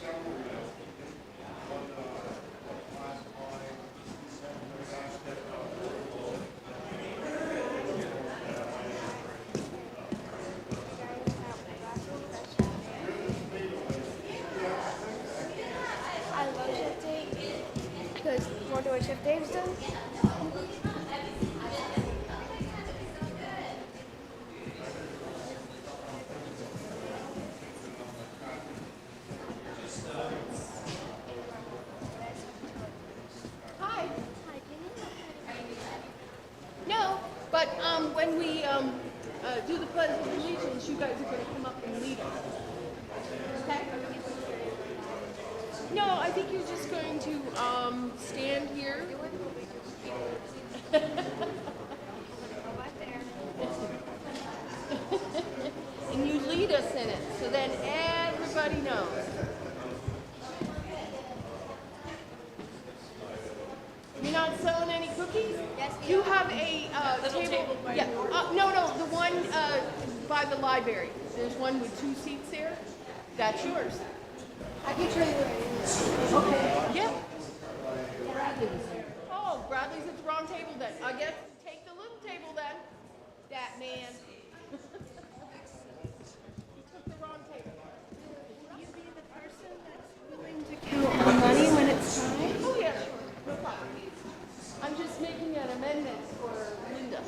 I love Chef Dave because you want to know what Chef Dave's done? Hi. Hi, can you No, but when we do the Pledge of Allegiance, you guys are going to come up and lead us. Okay? No, I think you're just going to stand here. And you lead us in it, so then everybody knows. You're not selling any cookies? Yes, we You are. have a table. Yeah. No, the one by the library. There's one with 2 seats there. That's yours. I can show you where it is. Okay. Yeah. Oh, Bradley's at the wrong table then. I guess take the little table then. That man. He took the wrong table. You be the person that's willing to count the money when it's time? Oh yeah, sure. No problem. I'm just making an amendment for Linda.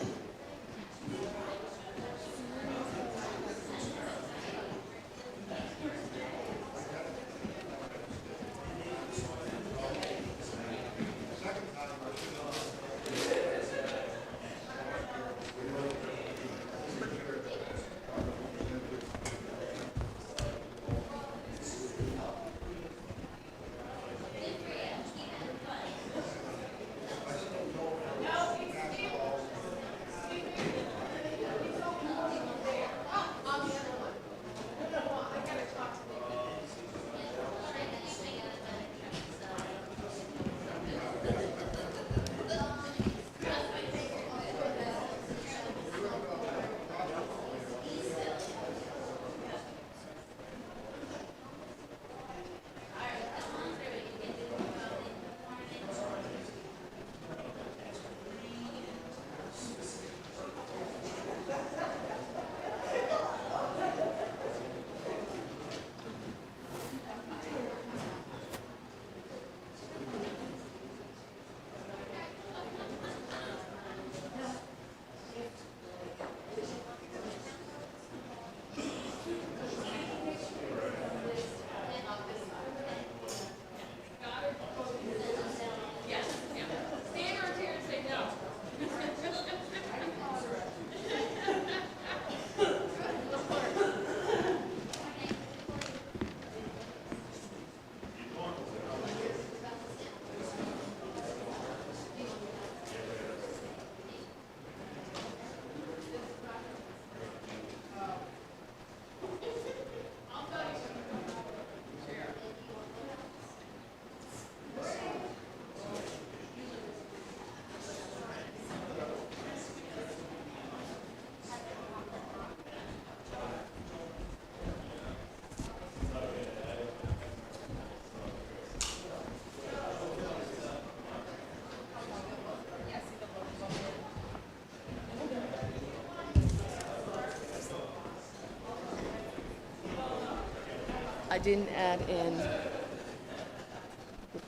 I didn't add in the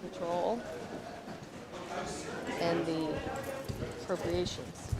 patrol and the appropriations.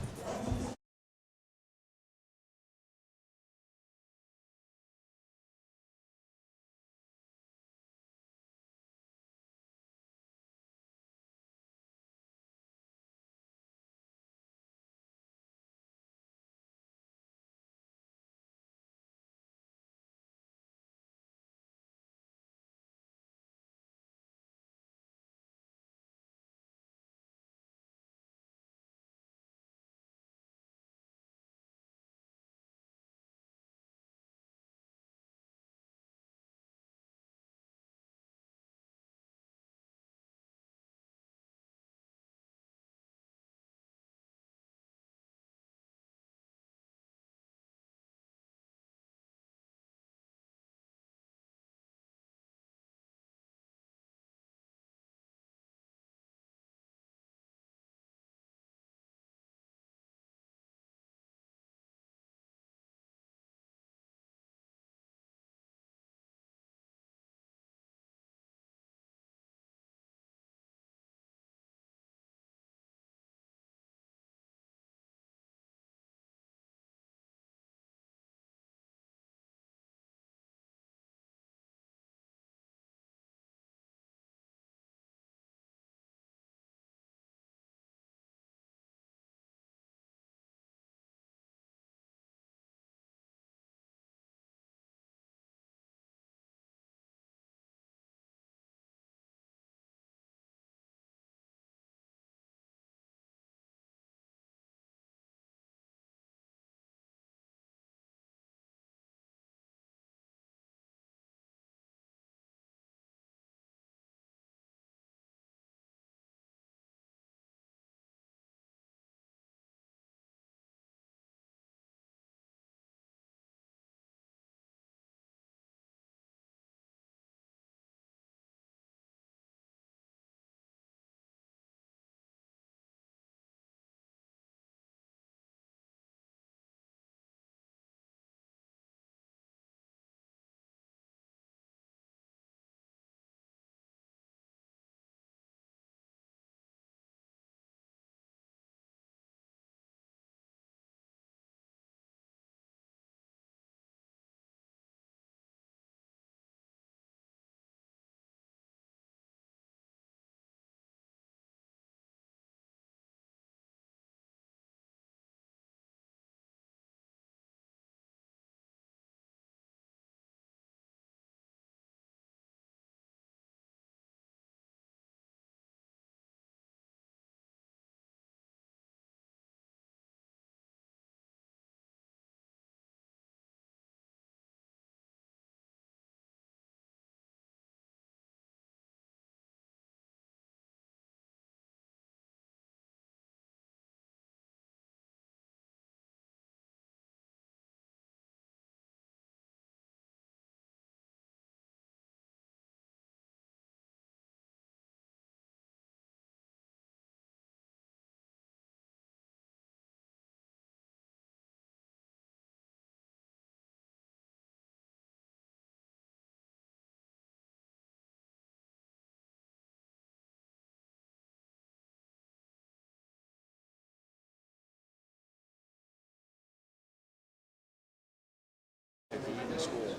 the school.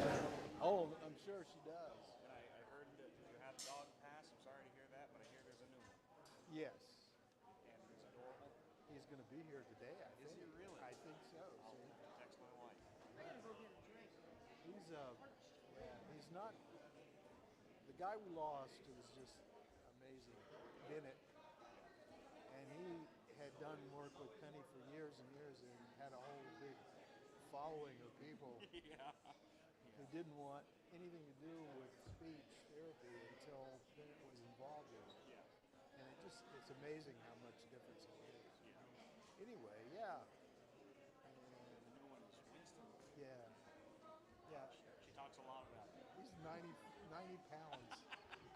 Oh, I'm sure she does. And I heard that you had a dog pass. I'm sorry to hear that, but I hear there's a new one. Yes. And he's adorable. He's going to be here today, I think. Is he really? I think so. I'll See? text my wife. I gotta go get a drink. He's not, the guy we lost was just amazing, Bennett. And he had done work with Penny for years and years and had a whole big following of people Yeah. who didn't want anything to do with speech therapy until Bennett was involved in it. Yeah. And it's amazing how much difference it makes. Yeah. Anyway, yeah. The new one is Winston. Yeah. Yeah. She talks a lot about it. He's 90 pounds.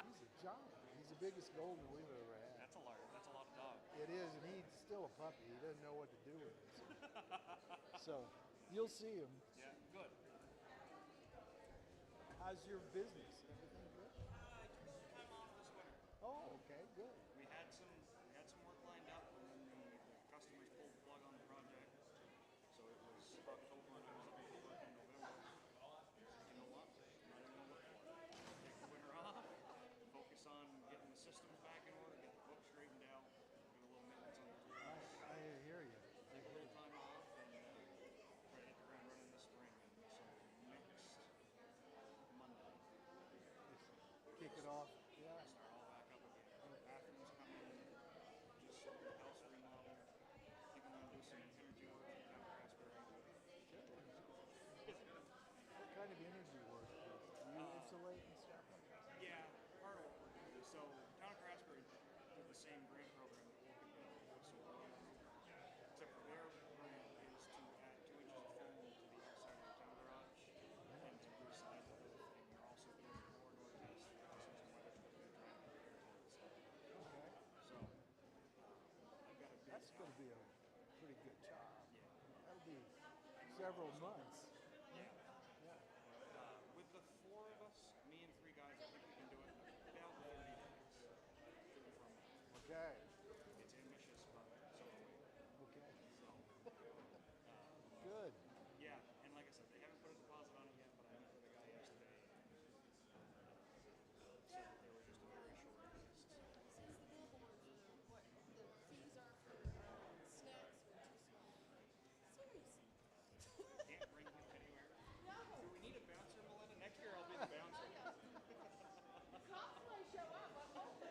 He's a giant. He's the biggest golden we've ever had. That's a lot of dog. It is, and he's still a puppy. He doesn't know what to do with it. So you'll see him. Yeah, good. How's your business? Everything good? I took some time off this winter. Oh, okay, good. We had some work lined up, and then the customers pulled the plug on the project. So it was October, and I was looking for work in November. You know what? I'm not even gonna work for it. Take the winter off, focus on getting the systems back in order, get the book straightened out, get a little maintenance on the tools. I hear you. Take a little time off and try to hit the ground running this spring. So next Monday, Kick it off. Yeah. start all back up again. Bathrooms come in, just the house remodel. I think I'm gonna do some energy work in Town of Craftsbury. What kind of energy work do you insulate and stuff like that? Yeah, part of what we're doing. So Town of Craftsbury did the same grant program that Wolcott did. So except for their grant is to add 2 inches of foam to the outside of the town garage and to resize the roof. And you're also doing a corridor test for houses and weather stuff. Okay. So I've got a big That's going to be a pretty good job. Yeah. That'll be several months. Yeah. Yeah. With the 4 of us, me and 3 guys, I think we can do it in about 30 days. Shooting for a month. Okay. It's ambitious, but so are we. Okay. So, Good. yeah, and like I said, they haven't put a deposit on it yet, but I met with a guy yesterday. Said that they were just a very short list. Since the billboards are what the fees are for snacks are too small. Seriously. Can't bring him anywhere. No. Do we need a bouncer, Melinda? Next year I'll be the bouncer. Cops might show up. I'm hoping.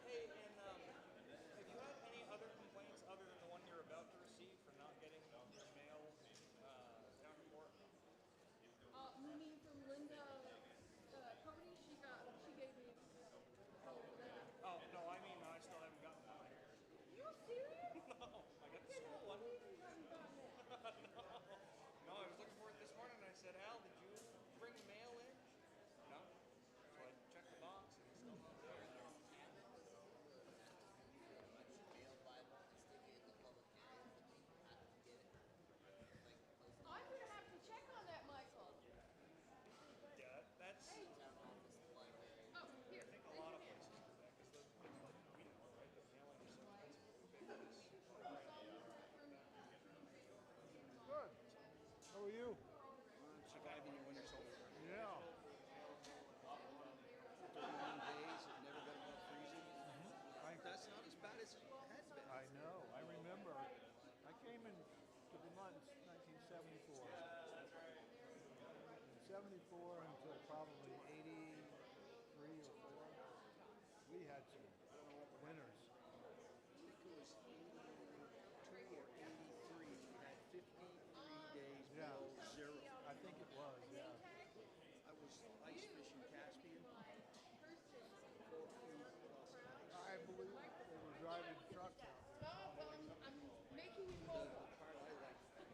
Hey, and have you had any other complaints other than the one you're about to receive for not getting your mail down report? You mean from Linda Cody? She gave me hell for that. Oh, no, I mean, I still haven't gotten mine. You serious? No, I got the school one. No, I was looking for it this morning and I said, Al, did you bring the mail in? No. So I checked the box and it's still not there. I'm gonna have to check on that, Michael. Yeah, that's. Hey. Oh, here. I think a lot of places do that because we know, right? The mailing is so expensive. Good. How are you? Surviving the winter solstice. Yeah. 31 days, it never got above freezing. That's not as bad as it had been. I know. I remember. I came in to Vermont in 1974. 74 until probably 83 or 4. We had some winters. I think it was 82 or 83. We had 53 days Yeah. below zero. I think it was, yeah. I was ice fishing Caspian. 4 feet plus ice. I believe they were driving trucks out there. No, I'm making you mobile. The part I liked, there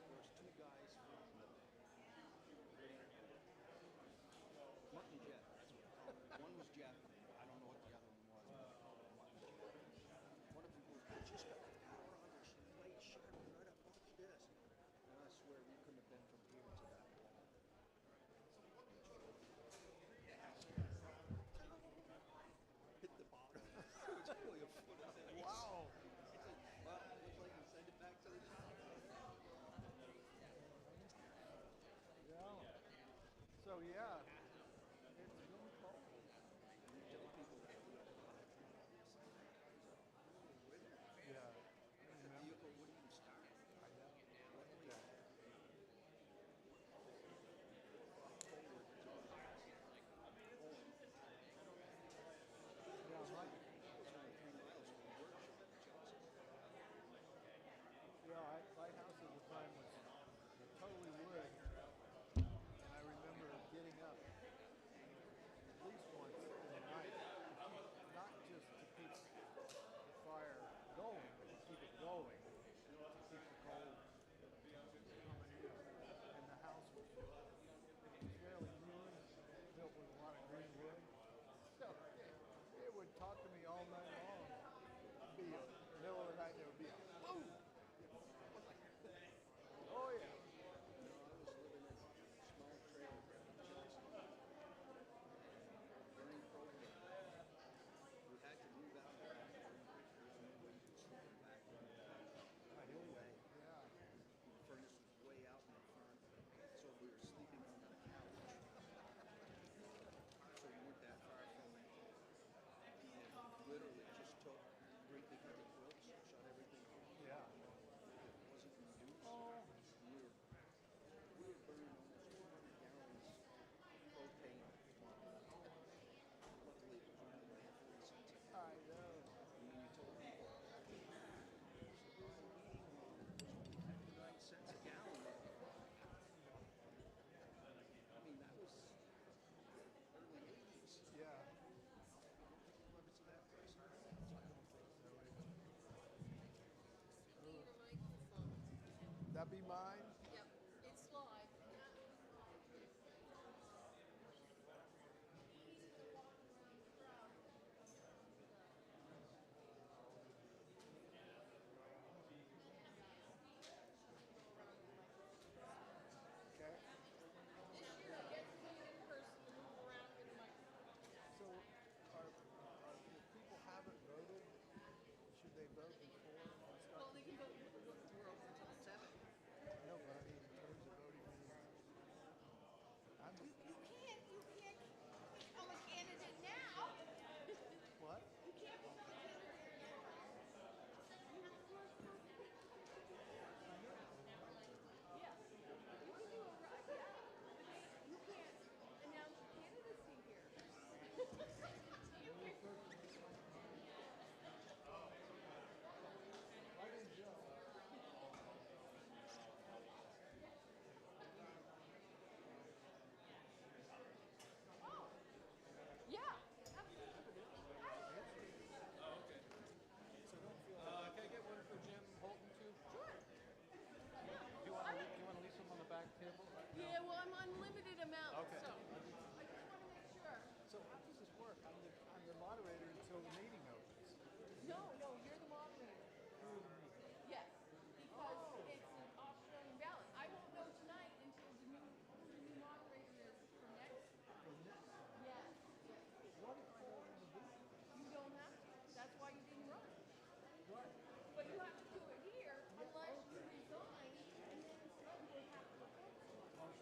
was 2 guys from Mutton Jet. that be mine? Yep, it's live. Okay. This year it gets to be in person, move around with a microphone. So, if people haven't voted, should they vote before we start? Well, they can vote, we're open until 7. No, but I mean in terms of voting meetings. I'm You can't become a candidate now. what? You can't become a candidate now. Yeah. You can do a right, yeah. But you can't announce your candidacy here. Yeah, absolutely. Can I get one for Jim Holton too? Sure. Do you want to leave some on the back table? Yeah, well, I'm on limited amounts, Okay. so I just want to make sure. So how does this work? I'm the moderator until the meeting opens. No, you're the moderator. Yes, because it's an Australian ballot. I won't know tonight until who the new moderator is for next. Yes. What if I don't want to do it? You don't have to. That's why you didn't run. But you have to do it here unless you resign, and then the select board has to appoint someone.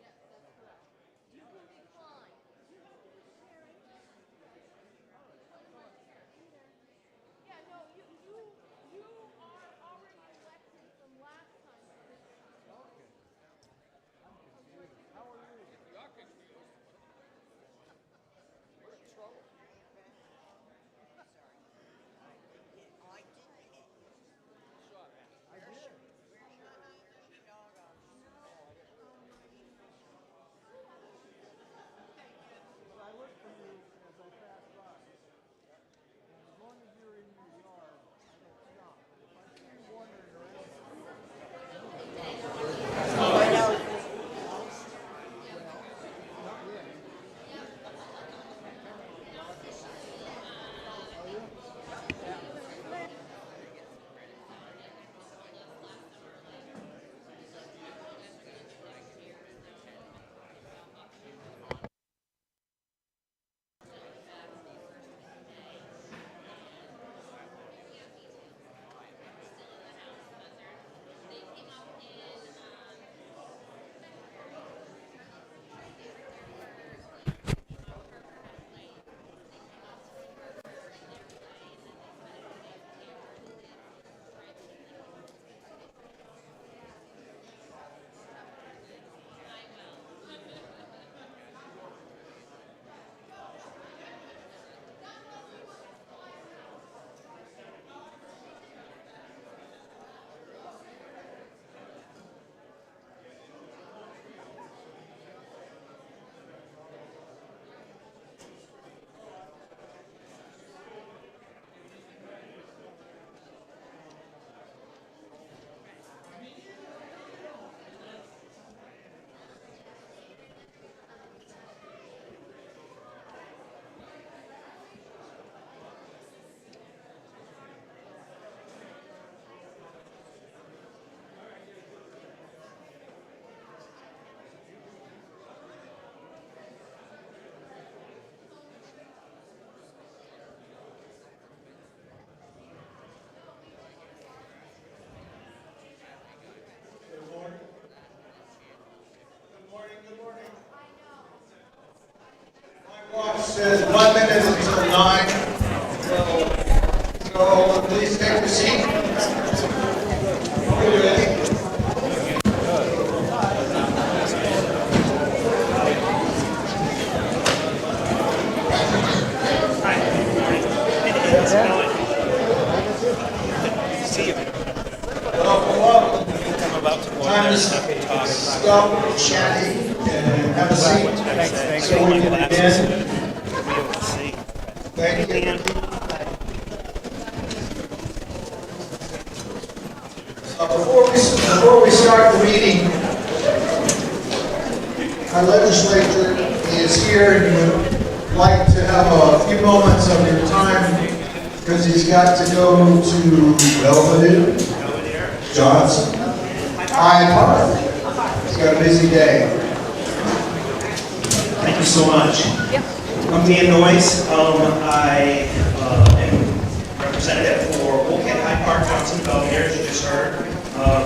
Yes, that's correct. You can decline. You have to declare anything. Yeah, no, you are already elected from last time to this time. Okay. I'm confused. How are you? You're confused. We're in trouble. I did. But I looked for you as I passed by. And as long as you're in your yard, I don't stop. If I see you wandering around, not yet. Watch says 1 minute until 9. So please take your seat. Are you ready? Welcome. Time to stop chatting and have a seat. So we can begin. Thank you. Before we start the meeting, our legislature is here and would like to have a few moments of your time because he's got to go to Belvedere, Johnson, Hyde Park. He's got a busy day. Thank you so much. I'm Dan Noyes. I am representative for Wolcott, Hyde Park, Johnson, Belvedere, as you just heard.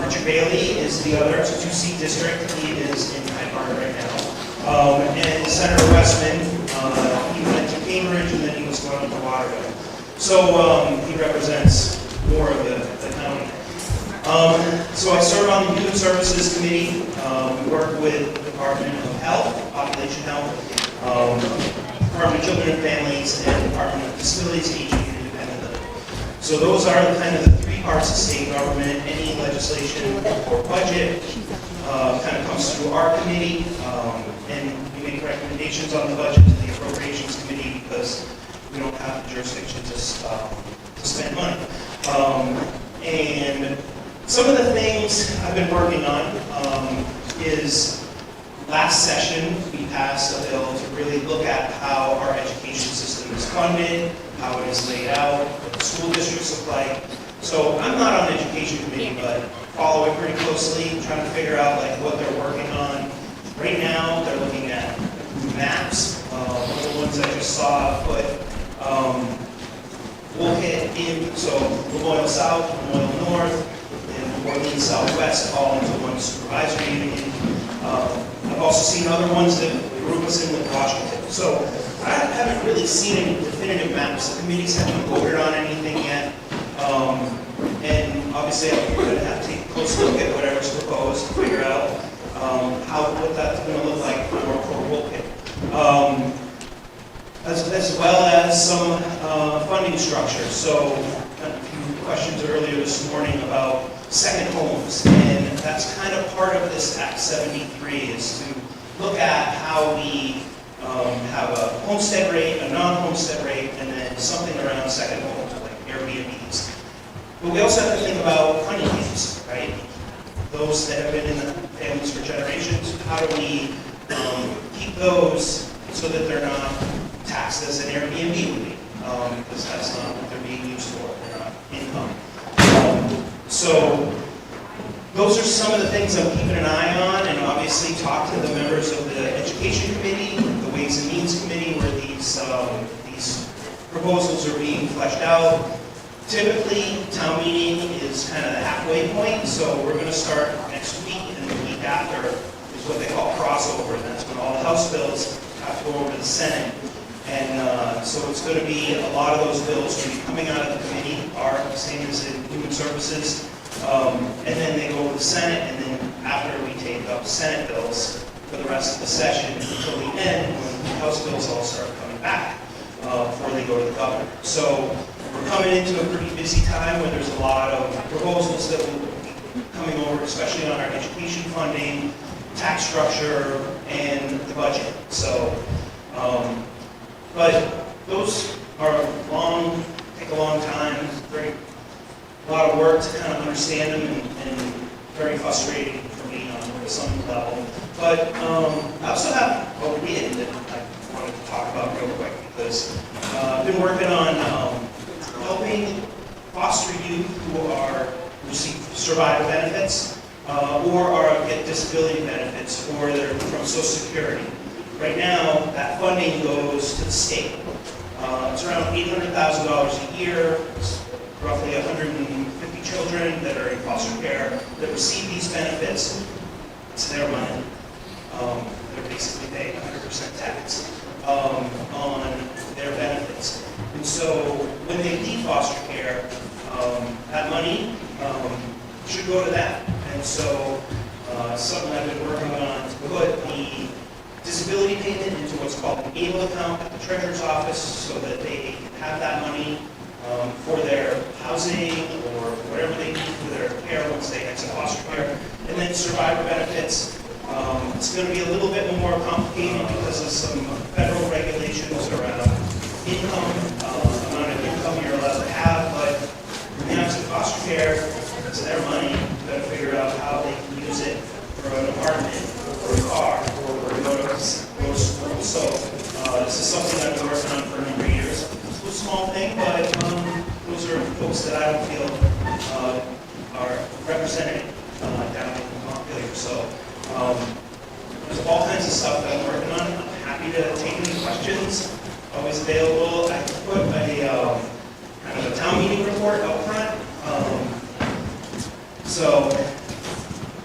Richard Bailey is the other. It's a 2-seat district. He is in Hyde Park right now. And Senator Westman, he went to Cambridge and then he was going to Waterville. So he represents more of the county. So I serve on the Human Services Committee. We work with the Department of Health, Population Health, Department of Children and Families, and Department of Disabilities, Aging, and Independent Living. So those are kind of the three parts of state government. Any legislation or budget kind of comes through our committee, and we make recommendations on the budget to the Appropriations Committee because we don't have the jurisdiction to spend money. And some of the things I've been working on is last session we passed a bill to really look at how our education system is funded, how it is laid out, what the school districts look like. So I'm not on the education committee, but follow it pretty closely, trying to figure out like what they're working on. Right now they're looking at maps. One of the ones I just saw put Wolcott in, so Lamoille South, Lamoille North, and Orleans Southwest all into one supervisory union. I've also seen other ones that group us in with Washington. So I haven't really seen any definitive maps. The committees haven't voted on anything yet. And obviously I'm going to have to take a close look at whatever's proposed to figure out what that's going to look like for Wolcott. As well as some funding structure. So a few questions earlier this morning about second homes, and that's kind of part of this Act 73 is to look at how we have a homestead rate, a non-homestead rate, and then something around second homes like Airbnbs. But we also have to think about honeybees, right? Those that have been in the families for generations. How do we keep those so that they're not taxed as an Airbnb would be? Because that's not what they're being used for. They're not income. So those are some of the things I'm keeping an eye on, and obviously talk to the members of the Education Committee, the Ways and Means Committee, where these proposals are being fleshed out. Typically, town meeting is kind of the halfway point, so we're going to start next week, and the week after is what they call crossover, and that's when all the House bills have to go over to the Senate. And so it's going to be a lot of those bills will be coming out of the committee, are the same as in Human Services, and then they go to the Senate, and then after we take up Senate bills for the rest of the session until the end, when the House bills all start coming back before they go to the governor. So we're coming into a pretty busy time when there's a lot of proposals that will be coming over, especially on our education funding, tax structure, and the budget. So, but those are take a long time, a lot of work to kind of understand them, and very frustrating for me on some level. But I also have a win that I wanted to talk about real quick, because I've been working on helping foster youth who receive survival benefits or get disability benefits, or that are from Social Security. Right now, that funding goes to the state. It's around $800,000 a year. It's roughly 150 children that are in foster care that receive these benefits. It's their money. They're basically paying 100% tax on their benefits. And so when they leave foster care, that money should go to that. And so something I've been working on to put the disability payment into what's called an ABLE account at the Treasurer's Office, so that they can have that money for their housing or whatever they need for their care once they exit foster care. And then survivor benefits. It's going to be a little bit more complicated because of some federal regulations around income something I've been working on for a number of years. It's a small thing, but those are folks that I don't feel are represented down in Montpelier. So there's all kinds of stuff that I'm working on. I'm happy to take any questions. Always available. I put a kind of a town meeting report up front. So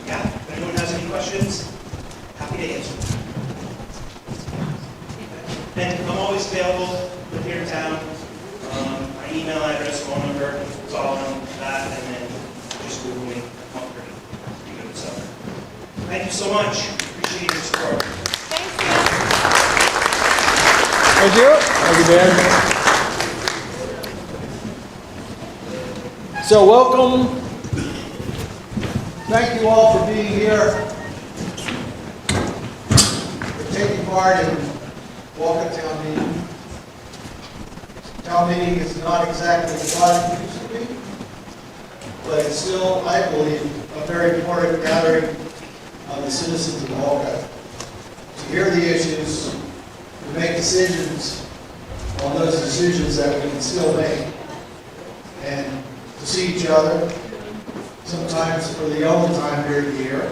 yeah, if anyone has any questions, happy to answer. And I'm always available, live here in town. My email address, phone number, it's all on that, and then just Google me. I'm pretty good. So thank you so much. Appreciate your support. Thanks, Thank you. Thank you, Dan. So welcome. Thank you all for being here, for taking part in Wolcott Town Meeting. Town meeting is not exactly what it used to be, but it's still, I believe, a very important gathering of the citizens of Wolcott to hear the issues, to make decisions on those decisions that we can still make, and to see each other, sometimes for the only time during the year.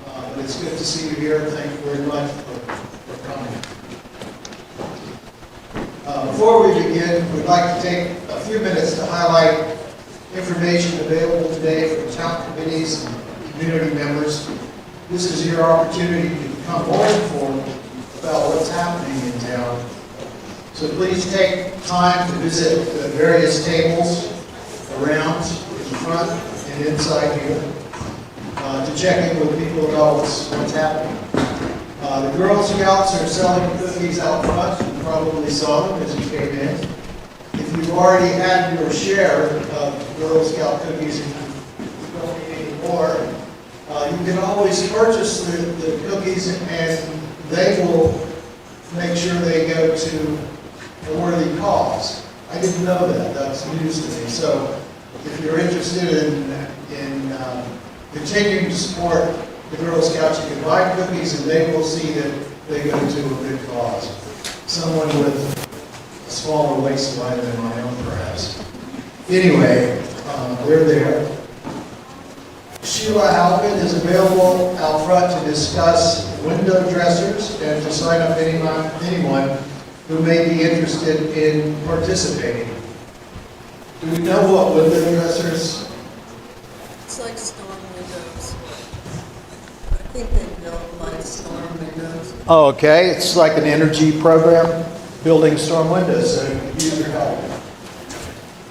But it's good to see you here. Thank you very much for coming. Before we begin, we'd like to take a few minutes to highlight information available today from town committees and community members. This is your opportunity to become more informed about what's happening in town. So please take time to visit the various tables around, in front, and inside here, to check in with people about what's happening. The Girl Scouts are selling cookies out front. You probably saw them as you came in. If you've already had your share of Girl Scout cookies and you don't need any more, you can always purchase the cookies and they will make sure they go to a worthy cause. I didn't know that. That's news to me. So if you're interested in continuing to support the Girl Scouts, you can buy cookies and they will see that they go to a good cause. Someone with a smaller waistline than my own, perhaps. Anyway, they're there. Sheila Halpin is available out front to discuss window dressers and to sign up anyone who may be interested in participating. Do we know what window dressers? It's like storm windows. I think they built like storm windows. Oh, okay. It's like an energy program, building storm windows, so you can use your help.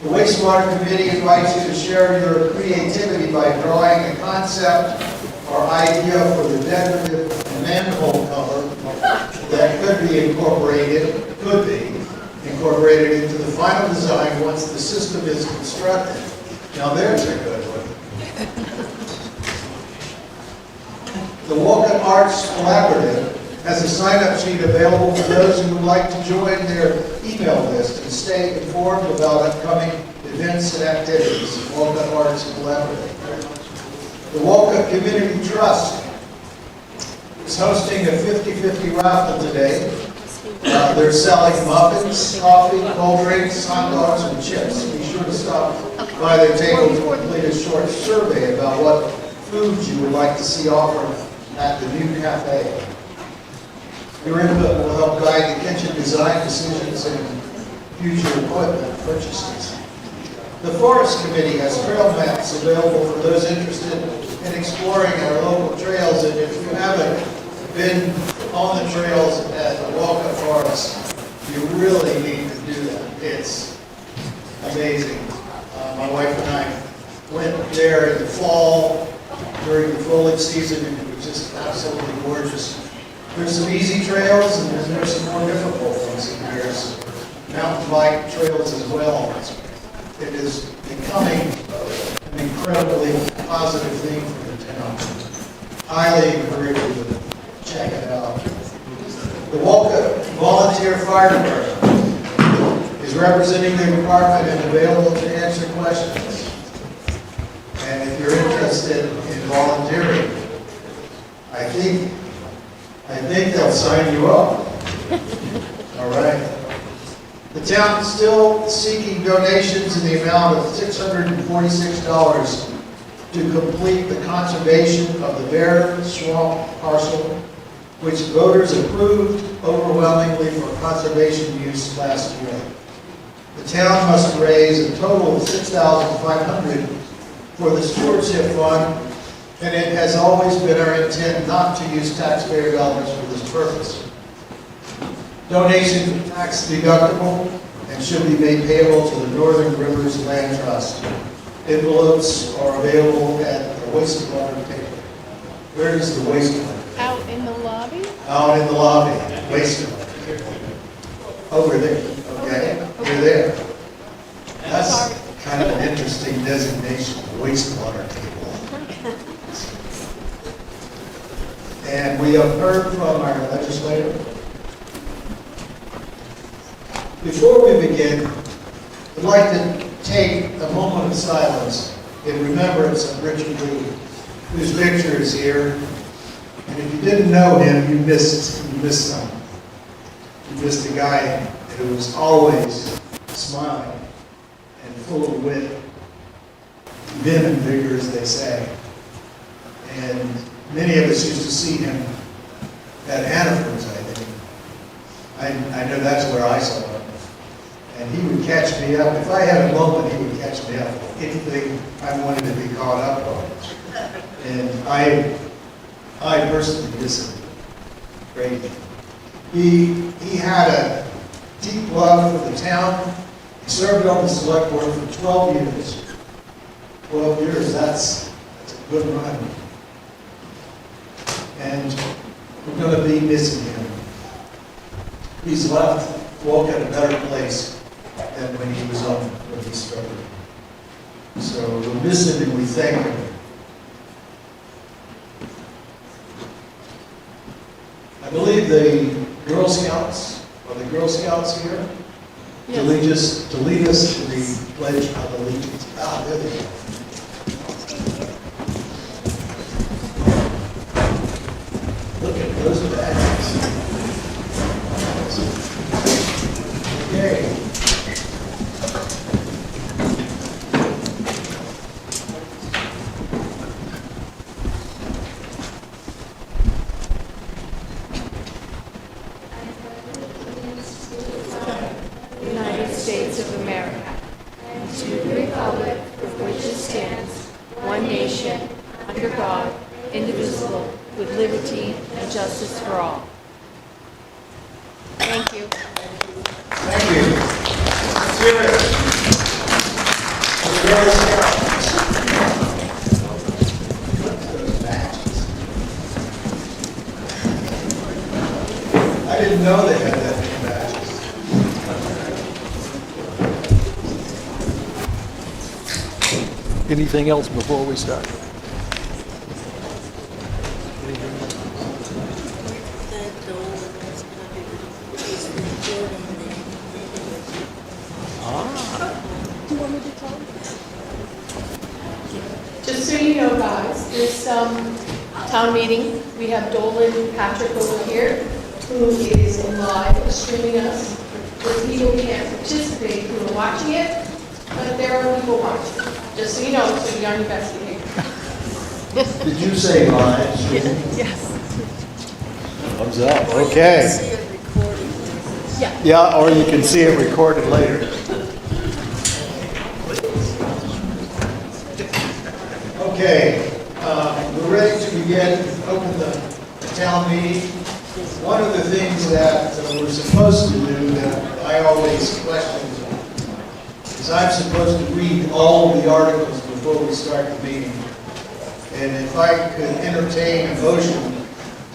The Wastewater Committee invites you to share your creativity by drawing a concept or idea for the decorative manhole cover that could be incorporated into the final design once the system is constructed. Now there's a good one. The Wolcott Arts Collaborative has a sign-up sheet available for those who would like to join their email list and stay informed about upcoming events and activities. Wolcott Arts Collaborative. The Wolcott Community Trust is hosting a 50-50 raffle today. They're selling muffins, coffee, cold drinks, hot dogs, and chips. Be sure to stop by their table to complete a short survey about what foods you would like to see offered at the new cafe. Your input will help guide the kitchen design decisions and future equipment purchases. The Forest Committee has trail maps available for those interested in exploring our local trails, and if you haven't been on the trails at the Wolcott Forest, you really need to do that. It's amazing. My wife and I went there in the fall during the foliage season, and it was just absolutely gorgeous. There's some easy trails, and there's some more difficult ones, and there's mountain bike trails as well. It is becoming an incredibly positive thing for the town. Highly encourage you to check it out. The Wolcott Volunteer Fire Department is representing the department and available to answer questions. And if you're interested in volunteering, I think they'll sign you up. All right. The town is still seeking donations in the amount of $646 to complete the conservation of the Bear Swamp parcel, which voters approved overwhelmingly for conservation use last year. The town must raise a total of $6,500 for the stewardship fund, and it has always been our intent not to use taxpayer dollars for this purpose. Donations are tax deductible and should be made payable to the Northern Rivers Land Trust. Envelopes are available at the wastewater table. Where is the wastewater? Out in the lobby? Out in the lobby, wastewater. Over there, okay? You're there. That's kind of an interesting designation, wastewater table. And we have heard from our legislator. Before we begin, I'd like to take a moment of silence in remembrance of Richard Lee, whose picture is here. And if you didn't know him, you missed some. You missed a guy who was always smiling and full of wit, vim and vigor, as they say. And many of us used to see him at Hannaford's, I think. I know that's where I saw him. And he would catch me up. If I had a moment, he would catch me up on anything I wanted to be caught up on. And I personally miss him greatly. He had a deep love for the town. He served on the select board for 12 years. 12 years, that's a good run. And we're going to be missing him. He's left Wolcott a better place than when he was on, when he started. So we'll miss him and we thank him. I believe the Girl Scouts, are the Girl Scouts here? Yes. To lead us to the Pledge of Allegiance. Ah, there they go. Look at those badges. Okay. United States of America, and to the republic for which it stands, one nation, under God, indivisible, with liberty and justice for all. Thank you. Thank you. Let's hear it. The Girl Scouts. Those badges. I didn't know they had that many badges. Anything else before we start? Just so you know, guys, this town meeting, we have Dolan Patrick over here, who is in live streaming us. The people can't participate who are watching it, but there are people watching. Just so you know, so be on your best behavior. Did you say live? Yes. Thumbs up. Okay. See it recorded. Yeah. Yeah, or you can see it recorded later. Okay, we're ready to begin, open the town meeting. One of the things that we're supposed to do that I always question is I'm supposed to read all of the articles before we start the meeting. And if I could entertain a motion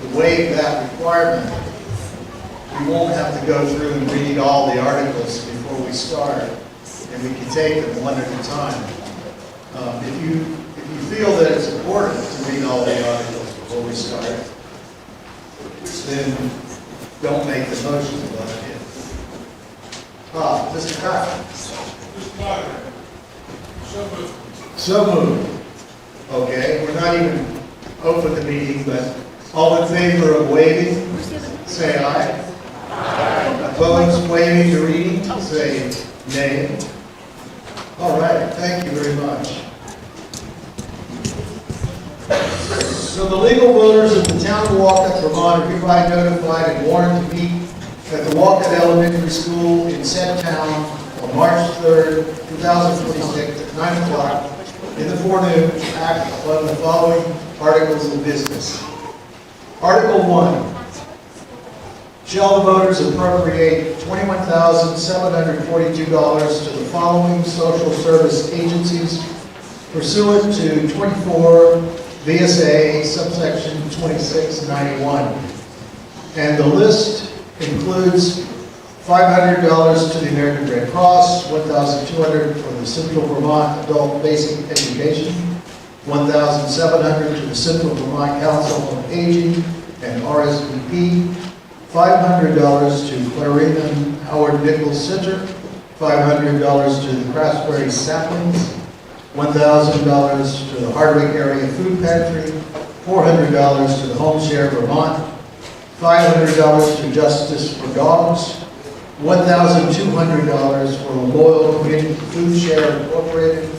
to waive that requirement, we won't have to go through and read all the articles before we start, and we can take them one at a time. If you feel that it's important to read all the articles before we start, then don't make the motion about it. Mr. Cotter. So moved. Okay, we're not even open the meeting, but all in favor of waiving, say aye. Aye. Opposed, waiving the reading, say nay. All right, thank you very much. So the legal voters of the town of Wolcott, Vermont are hereby notified and warned to meet at the Wolcott Elementary School in said town on March 3rd, 2026 at 9 o'clock in the forenoon to act upon the following articles of business. Article 1. Shall the voters appropriate $21,742 to the following social service agencies pursuant to 24 VSA subsection 2691. And the list includes $500 to the American Red Cross, $1,200 for the Central Vermont Adult Basic Education, $1,700 to the Central Vermont Council on Aging and RSVP, $500 to Clarina Howard Nichols Center, $500 to the Craftsbury Saplings, $1,000 to the Hardwick Area Food Pantry, $400 to the Home Share Vermont, $500 to Justice for Dogs, $1,200 for Lamoille Community Food Share Incorporated,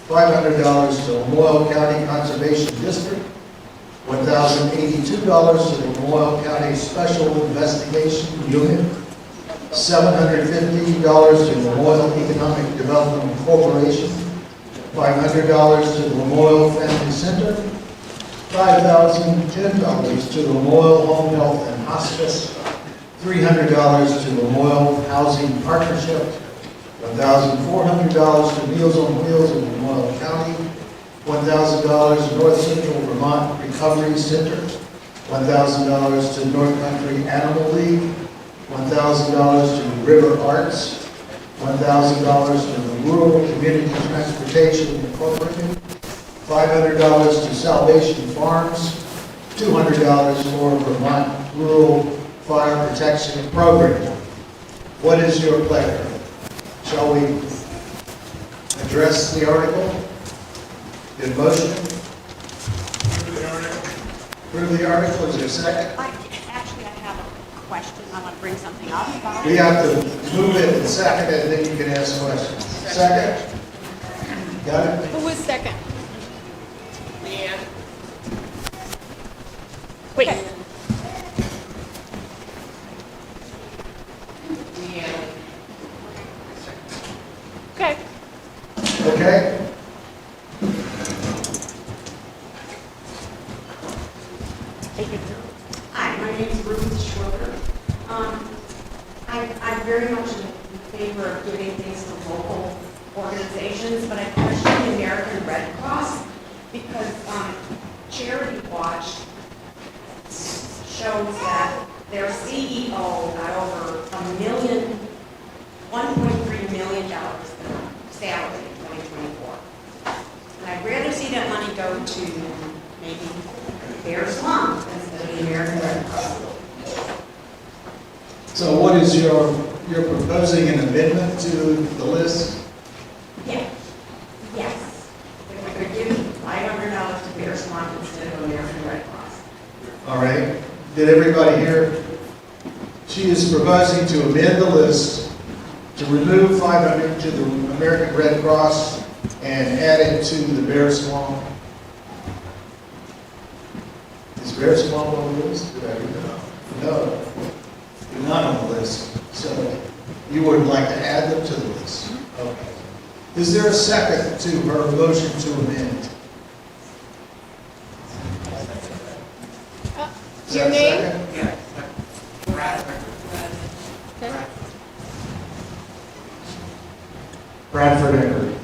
$500 to Lamoille County Conservation District, $1,082 to the Lamoille County Special Investigation Unit, $750 to Lamoille Economic Development Corporation, $500 to the Lamoille Family Center, $5,010 to the Lamoille Home Health and Hospice, $300 to Lamoille Housing Partnership, $1,400 to Meals on Wheels in Lamoille County, $1,000 to North Central Vermont Recovery Center, $1,000 to North Country Animal League, $1,000 to River Arts, $1,000 to the Rural Community Transportation Incorporated, $500 to Salvation Farms, $200 for Vermont Rural Fire Protection Program. What is your pleasure? Shall we address the article? In motion? Approve the article. Is there a second? Actually, I have a question. I want to bring something up about We it. have to move it and second it, and then you can ask questions. Second? Got it? Who was second? Wait. Okay. Okay? Hi, my name is Ruth Schroeder. I'm very much in favor of giving things to local organizations, but I question the American Red Cross because Charity Watch shows that their CEO got over $1.3 million salary in 2024. And I'd rather see that money go to maybe Bears Mom instead of the American Red Cross. So what is you're proposing an amendment to the list? Yeah, yes. If we could give $500 to Bears Mom instead of American Red Cross. All right. Did everybody hear? She is proposing to amend the list to remove $500 to the American Red Cross and add it to the Bear Swamp. Is Bear Swamp on the list? Did I read that? No, they're not on the list. So you would like to add them to the list? Okay. Is there a second to her motion to amend? Is Your that a name? second? Okay. Bradford Emery.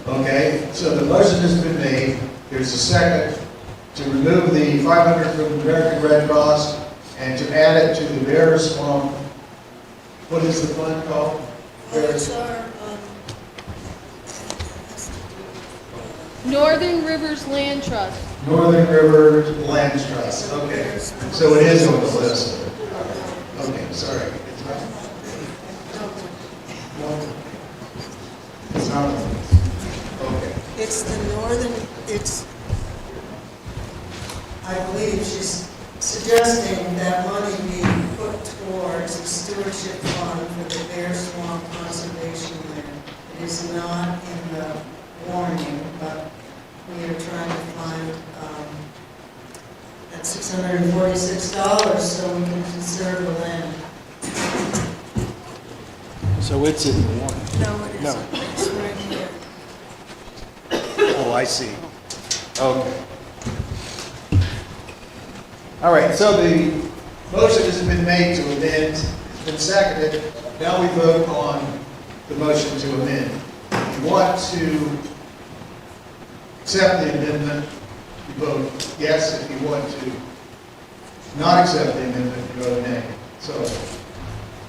Okay, so the motion has been made. There's a second to remove the $500 from the American Red Cross and to add it to the Bear Swamp. What is the fund called? It's our, Northern Rivers Land Trust. Northern River Land Trust. Okay, so it is on the list. Okay, sorry. It's not on the list. Okay. It's the northern, I believe she's suggesting that money be put stewardship fund for the Bear Swamp Conservation Land. It is not in the warning, but we are trying to find that $646 so we can conserve the land. So it's in the warning. No, it No. isn't. It's right here. Oh, I see. Okay. All right, so the motion has been made to amend, it's been seconded. Now we vote on the motion to amend. If you want to accept the amendment, you vote yes. If you want to not accept the amendment, you vote nay. So,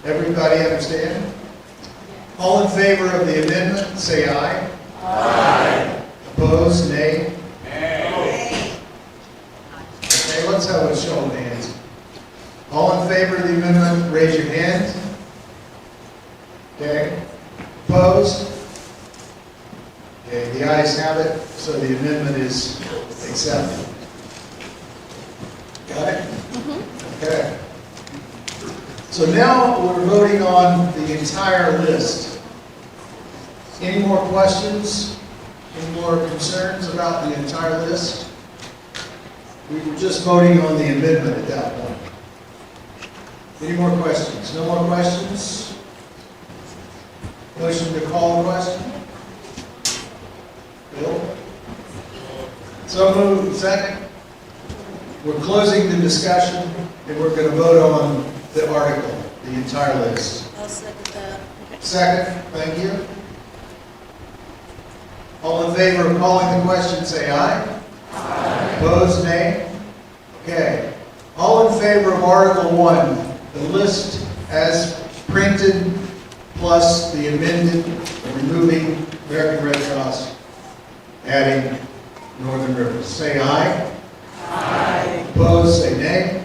everybody understand? All in favor of the amendment, say aye. Aye. Opposed, nay? Okay, let's have a show of hands. All in favor of the amendment, raise your hand. Okay. Opposed? Okay, the ayes have it, so the amendment is accepted. Got it? Okay. So now we're voting on the entire list. Any more questions? Any more concerns about the entire list? We were just voting on the amendment at that point. Any more questions? No more questions? Motion to call the question? Bill? So moved. Second? We're closing the discussion and we're going to vote on the article, the entire list. I'll second that. Second, thank you. All in favor of calling the question, say aye. Aye. Opposed, nay? Okay. All in favor of Article 1, the list as printed, plus the amended, removing American Red Cross, adding Northern Rivers. Say aye. Aye. Opposed, say nay.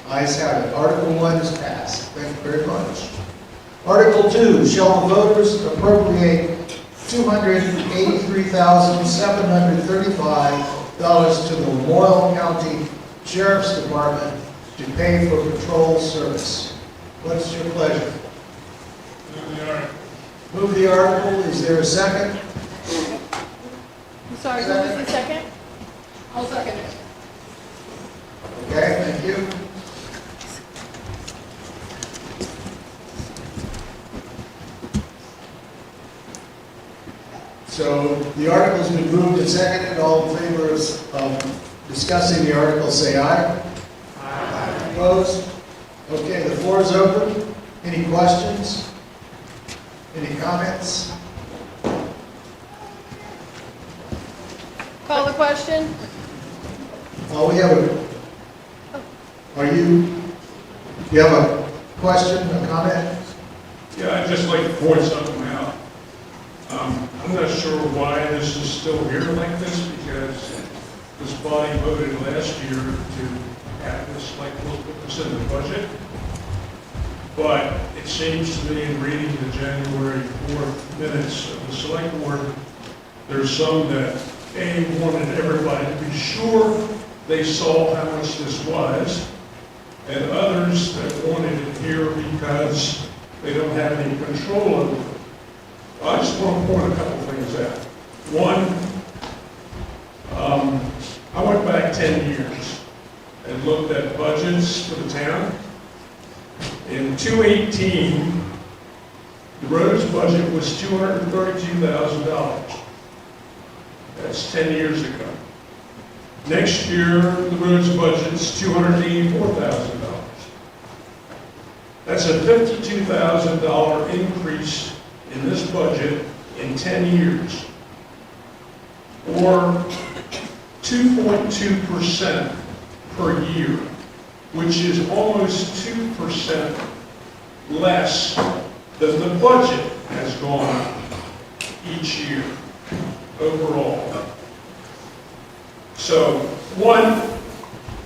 Ayes have it. Article 1 is passed. Thank you very much. Article 2, shall the voters appropriate $283,735 to the Lamoille County Sheriff's Department to pay for patrol service? What's your pleasure? Move the article. Is there a second? I'm sorry, who was the second? I'll second it. Okay, thank you. So the article's been moved and seconded. All in favor of discussing the article, say aye. Aye. Opposed? Okay, the floor is open. Any questions? Any comments? Call the question? Oh, we have a, do you have a question, a comment? Yeah, I'd just like to point something out. I'm not sure why this is still here like this, because this body voted last year to have this, like, we'll put this in the budget. But it seems to me, in reading the January 4th minutes of the select board, there's some that wanted everybody to be sure they saw how much this was, and others that wanted it here because they don't have any control over it. I just want to point a couple things out. One, I went back 10 years and looked at budgets for the town. In 2018, the roads budget was $232,000. That's 10 years ago. Next year, the roads budget is $284,000. That's a $52,000 increase in this budget in 10 years, or 2.2% per year, which is almost 2% less than the budget has gone up each year overall. So, one,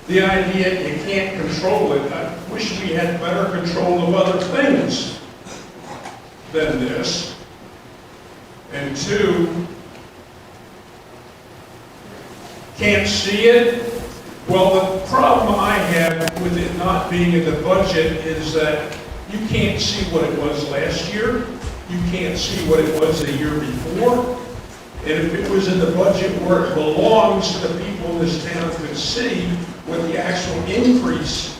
the idea you can't control it. I wish we had better control of other things than this. And two, can't see it. Well, the problem I have with it not being in the budget is that You can't see what it was last year. You can't see what it was the year before. And if it was in the budget where it belongs, the people in this town could see what the actual increase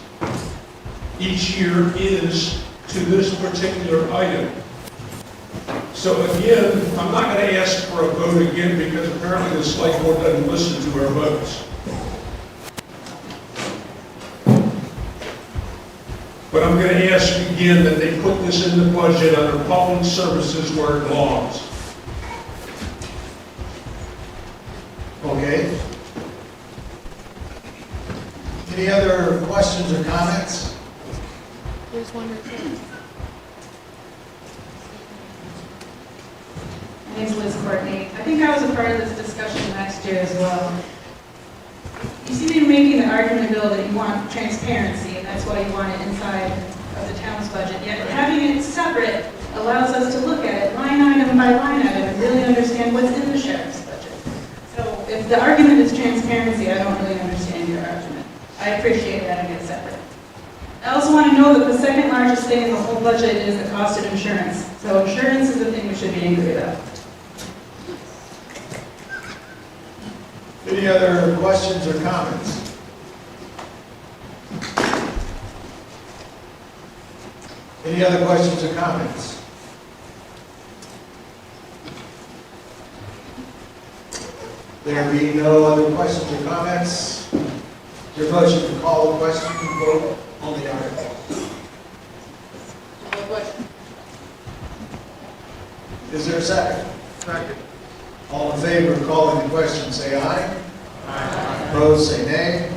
each year is to this particular item. So again, I'm not going to ask for a vote again because apparently the select board doesn't listen to our votes. But I'm going to ask again that they put this in the budget under public services where it belongs. Okay. Any other questions or comments? There's one right there. My name's Liz Courtney. I think I was a part of this discussion last year as well. You seem to be making the argument, Bill, that you want transparency, and that's why you want it inside of the town's budget. Yet having it separate allows us to look at it line item by line item and really understand what's in the sheriff's budget. So if the argument is transparency, I don't really understand your argument. I appreciate having it separate. I also want to know that the second largest thing in the whole budget is the cost of insurance. So insurance is the thing we should be angry about. Any other questions or comments? Any other questions or comments? There being no other questions or comments, your motion to call the question and vote on the article. No question. Is there a second? Second. All in favor of calling the question, say aye. Aye. Opposed, say nay.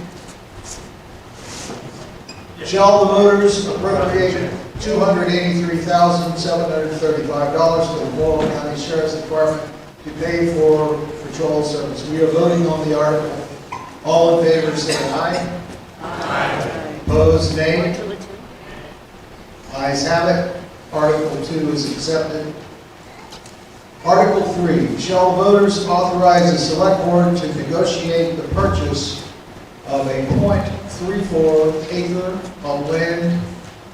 Shall the voters appropriate $283,735 to the Lamoille County Sheriff's Department to pay for patrol service? We are voting on the article. All in favor, say aye. Aye. Opposed, nay. Ayes have it. Article 2 is accepted. Article 3, shall voters authorize the select board to negotiate the purchase of a .34 acre of land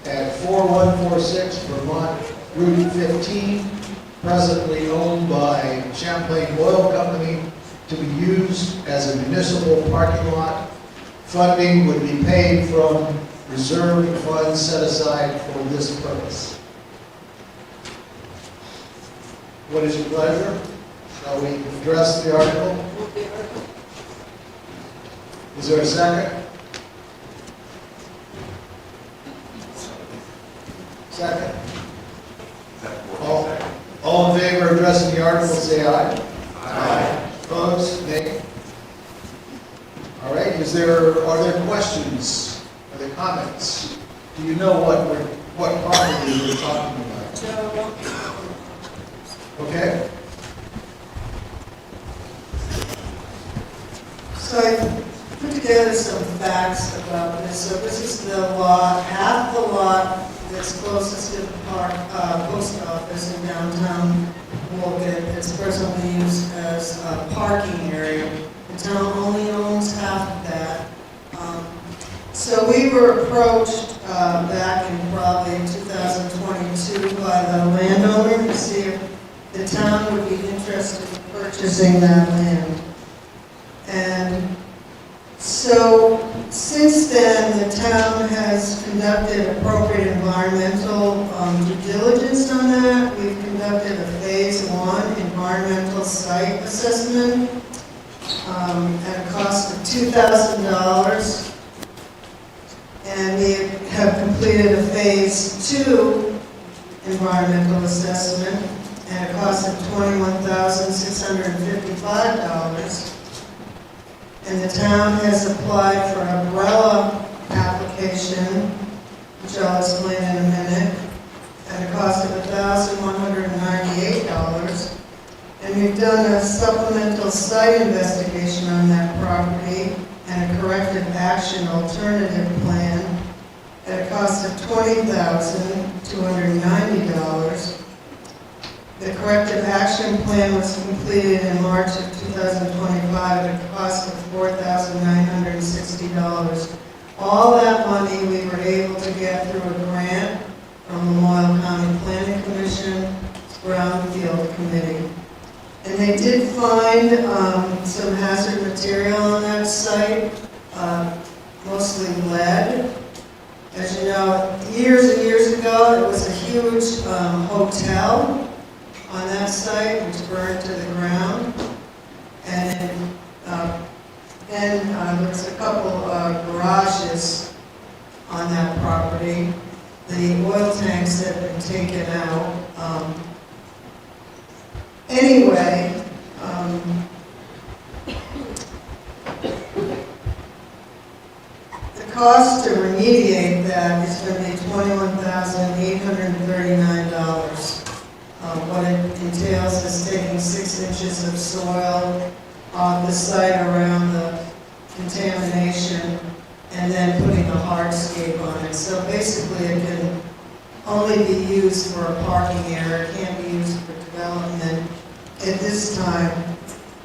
at 4146 Vermont Route 15, presently owned by Lamoille County, to be used as a municipal parking lot. Funding would be paid from reserve funds set aside for this purpose. What is your pleasure? Shall we address the article? Is there a second? Second. All in favor of addressing the article, say aye. Aye. Opposed? Nay. All right. Are there questions? Are there comments? Do you know what property we're talking about? No. Okay. So I put together some facts about this. So this is the lot, half the lot that's closest to the post office in downtown Wolcott. It's presently used as a parking area. The town only owns half of that. So we were approached back in probably 2022 by the landowner to see if the town would be interested in purchasing that land. And so since then, the town has conducted appropriate environmental due diligence on that. We've conducted a phase 1 environmental site assessment at a cost of $2,000. And we have completed a phase 2 environmental assessment at a cost of $21,655. And the town has applied for an umbrella application, which I'll explain in a minute, at a cost of $1,198. And we've done a supplemental site investigation on that property and a corrective action alternative plan at a cost of $20,290. The corrective action plan was completed in March of 2025 at a cost of $4,960. All that money we were able to get through a grant from huge hotel on that site, which burned to the ground. And then there's a couple of garages on that property. The oil tanks have been taken out. Anyway, the cost to remediate that is going to be $21,839. What it entails is taking 6 inches of soil off the site around the contamination and then putting a hardscape on it. So basically it can only be used for a parking area, it can't be used for development at this time.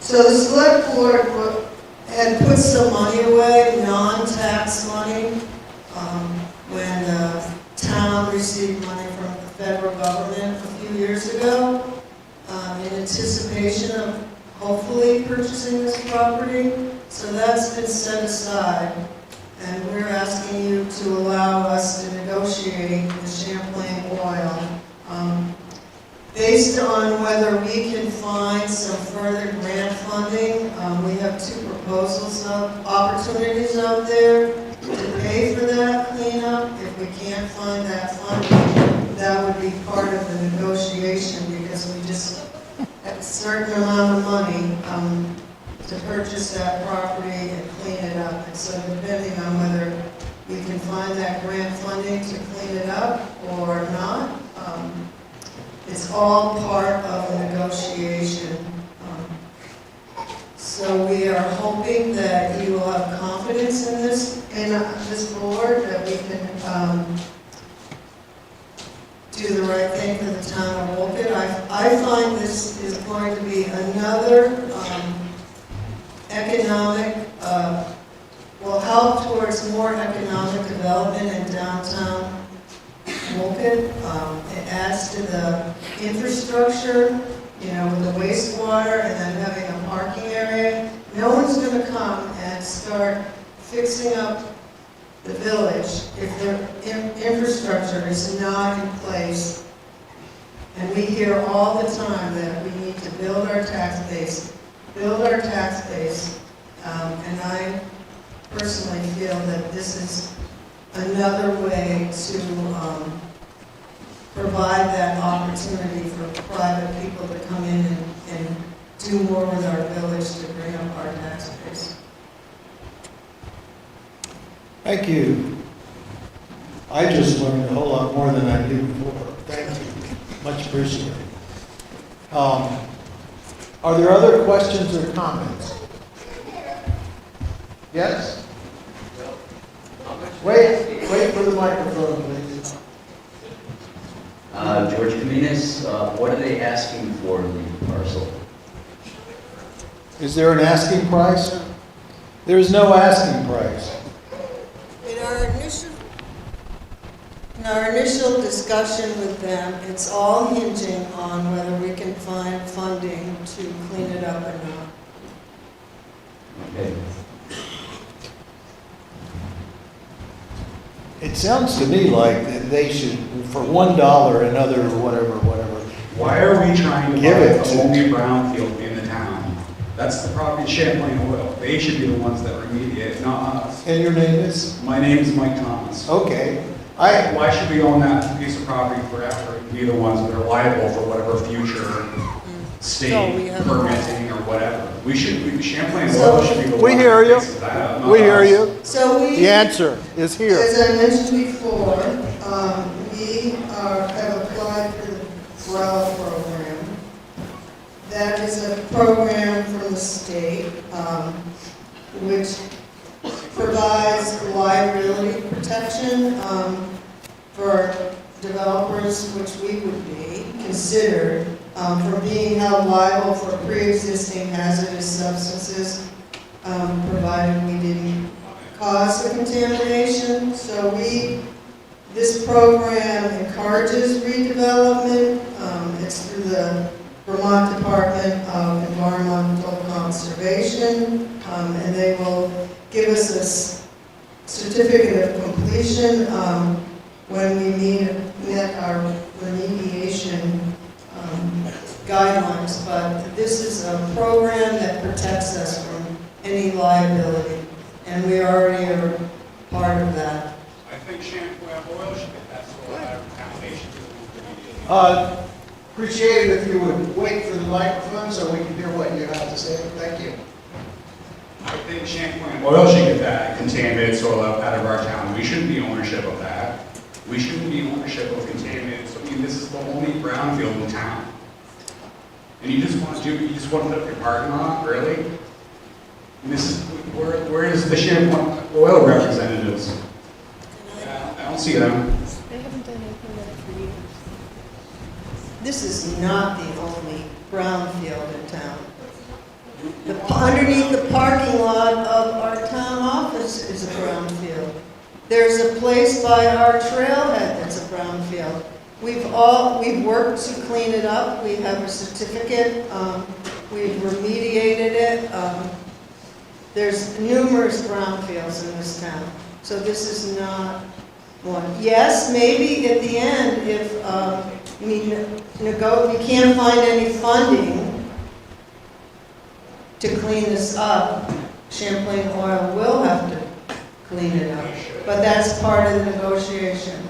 So the select board had put some money away, non-tax money, when the town received money from the federal government a few years ago, in anticipation of hopefully purchasing this property. So that's been set aside, and we're asking you to allow us to negotiate the Champlain oil. Based on whether we can find some further grant funding, we have 2 proposals opportunities out there to pay for that cleanup. If we can't find that funding, that would be part of the negotiation, because we just have a certain amount of money to purchase that property and clean it up. And so depending on whether we can find that grant funding to clean it up or not, it's all part of the negotiation. So we are hoping that you will have confidence in this board, that we can do the right thing for the town of Wolcott. I find this is going to be another economic, will help towards more economic development in downtown Wolcott. It adds to the infrastructure, with the wastewater and then having a parking area. No one's going to come and start fixing up the village if the infrastructure is not in place. And we hear all the time that we need to build our tax base, and I personally feel that this is another way to provide that opportunity for private people to come in and do more with our village to bring up our tax base. Thank you. I just learned a whole lot more than I did before. Thank you. Much appreciated. Are there other questions or comments? Yes? Wait for the microphone, please. George Caminas, what are they asking for the parcel? Is there an asking price? There is no asking price. In our initial discussion with them, it's all hinging on whether we can find funding to clean it up or not. Okay. It sounds to me like that they should, for $1, another whatever. Why are we trying to give buy it the only brownfield in the town? That's the property, Champlain Oil. They should be the ones that remediate, not us. And your name is? My name is Mike Thomas. Okay. Why should we own that piece of property forever and be the ones that are liable for whatever future state permitting or whatever? Champlain Oil should be the one. We hear you. We hear you. So the answer is here. As I mentioned before, we have applied for the WELL program. That is a program from the state which provides liability protection for developers, which we would be considered for being held liable for pre-existing hazardous substances, provided we didn't cause the contamination. So this program encourages redevelopment. It's through the Vermont Department of Environmental Conservation, and they will give us a certificate of completion when we met our remediation guidelines, but this is a program that protects us from any liability, and we already are part of that. I think Champlain Oil should get that sort of foundation. Appreciate it if you would wait for the microphone so we can hear what you have to say. Thank you. I think Champlain Oil should get that contaminated soil out of our town. We shouldn't be ownership of that. We shouldn't be ownership of contaminated soil. I mean, this is the only brownfield in town. And you just want to put up your parking lot, really? And this is, where is the Champlain Oil representatives? I don't see them. They haven't done anything with it for years. This is not the only brownfield in town. Underneath the parking lot of our town office is a brownfield. There's a place by our trailhead that's a brownfield. We've worked to clean it up. We have a certificate. We've remediated it. There's numerous brownfields in this town. So this is not one. Yes, maybe at the end, if you can't find any funding to clean this up, Champlain Oil will have to clean it up. But that's part of the negotiation.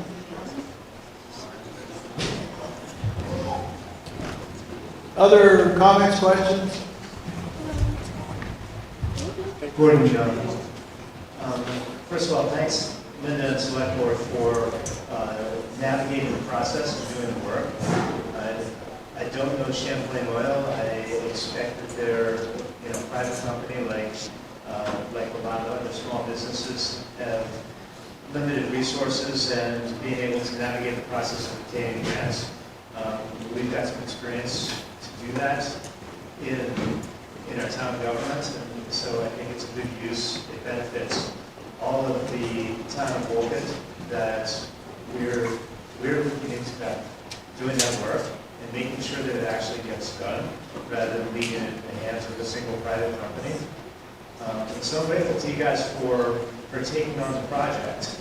Other comments, questions? Gordon Jones. First of all, thanks, Linda and Select Board, for navigating the process and doing the work. I don't know Champlain Oil. I expect that they're a private company like Lamoille. Other small businesses have limited resources, and being able to navigate the process of obtaining grants. We've got some experience to do that in our town government, and so I think it's a good use. It benefits all of the town of Wolcott that we're looking into that, doing that work and making sure that it actually gets done rather than leaving it in the hands of a single private company. And so I'm grateful to you guys for taking on the project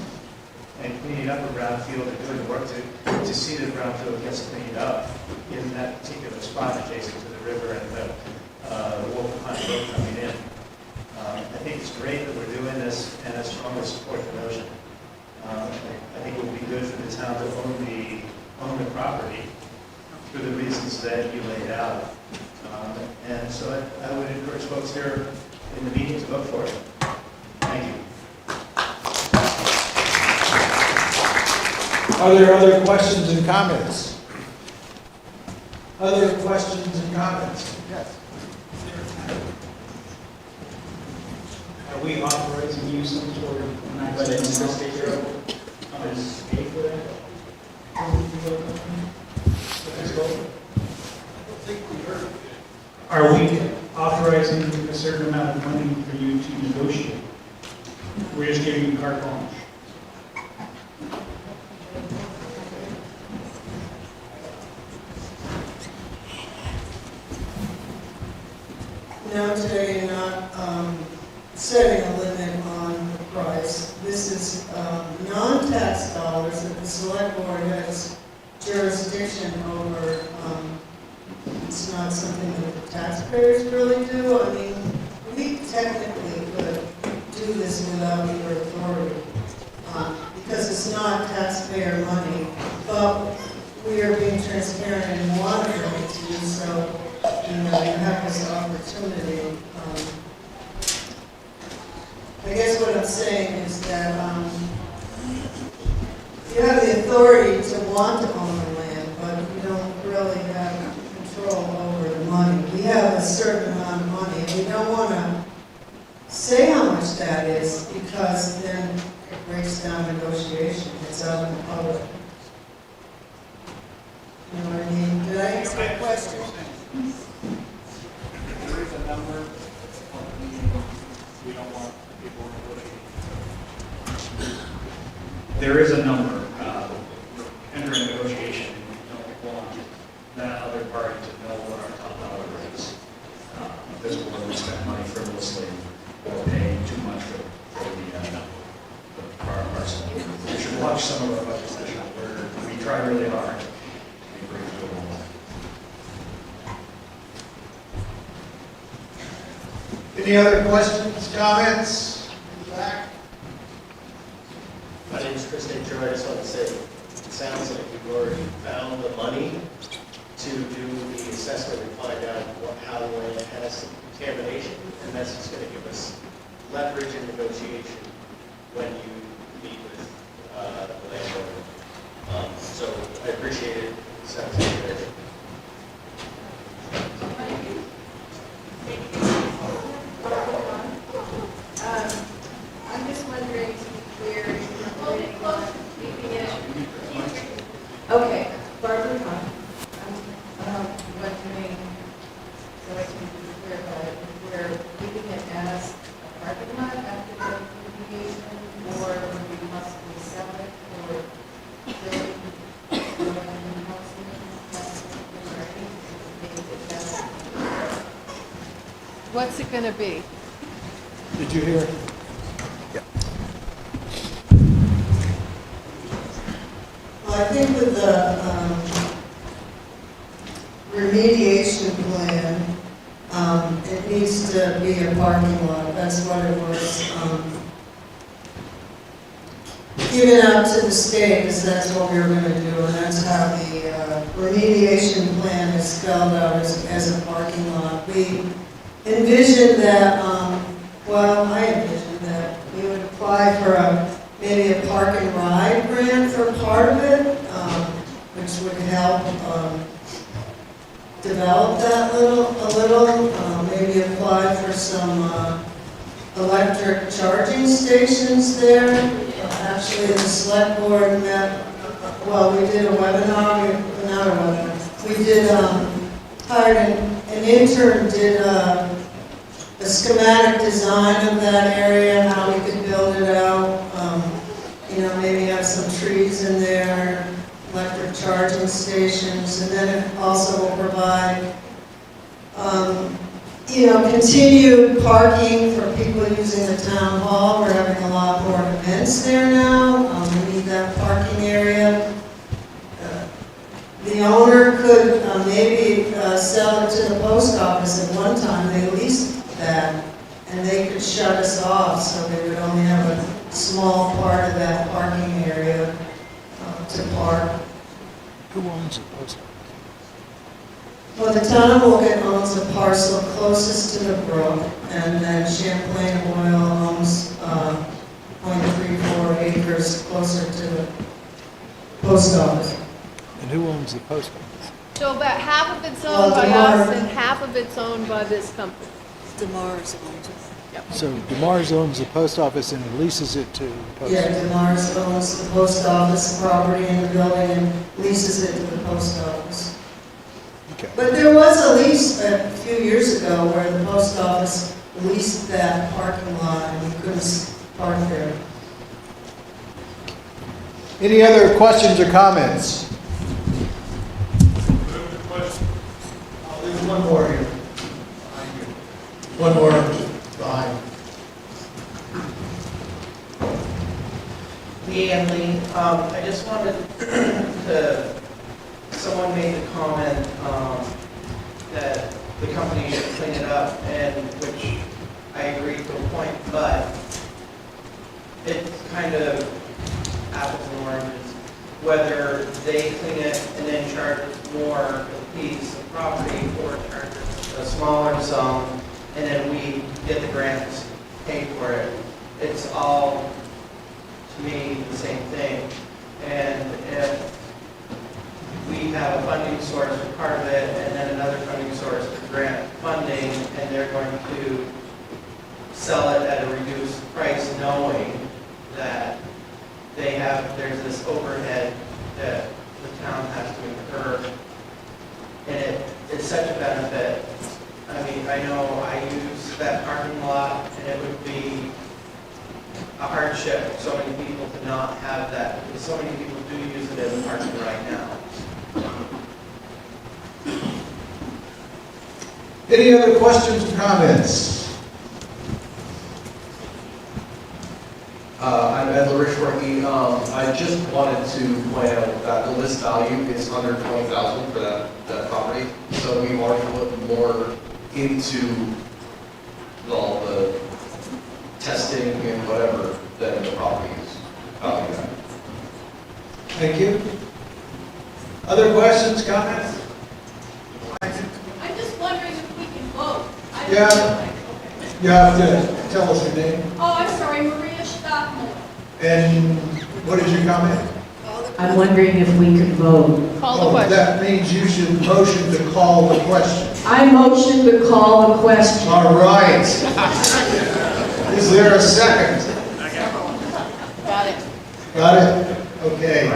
and cleaning up a brownfield and doing the work to see that brownfield gets cleaned up in that particular spot adjacent to the river and the Wolcott Road coming in. I think it's great that we're doing this, and I strongly support the notion. I think it would be good for the town to own the property for the reasons that you laid out. And so I would encourage folks here in the meeting to vote for it. Thank you. Are there other questions and comments? Other questions and comments? Yes. Are we authorizing you some sort of maximum state pay for that? Are we authorizing a certain amount of money for you to negotiate? We're just giving you carte blanche. No, today you're not setting a limit on the price. This is non-tax dollars that the select board has jurisdiction over. It's not something that the taxpayers really do. I mean, we technically could do this without your authority because it's not taxpayer money, but we are being transparent and wanting to do so. You have this opportunity. I guess what I'm saying is that you have the authority to want to own the land, but you don't really have control over the money. We have a certain amount of money, and we don't want to say how much that is because then it breaks down negotiation. It's out in the public. You know what I mean? Did I answer the question? There is a number. We don't want people to. There is a number. Entering negotiation, we don't want that other party to know what our top dollar is. This board would spend money frivolously or pay too much for the parcel. You should watch some of our budget sessions. are and bring it to a wall. Any other questions, comments? Back? My name is Chris St. George. I just want to say, it sounds like you've already found the money to do the assessment and find out how the land has some contamination, and that's just going to give us leverage in negotiation when you meet with the landowner. So I appreciate it. It sounds like good. I'm just wondering, to be clear, if you're planning on keeping it. Okay, Barbara, I'm wondering, so I can be clear about it, if we're keeping it as a parking lot after the remediation, or would we possibly sell it for building, and housing, or anything, maybe it's better. What's it gonna be? Did you hear? Well, I think with the remediation plan, it needs to be a parking lot. That's what it was given out to the state, because that's what we were going to do, and that's how the remediation plan is spelled out as a parking lot. We envisioned that, well, I envisioned that we would apply for maybe a park and ride grant for part of it, which would help develop that a little, maybe apply for some electric charging stations there. Actually, the select board met, well, we did a webinar, not a webinar, we did, hired an intern, did a schematic design of that area, how we could build it out, maybe have some trees in there, electric charging stations, and then it also will provide, continued parking for people using the town hall. We're having a lot more events there now. We need that parking area. The owner could maybe sell it to the post office at one time. They leased that, and they could shut us off, so they would only have a small part of that parking area to park. Who owns the post office? Well, the town of Wolcott owns a parcel closest to the brook, and then Champlain Oil owns 0.34 acres closer to the post office. And who owns the post office? So about half of it's owned by us and half of it's owned by this company. DeMars owns it. Yep. So DeMars owns the post office and leases it to the post Yeah, office. DeMars owns the post office property in the building and leases it to the post office. Okay. But there was a lease a few years ago where the post office leased that parking lot and you couldn't park there. Any other questions or comments? There's one more here. Behind you. One more behind. Leanne Lee, I just wanted to, someone made the comment that the company should clean it up, and which I agree to a point, but it's kind of apples and oranges. Whether they clean it and then charge us more for the piece of property, or charge us a smaller zone, and then we get the grants paid for it. It's all, to me, the same thing. And if we have a funding source for part of it, and then another funding source for grant funding, and they're going to sell it at a reduced price, knowing that there's this overhead that the town has to incur, and it's such a benefit. I mean, I know I use that parking lot, and it would be a hardship for so many people to not have that, because so many people do use it as parking right now. Any other questions or comments? I'm Ed LaRiche, quickly, I just wanted to point out that the list value is under 20,000 for that property. So we've already put more into all the testing and whatever than the property is valued at. Thank you. Other questions, comments? I'm just wondering if we can vote. I don't Yeah. know. You have to tell us your name. Oh, I'm sorry, Maria Stockmore. And what is your comment? I'm wondering if we could vote. Call the Oh, question. that means you should motion to call the question. I motion to call the question. All right. Is there a second? Got it. Got it? Okay.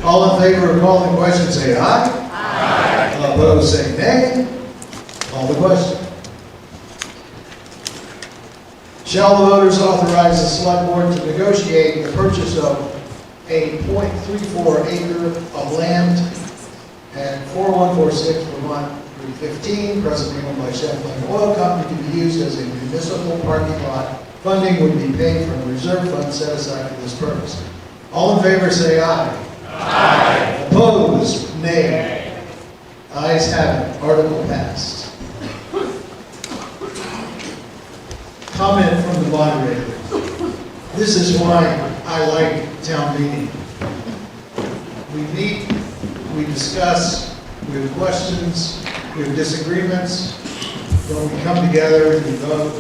All in favor of calling the question, say aye. Aye. Opposed, say nay. Call the question. Shall the voters authorize the select board to negotiate the purchase of a .34 acre of land at 4146 Vermont Route 15, presently owned by Lamoille County, to be used as a municipal parking lot? Funding would be paid from a reserve fund set aside for this purpose. All in favor say aye. Aye. Opposed, nay. Ayes have it. Article passed. Comment from the moderator. This is why I like town meeting. We meet, we discuss, we have questions, we have disagreements, but we come together, we vote,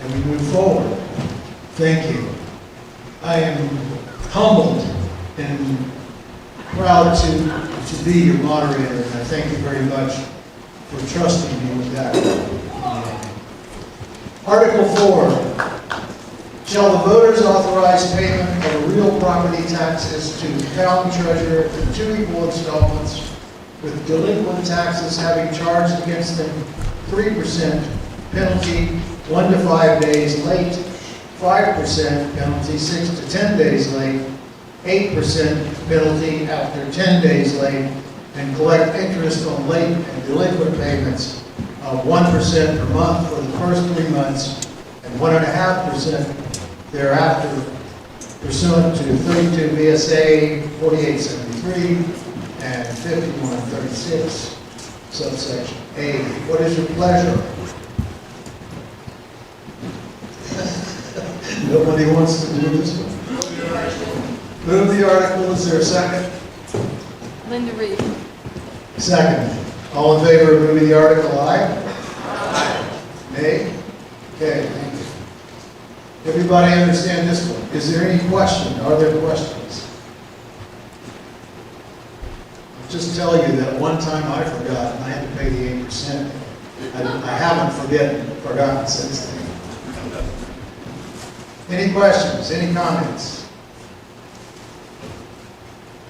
and we move forward. Thank you. I am humbled and proud to be your moderator, and I thank you very much for trusting me with that. Article 4. Shall the voters authorize payment of real property taxes to the town treasurer in 2 equal installments, with delinquent taxes having charged against them 3% penalty 1 to 5 days late, 5% penalty 6 to 10 days late, 8% penalty after 10 days late, and collect interest on late and delinquent payments of 1% per month for the first 3 months and 1.5% thereafter, pursuant to 32 VSA 4873 and 5136, subsection A. What is your pleasure? Nobody wants to do this one. Move the article. Is there a second? Linda Reed. Second. All in favor of moving the article, aye? Aye. Nay? Okay, thank you. Everybody understand this one? Is there any question? Are there questions? I'll just tell you that one time I forgot and I had to pay the 8%. I haven't forgotten since then. Any questions? Any comments?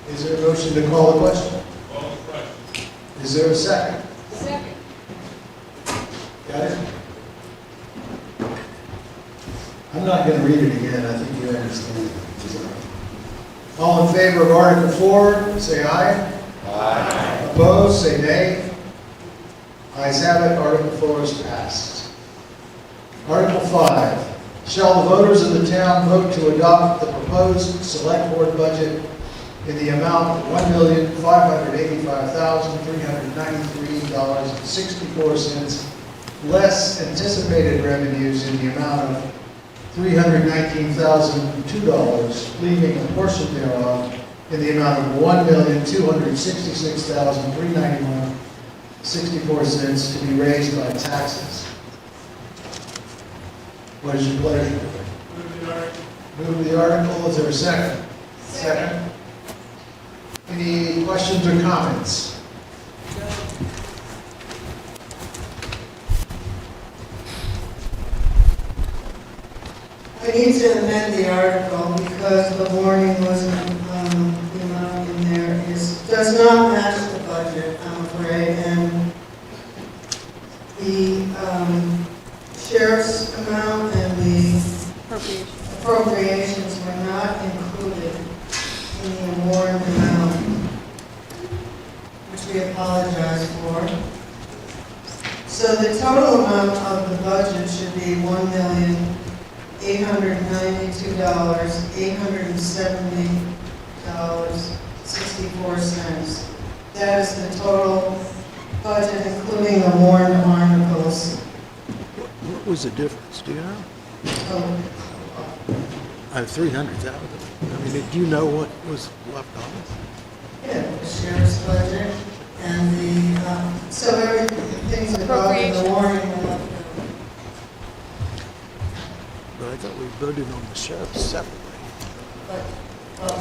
Is there a motion to call the question? Call the question. Is there a second? Second. Got it? I'm not going to read it again. I think you understand. All in favor of Article 4, say aye. Aye. Opposed, say nay. Ayes have it. Article 4 is passed. Article 5. Shall the voters of the town vote to adopt the proposed select board budget in the amount of $1,585,393.64, less anticipated revenues in the amount of $319,002, leaving a portion thereof in the amount of $1,266,391.64 to be raised by taxes? What is your pleasure? Move the article. Move the article. Is there a second? Second. Any questions or comments? I need to amend the article because the warning wasn't, the amount in there does not match the budget, I'm afraid, and the sheriff's amount and the appropriations were not included in the award amount, which we apologize for. So the total amount of the budget should be $1,885,393.64. $870.64. That is the total budget, including the warrant articles. What was the difference, do you know? Oh, 300,000. I mean, do you know what was left on it? yeah, the sheriff's budget and the, so everything's above in the warrant. But I thought we voted on the sheriff separately. But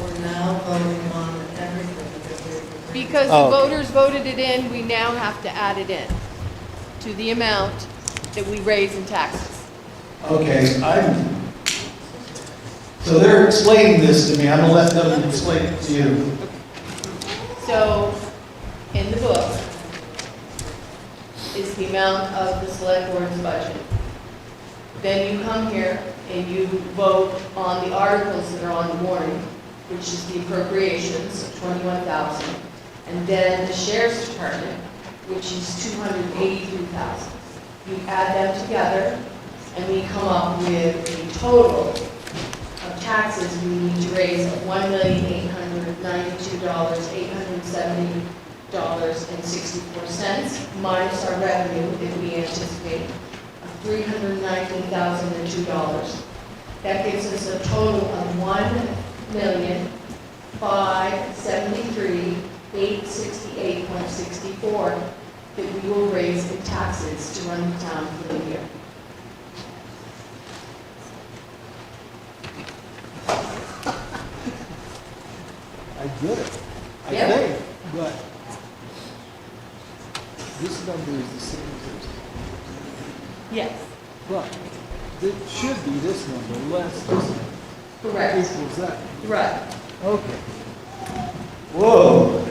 we're now voting on everything. Because the voters voted it in, we now have to add it in to the amount that we raise in taxes. Okay, so they're explaining this to me, I'm gonna let them explain it to you. So, in the book is the amount of the select board's budget. Then you come here and you vote on the articles that are on the warning, which is the appropriations of 21,000, and then the sheriff's department, which is 283,000. You add them together, and we come up with a total of taxes we need to raise of $1,892,870.64 minus our revenue that we anticipate of $319,002. That gives us a total of $1,573,868.64 that we will raise in taxes to run the town for the year. I get it. I Yeah. think, but this number is the same as this. Yes. But it should be this number less this number. Correct. Equals that. Right. Okay. Whoa.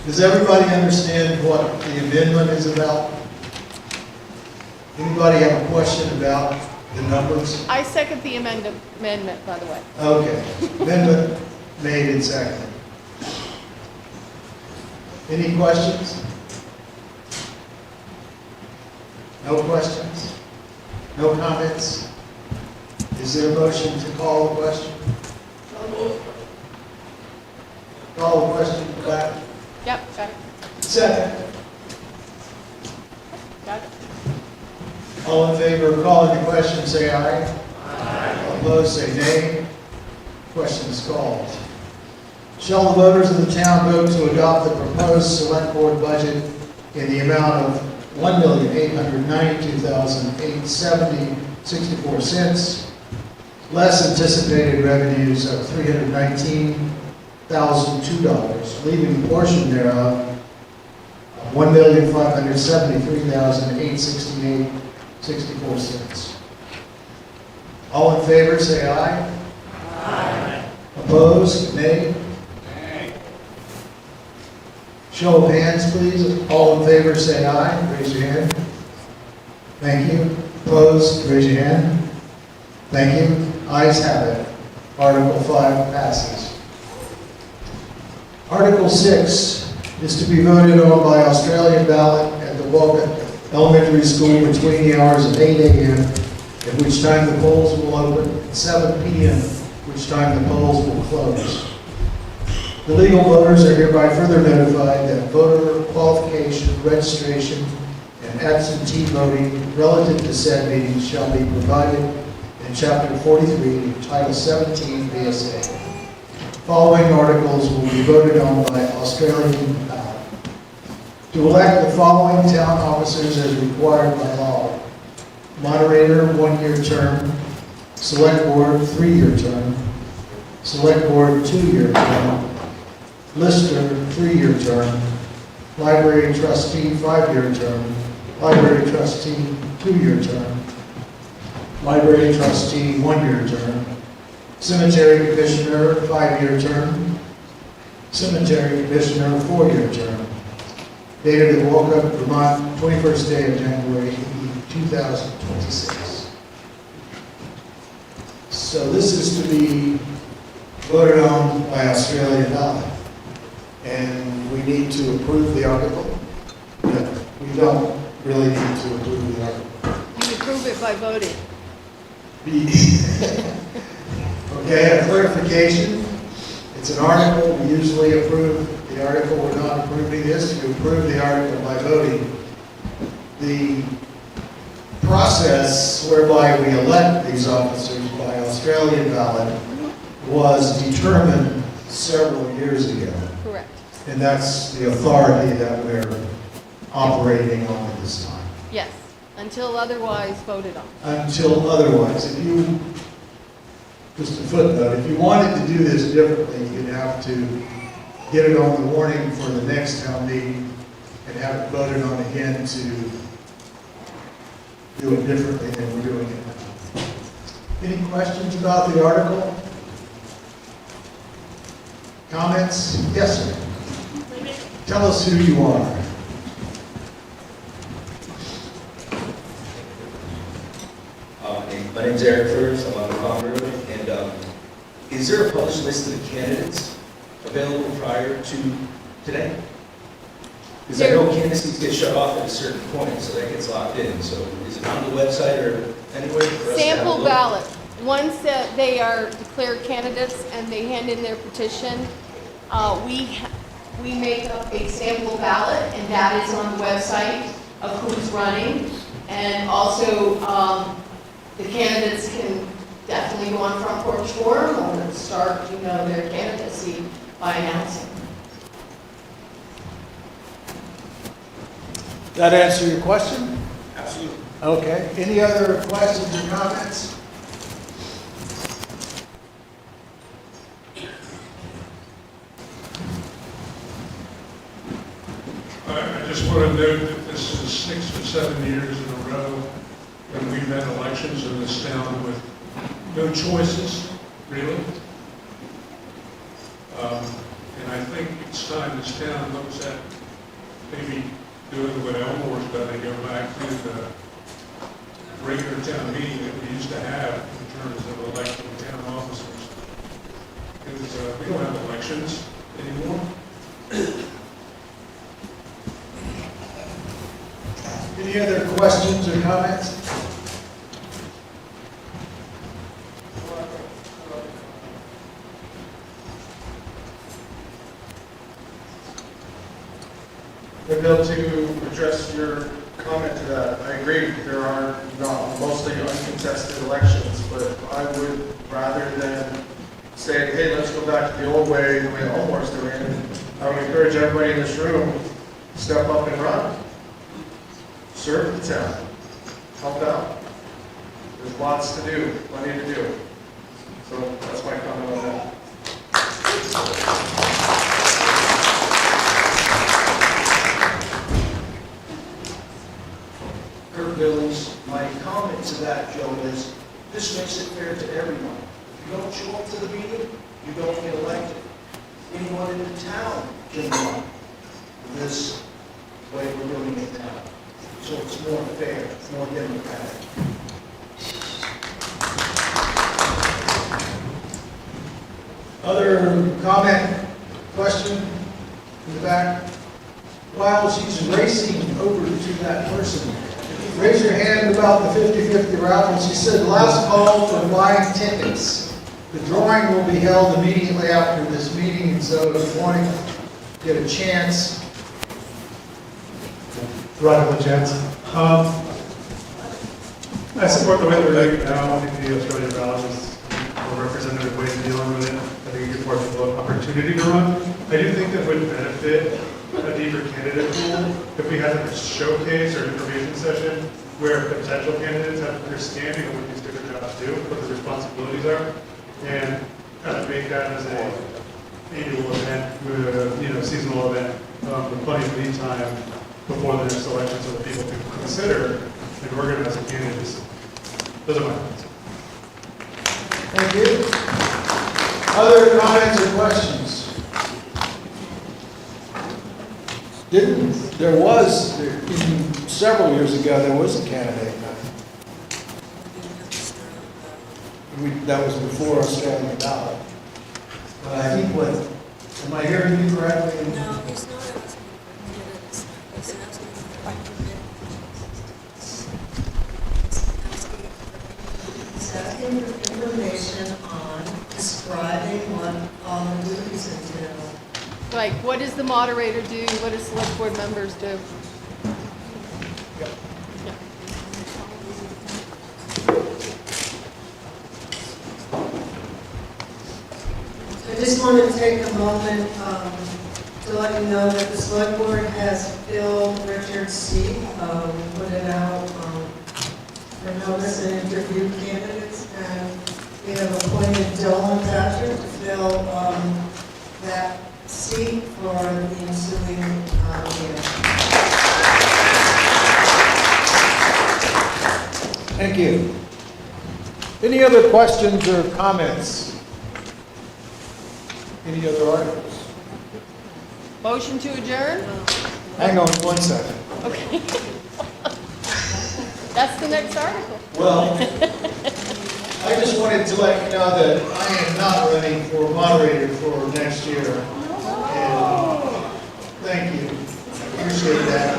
Does everybody understand what the amendment is about? Anybody have a question about the numbers? I second the amendment, by the way. Okay, amendment made and seconded. Any questions? No questions? No comments? Is there a motion to call the question? Call the question back. Yep, got it. Second. Got it. All in favor of calling the question, say aye. Aye. Opposed, say nay. Question is called. Shall the voters of the town vote to adopt the proposed select board budget in the amount of $1,892,870.64, less anticipated revenues of $319,002, leaving a portion thereof of $1,573,868.64. All in favor, say aye. Aye. Opposed, nay. Show of hands, please. All in favor, say aye. Raise your hand. Thank you. Opposed, raise your hand. Thank you. Ayes have it. Article 5 passes. Article 6 is to be voted on by Australian ballot at the Wolcott Elementary School between the hours of 8 a.m., at which time the polls will open, and 7 p.m., which time the polls will close. The legal voters are hereby further notified that voter qualification, registration, and absentee voting relative to said meetings shall be provided in Chapter 43, Title 17, VSA. Following articles will be voted on by Australian ballot. To elect the following town officers as required by law: moderator, 1-year term; select board, 3-year term; select board, 2-year term; lister, 3-year term; library trustee, 5-year term; library trustee, 2-year term; library trustee, 1-year term; cemetery commissioner, 5-year term; cemetery commissioner, 4-year term. Dated at Wolcott, Vermont, 21st day of January, 2026. So this is to be voted on by Australian ballot. And we need to approve the article. But we don't really need to approve the article. You approve it by voting. Okay, a clarification. It's an article, we usually approve the article, we're not approving this, you approve the article by voting. The process whereby we elect these officers by Australian ballot was determined several years ago. Correct. And that's the authority that we're operating on at this time. Yes, until otherwise voted on. Until otherwise, if you, just a footnote, if you wanted to do this differently, you'd have to get it on the warning for the next town meeting and have it voted on again to do it differently than we're doing it now. Any questions about the article? Comments? Yes, sir. Tell us who you are. My name's Eric Furs, I'm on the founder of it, and is there a published list of the candidates available prior to today? Because I know candidacies get shut off at a certain point, so that gets locked in, so is it on the website or anywhere for us to have a Sample look? ballot. Once they are declared candidates and they hand in their petition, we make up a sample ballot, and that is on the website of who's running. And also, the candidates can definitely go on Front Porch Forum or start, their candidacy by announcing. That answer your question? Absolutely. Okay. Any other questions or comments? I just want to note that this is 6 or 7 years in a row that we've had elections in this town with no choices, really. And I think it's time this town looks at maybe doing what Elmore's done and go back to the regular town meeting that we used to have in terms of electing town officers. Because we don't have elections anymore. Any other questions or comments? Bill, to address your comment to that, I agree, there are not mostly uncontested elections, but I would, rather than say, hey, let's go back to the old way, the way Elmore's doing it, I would encourage everybody in this room to step up and run. Serve the town. Help out. There's lots to do, plenty to do. So that's my comment on that. Kurt Billings, my comment to that, Joe, is this makes it fair to everyone. If you don't show up to the meeting, you don't get elected. Anyone in the town can run this way we're doing it now. So it's more fair, it's more democratic. Other comment, question in the back? While she's racing over to that person, raise your hand about the 50-50 raffle. She said, last call for buying tickets. The drawing will be held immediately after this meeting, and so if you want to get a chance. Radical chance. I support the way we're doing it now. I think the Australian ballot is a representative way of dealing with it. I think it gives more people an opportunity to run. I do think that would benefit a deeper candidate pool if we had a showcase or information session where potential candidates have understanding of what these different jobs do, what the responsibilities are, and kind of make that as a annual event, seasonal event with plenty of lead time before the next election so that people can consider and organize a candidacy. Those are my thoughts. Thank you. Other comments or questions? Several years ago, there was a candidate. That was before Australian ballot. But I think am I hearing you correctly? No, he's not. all the duties entail. Like, what does the moderator do? What do select board members do? I just want to take a moment to let you know that the select board has filled Richard's seat. We put it out for notice and interview candidates, and we have appointed Dolan Thatcher to fill that seat for the ensuing year. Thank you. Any other questions or comments? Any other articles? Motion to adjourn? Hang on 1 second. Okay. That's the next article. Well, I just wanted to let you know that I am not running for moderator for next year. And thank you. I appreciate that.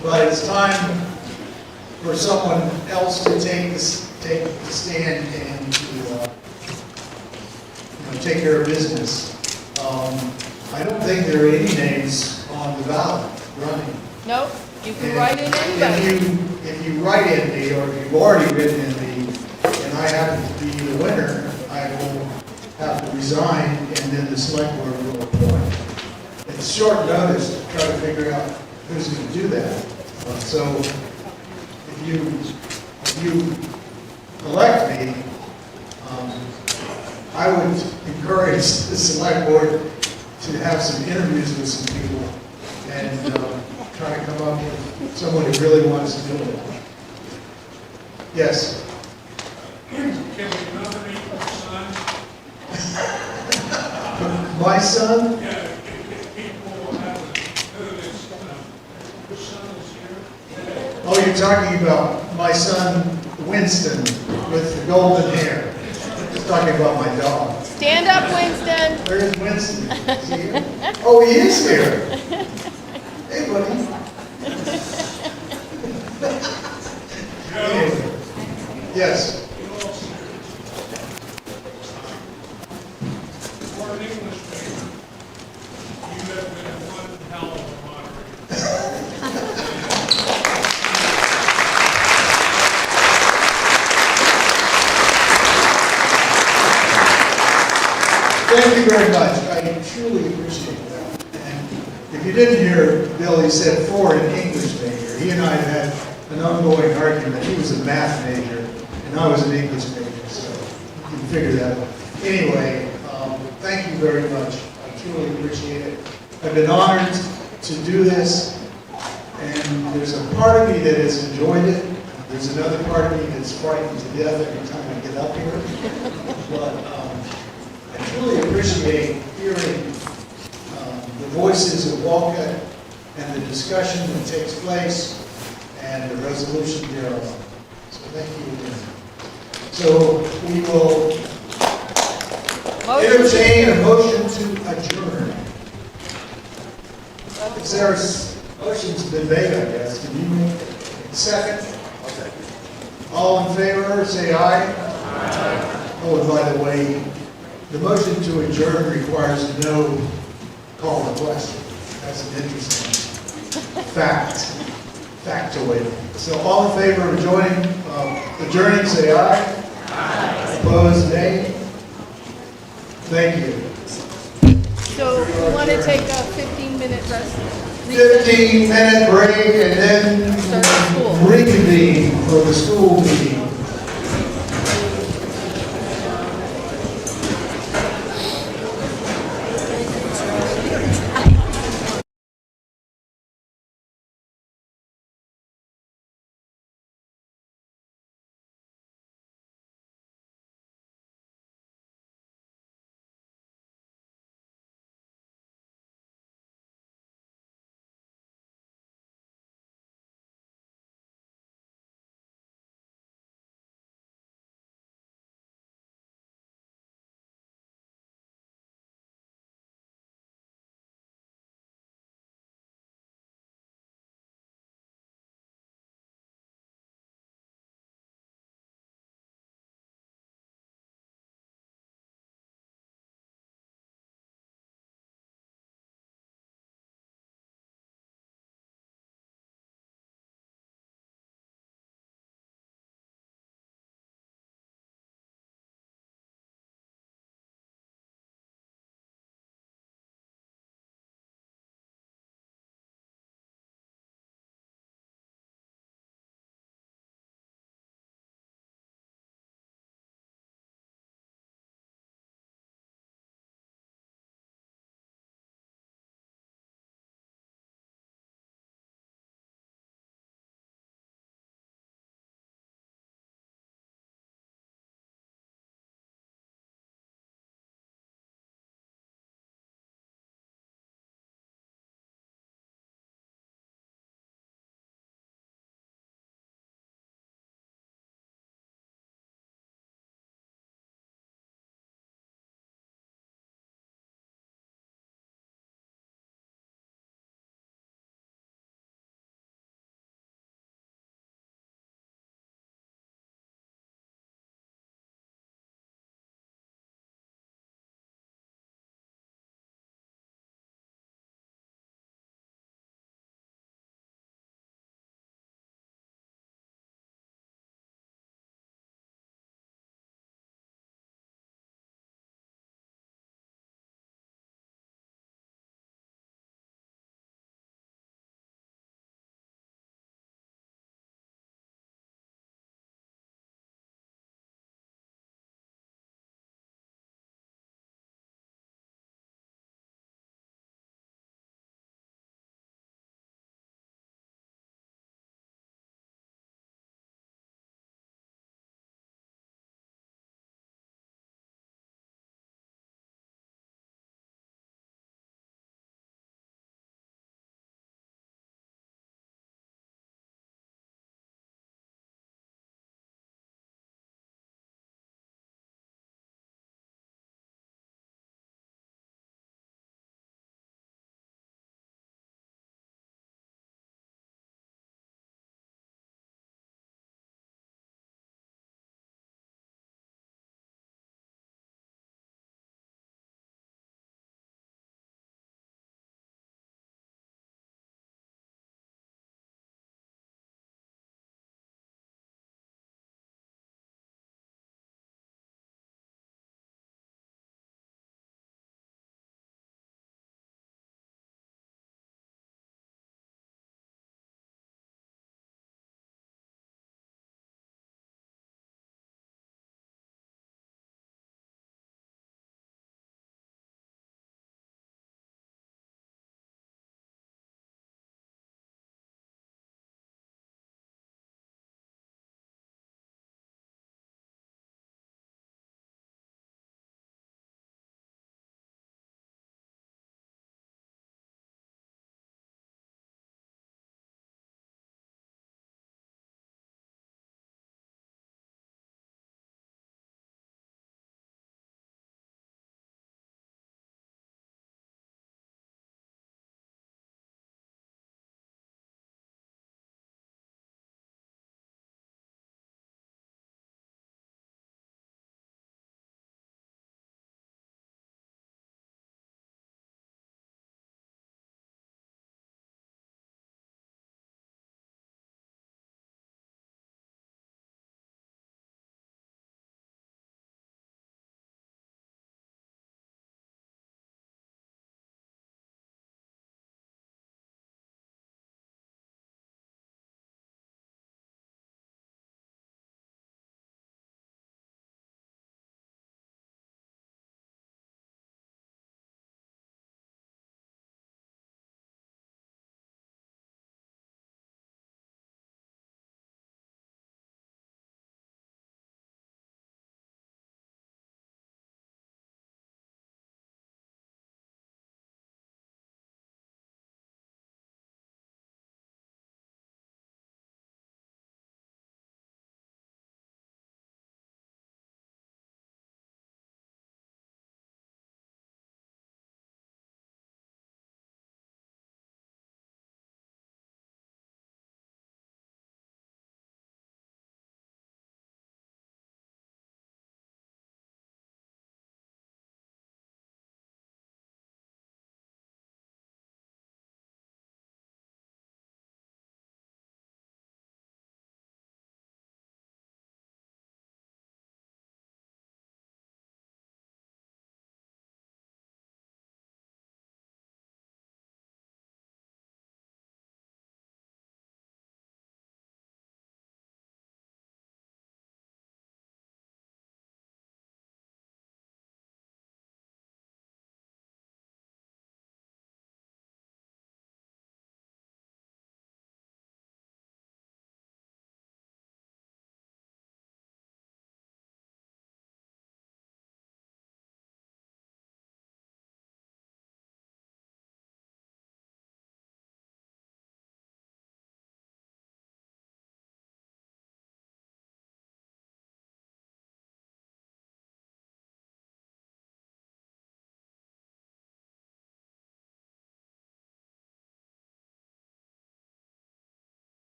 But it's time for someone else to take the stand and to take care of business. I don't think there are any names on the ballot running. Nope, you can write in anybody. If you write in me, or if you've already written in me, and I happen to be the winner, I will have to resign, and then the select board will appoint. It's short notice to try to figure out who's going to do that. So if you elect me, I would encourage the select board to have some interviews with some people and try to come up with someone who really wants to do it. Yes? Can we nominate your son? My son? Yeah, if people haven't noticed, your son is here. Oh, you're talking about my son Winston with the golden hair. Just talking about my dog. Stand up, Winston. Where's Winston? Is he here? Oh, he is here. Hey, buddy. Anyway. Yes. For an English major, you have been one hell of a moderator. Thank you very much. I truly appreciate that. And if you didn't hear, Billy said for an English major. He and I had an ongoing argument. He was a math major, and I was an English major, so you can figure that out. Anyway, thank you very much. I truly appreciate it. I've been honored to do this, and there's a part of me that has enjoyed it. There's another part of me that's frightened to death every time I get up here. But I truly appreciate hearing the voices of Wolcott and the discussion that takes place and the resolution thereof. So thank you again. So we will entertain a motion to adjourn. Is there a motion's been made, I guess? Can you make a second? All in favor, say aye. Aye. Oh, and by the way, the motion to adjourn requires no call to question. That's an interesting factoid. So all in favor of adjourning, say aye. Aye. Opposed, nay. Thank you. So we want to take a 15-minute rest. 15-minute break and then reconvene for the school meeting.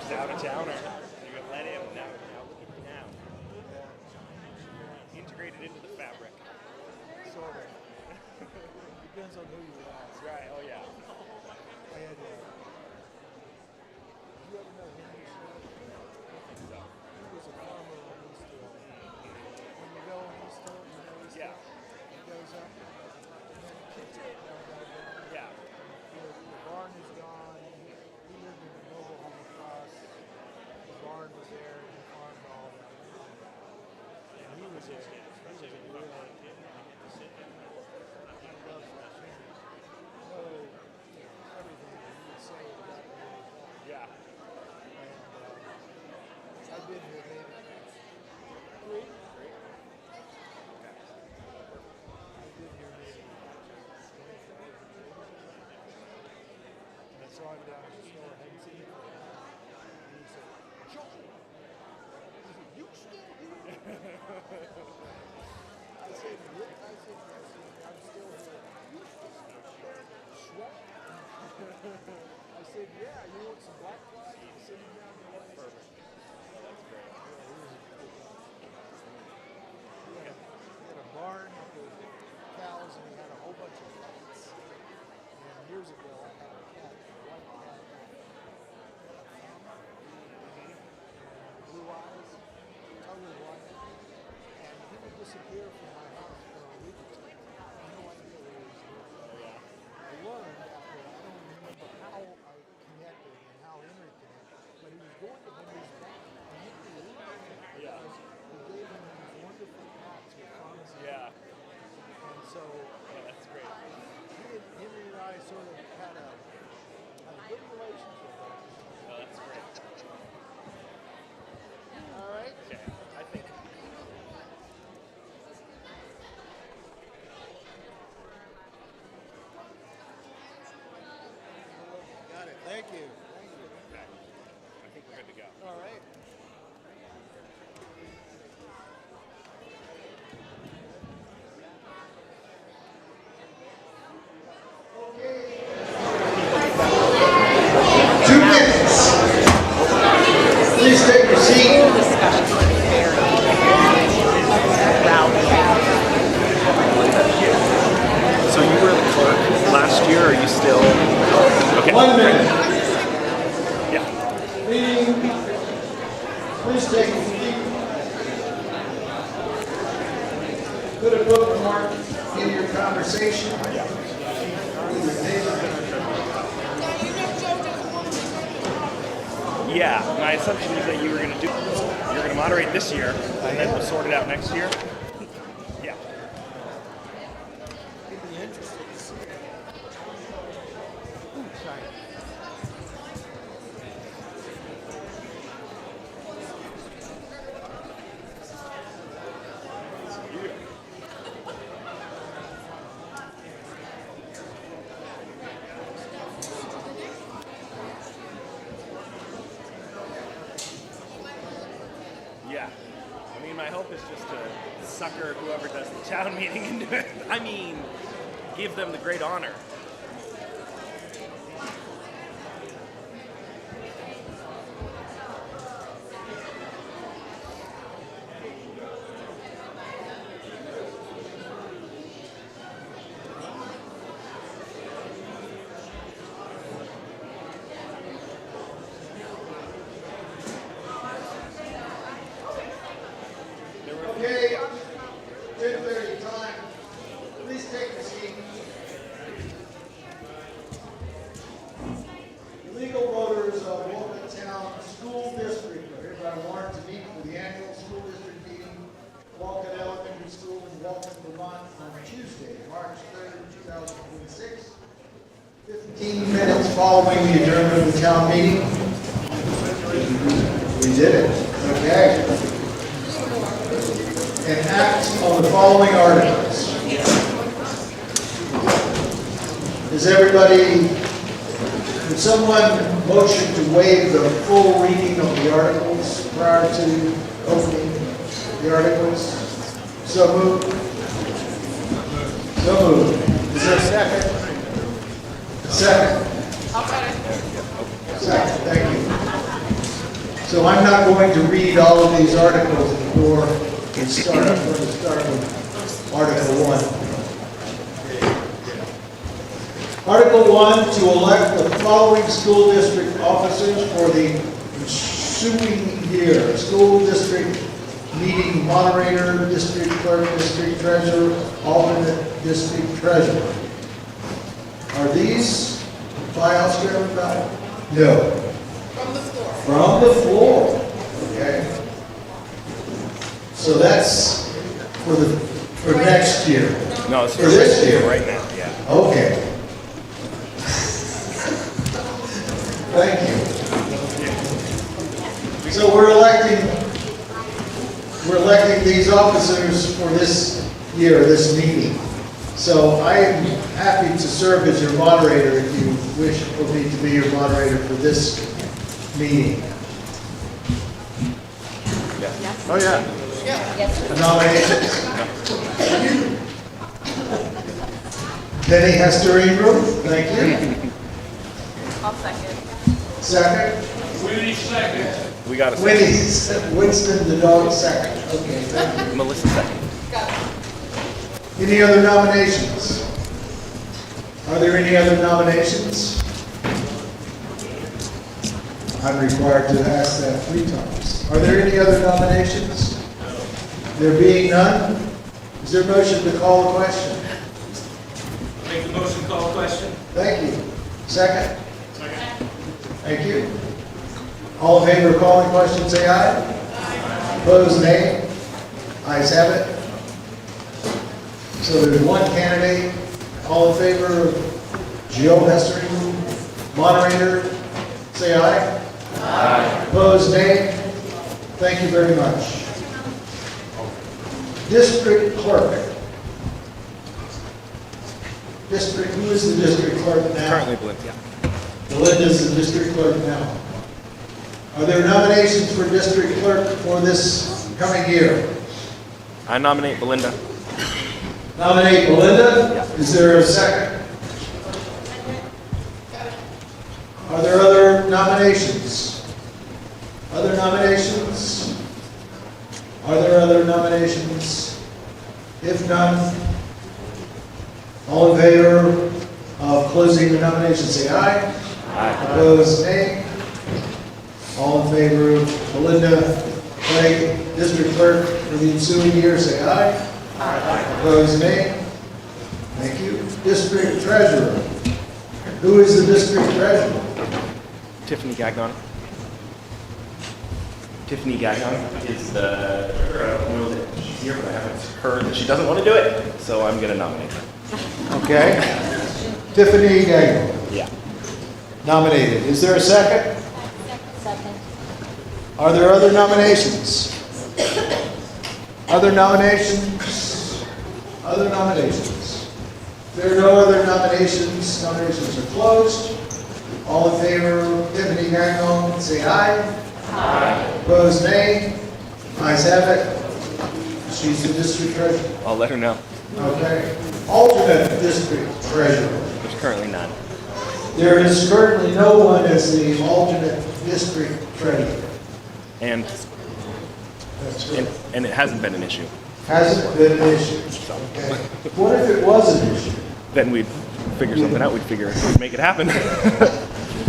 Out of towner. You can let him now. Look at him now. Integrated into the fabric. Sort of. Depends on who you ask. Right. Oh yeah. I had. Did you ever know Henry Smith? So. He was a farmer on East Hill. When you go on East Hill, you know East Hill? It goes up and then it kicks it down. Yeah. The barn is gone. He lived in a mobile home across. The barn was there and he farmed all that. And he was a real. He loves that thing. No, everything that he would say about me. Yeah. And I've been here maybe 3. I've been here maybe 25 years. And I saw him down at the store, I hadn't seen him for a while. And he said, Joe, you still here? I said, yeah. I said, I'm still here. You sweat? I said, yeah, you want some black fly? You sitting down there. Perfect. Oh, that's great. He had a barn with cows and he had a whole bunch of cats. And years ago I had a cat, a white cat, blue eyes, totally white. And he would disappear from my house for a week or two. I had no idea where he was doing. I learned after, I don't remember how I connected and how Henry connected, but he was going to Henry's back. And he could leave him because we gave him these wonderful cats with pharmacy. Yeah. And so that's great. Henry and I sort of had a good relationship. Oh, that's great. All right. Okay. I think. Got it. Thank you. Okay. I think we're good to go. All right. Okay. 2 minutes. Please take your seat. So you were the clerk last year, or are you still? Okay. 1 minute. Yeah. Meeting. Please take your seat. Put a bookmark in your conversation. Yeah, my assumption is that you're going to moderate this year, and then we'll sort it out next year. Yeah. It'd be interesting to see. Sorry. Yeah. I mean, my hope is just to sucker whoever does the town meeting into it. I mean, give them the great honor. Okay, 10:30 time. Please take your seat. The legal voters of Wolcott Town School District are hereby warned to meet for the annual school district meeting, Wolcott Elementary School in Wolcott, Vermont, on Tuesday, March 3rd, 2026. 15 minutes following the adjournment of the town meeting. We did it. Okay. And act on the following articles. Is everybody, would someone motion to waive the full reading of the articles prior to opening the articles? So moved. So moved. Is there a second? Second. Second, thank you. I'm not going to read all of these articles before we start. I'm going to start with Article 1. Article 1, to elect the following school district officers for the ensuing year. School district meeting moderator, district clerk, district treasurer, alternate district treasurer. Are these files for everybody? No. From the floor. From the floor. Okay. So that's for next year. No, it's for this year. Right now, yeah. Okay. Thank you. So we're electing these officers for this year, this meeting. So I am happy to serve as your moderator if you wish for me to be your moderator for this meeting. Oh, yeah. Nominations? Penny Hester Ingram, thank you. I'll second. Second? Winnie second. We got a Winnie, second. Winston the dog second. Okay, thank you. Melissa second. Got it. Any other nominations? Are there any other nominations? I'm required to ask that 3 times. Are there any other nominations? There being none, is there a motion to call the question? Make the motion, call the question. Thank you. Second? Thank you. All in favor of calling the question, say aye. Opposed, nay. Ayes have it. So there's one candidate. All in favor of Joe Hester, moderator, say aye. Aye. Opposed, nay. Thank you very much. District clerk. District, who is the district clerk now? Currently Belinda. Belinda's the district clerk now. Are there nominations for district clerk for this coming year? I nominate Belinda. Nominate Belinda? Yeah. Is there a second? Are there other nominations? Other nominations? Are there other nominations? If none, all in favor of closing the nomination, say aye. Aye. Opposed, nay. All in favor of Belinda Clegg, district clerk for the ensuing year, say aye. Aye. Opposed, nay. Thank you. District treasurer. Who is the district treasurer? Tiffany Gagnon. Tiffany Gagnon is the treasurer. I don't know that she's here, but I haven't heard that she doesn't want to do it, so I'm going to nominate her. Okay. Tiffany Gagnon. Yeah. Nominated. Is there a second? Second. Are there other nominations? Other nominations? Other nominations? If there are no other nominations, nominations are closed. All in favor of Tiffany Gagnon, say aye. Aye. Opposed, nay. Ayes have it. She's the district treasurer. I'll let her know. Okay. Alternate district treasurer. There's currently none. There is currently no one as the alternate district treasurer. And That's right. and it hasn't been an issue. Hasn't been an issue. Okay. What if it was an issue? Then we'd figure something out. We'd make it happen.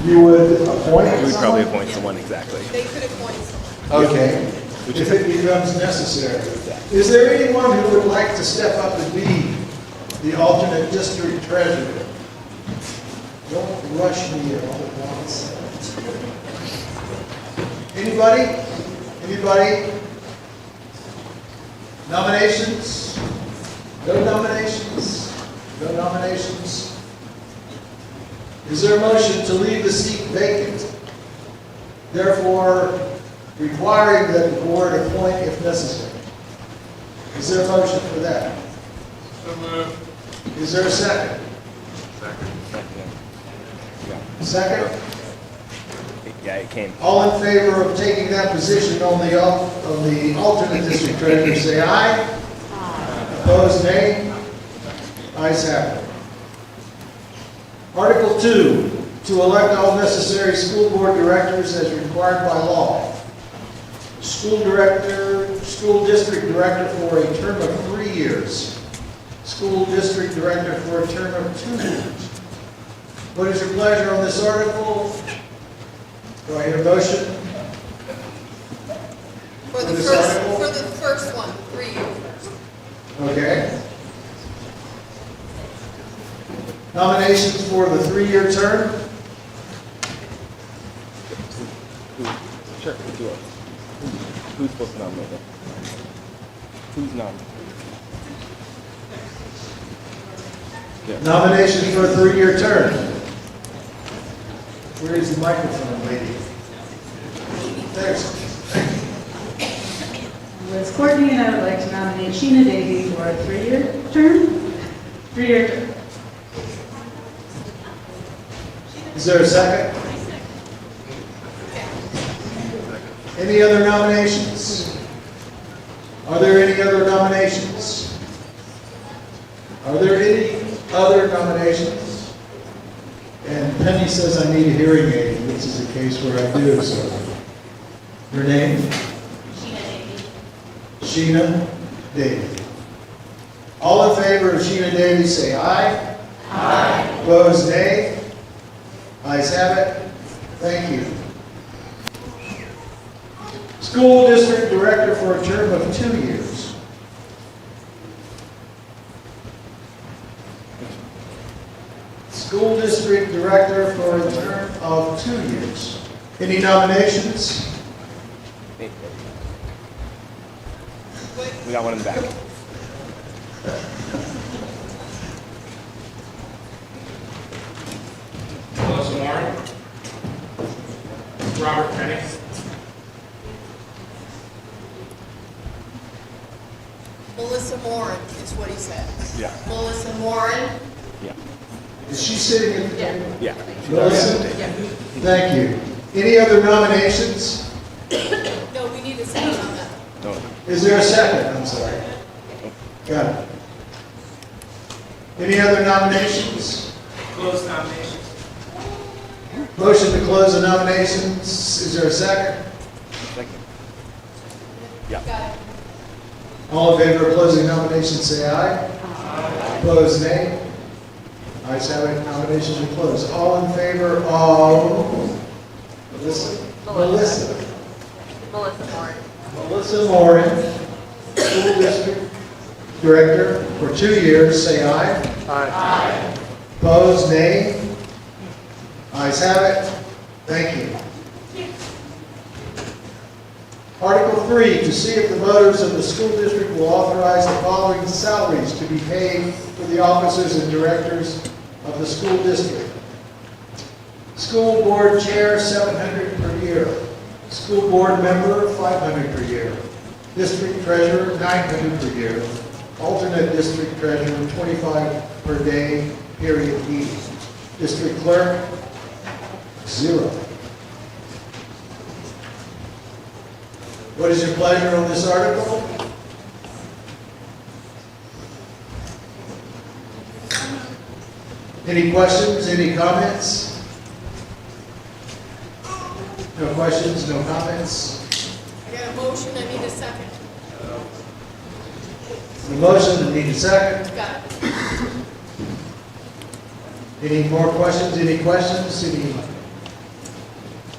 You would appoint We'd probably someone? appoint someone, exactly. They could appoint someone. Okay. Which If is it becomes necessary. Is there anyone who would like to step up and be the alternate district treasurer? Don't rush me all at once. Anybody? Anybody? Nominations? No nominations? No nominations? Is there a motion to leave the seat vacant? Therefore, requiring that the board appoint if necessary. Is there a motion for that? So moved. Is there a second? Second? Yeah, it came. All in favor of taking that position on the alternate district treasurer, say aye. Opposed, nay. Ayes have it. Article 2, to elect all necessary school board directors as required by law. School district director for a term of 3 years. School district director for a term of 2 years. What is your pleasure on this article? Do I hear a motion? For the this first, article? for the first one, 3 years. Okay. Nominations for the 3-year term? Sure, do it. Who's supposed to nominate them? Who's nominating? Yeah. Nominations for a 3-year term. Where is the microphone, lady? There's. Liz Courtney, and I would like to nominate Sheena Davy for a 3-year term. 3-year term. Is there a second? Any other nominations? Are there any other nominations? Are there any other nominations? And Penny says I need a hearing aid, which is a case where I do, so. Your name? Sheena Davy. All in favor of Sheena Davy, say aye. Aye. Opposed, nay. Ayes have it. Thank you. School district director for a term of 2 years. School district director for a term of 2 years. Any nominations? We got one in the back. Melissa Warren. Robert Penny. Melissa Moran is what he said. Yeah. Melissa Moran. Yeah. Is she sitting at the table? Yeah. Melissa? Thank you. Any other nominations? No, we need a second on that. No. Is there a second? I'm sorry. Got it. Any other nominations? Close nominations. Motion to close the nominations. Is there a second? Second. Yeah. Got it. All in favor of closing nominations, say aye. Aye. Opposed, nay. Ayes have it. Nominations are closed. All in favor of Melissa? Melissa. Melissa Moran. Melissa Moran, school district director for 2 years, say aye. Aye. Opposed, nay. Ayes have it. Thank you. Article 3, to see if the voters of the school district will authorize the following salaries to be paid for the officers and directors of the school district. School board chair, $700 per year. School board member, $500 per year. District treasurer, $900 per year. Alternate district treasurer, $25 per day, period E. District clerk, 0. What is your pleasure on this article? Any questions, any comments? No questions, no comments? I got a motion, I need a second. The motion, I need a second. Got it. Any more questions, any questions? Any?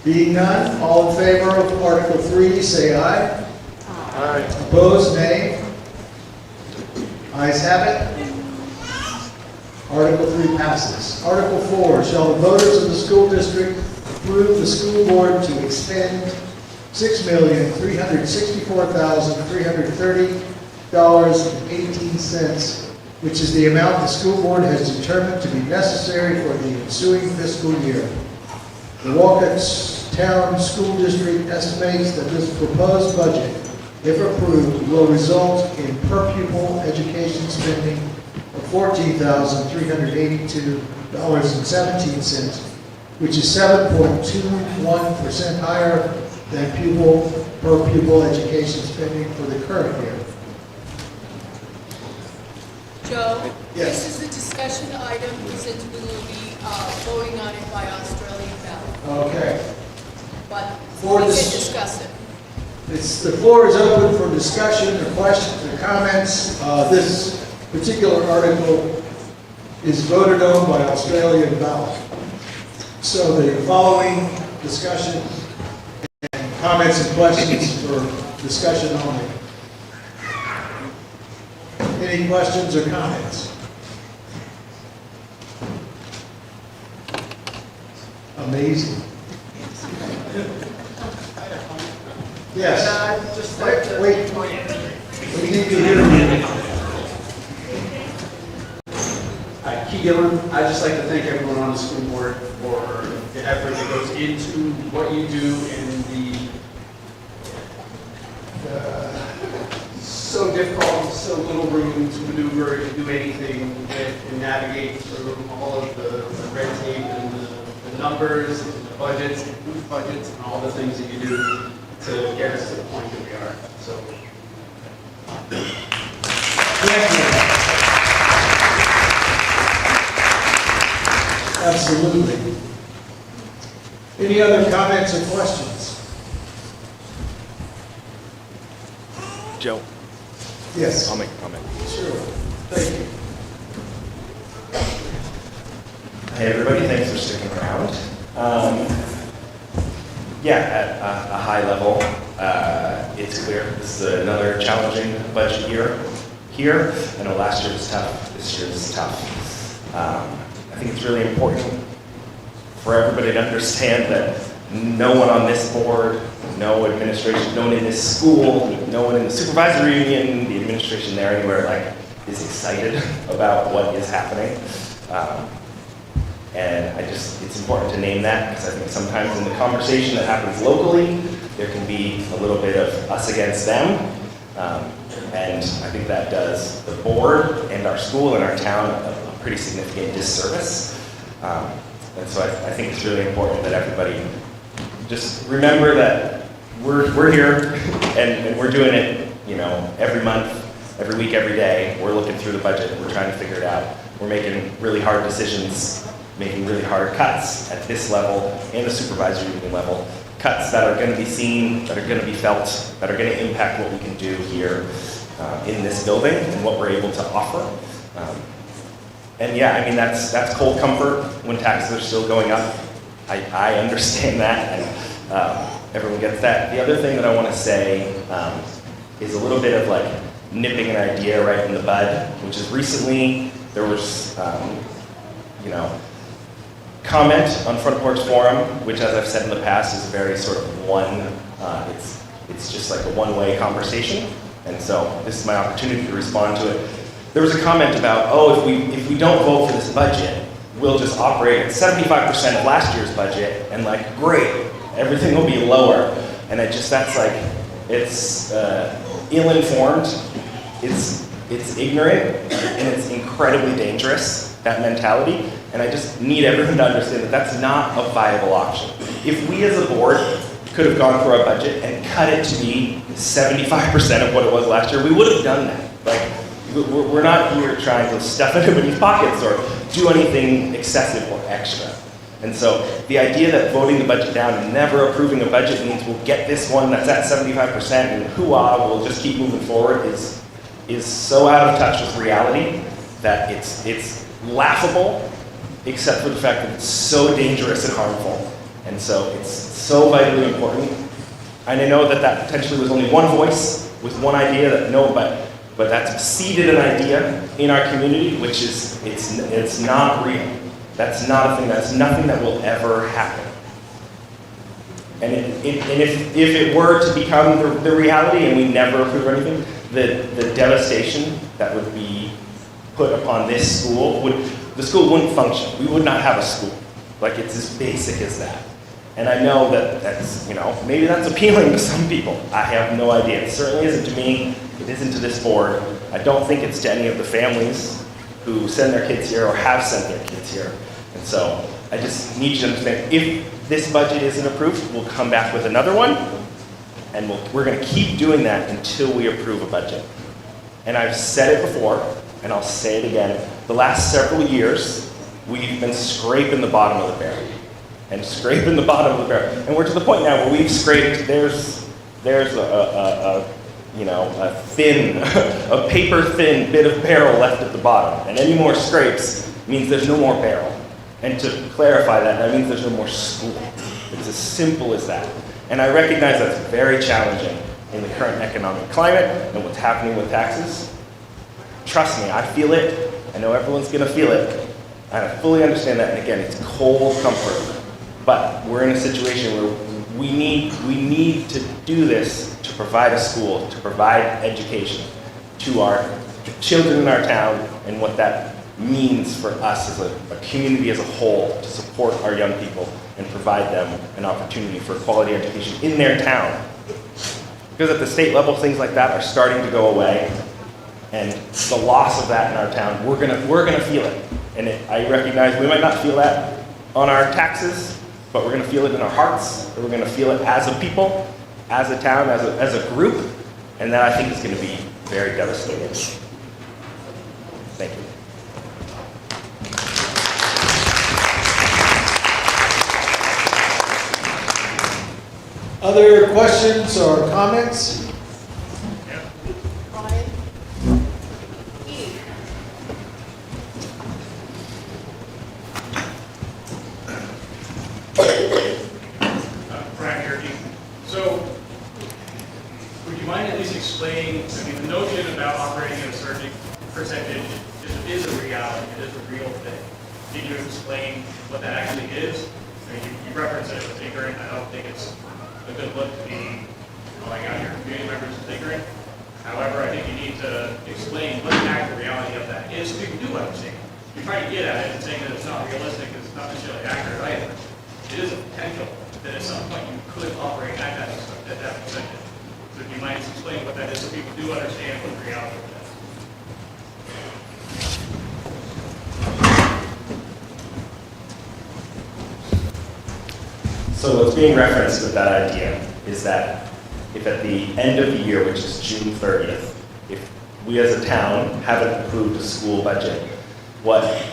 Being none, all in favor of Article 3, say aye. Aye. Opposed, nay. Ayes have it. Article 3 passes. Article 4, shall the voters of the school district approve the school board to expend $6,364,330.18, which is the amount the school board has determined to be necessary for the ensuing fiscal year. The Wolcott Town School District estimates that this proposed budget, if approved, will result in per pupil education spending of $14,382.17, which is 7.21% higher than per pupil education spending for the current year. Joe? Yes. This is a discussion item since we will be voting on it by Australian ballot. Okay. But For we can this- discuss it. The floor is open for discussion or questions or comments. This particular article is voted on by Australian ballot. So the following discussion and comments and questions for discussion only. Any questions or comments? Amazing. Yes. Wait. We need to hear you. Hi, Key Gillen. I'd just like to thank everyone on the school board for the effort that goes into what you do and the so difficult, so little room to maneuver, to do anything with, and navigate through all of the red tape and the numbers and the budgets and booth budgets and all the things that you do to get us to the point that we are. So, Thank you. Absolutely. Any other comments or questions? Joe. Yes. I'll make a comment. Sure. Thank you. Hey everybody, thanks for sticking around. At a high level, it's clear this is another challenging budget year here. I know last year was tough, this year is tough. I think it's really important for everybody to understand that no one on this board, no administration, no one in this school, no one in the supervisory union, the administration there anywhere, is excited about what is happening. And it's important to name that because I think sometimes in the conversation that happens locally, there can be a little bit of us against them. And I think that does the board and our school and our town a pretty significant disservice. And so I think it's really important that everybody just remember that we're here and we're doing it, every month, every week, every day. We're looking through the budget, we're trying to figure it out. We're making really hard decisions, making really hard cuts at this level and the supervisory union level. Cuts that are going to be seen, that are going to be felt, that are going to impact what we can do here in this building and what we're able to offer. That's cold comfort when taxes are still going up. I understand that, and everyone gets that. The other thing that I want to say is a little bit of nipping an idea right in the bud, which is recently there was, comment on Front Porch Forum, which, as I've said in the past, is a very sort of it's just like a one-way conversation. And so this is my opportunity to respond to it. There was a comment about, if we don't vote for this budget, we'll just operate at 75% of last year's budget, and great, everything will be lower. And it's ill-informed, it's ignorant, and it's incredibly dangerous, that mentality. And I just need everyone to understand that that's not a viable option. If we as a board could have gone through our budget and cut it to be 75% of what it was last year, we would have done that. We're not here trying to stuff anybody's pockets or do anything excessive or extra. And so the idea that voting the budget down and never approving a budget means we'll get this one that's at 75% and hoo-ah, we'll just keep moving forward is so out of touch with reality that it's laughable, except for the fact that it's so dangerous and harmful. And so it's so vitally important. And I know that potentially was only one voice with one idea but that's seeded an idea in our community, which is, it's not real. That's not a thing, that's nothing that will ever happen. And if it were to become the reality and we never approve anything, the devastation that would be put upon this school the school wouldn't function. We would not have a school. It's as basic as that. And I know that's, maybe that's appealing to some people. I have no idea. It certainly isn't to me. It isn't to this board. I don't think it's to any of the families who send their kids here or have sent their kids here. And so I just need you to understand, if this budget isn't approved, we'll come back with another one. And we're going to keep doing that until we approve a budget. And I've said it before, and I'll say it again. The last several years, we've been scraping the bottom of the barrel. And scraping the bottom of the barrel. And we're to the point now where we've scraped, there's there's a thin, a paper thin bit of barrel left at the bottom, and any more scrapes means there's no more barrel. And to clarify that, that means there's no more school. It's as simple as that. And I recognize that's very challenging in the current economic climate and what's happening with taxes. Trust me, I feel it. I know everyone's gonna feel it. And I fully understand that, and again, it's cold comfort. But we're in a situation where we need to do this to provide a school, to provide education to our children in our town, and what that means for us as a community as a whole, to support our young people and provide them an opportunity for quality education in their town. Because at the state level, things like that are starting to go away, and the loss of that in our town, we're gonna feel it. And I recognize we might not feel that on our taxes, but we're gonna feel it in our hearts, and we're gonna feel it as a people, as a town, as a group, and that I think is gonna be very devastating. Thank you. Other questions or comments? Brian here. So, would you mind at least explaining, I mean, the notion about operating at a certain percentage is a reality, it is a real thing. Can you explain what that actually is? I mean, you referenced that it was ignorant. I don't think it's a good look to be calling out your community members as ignorant. However, I think you need to explain what the actual reality of that is so people do understand. You're trying to get at it and saying that it's not realistic, it's not necessarily accurate either. It is a potential that at some point you could operate at that percentage. So if you might explain what that is so people do understand what the reality of that is. So what's being referenced with that idea is that if at the end of the year, which is June 30th, if we as a town haven't approved a school budget,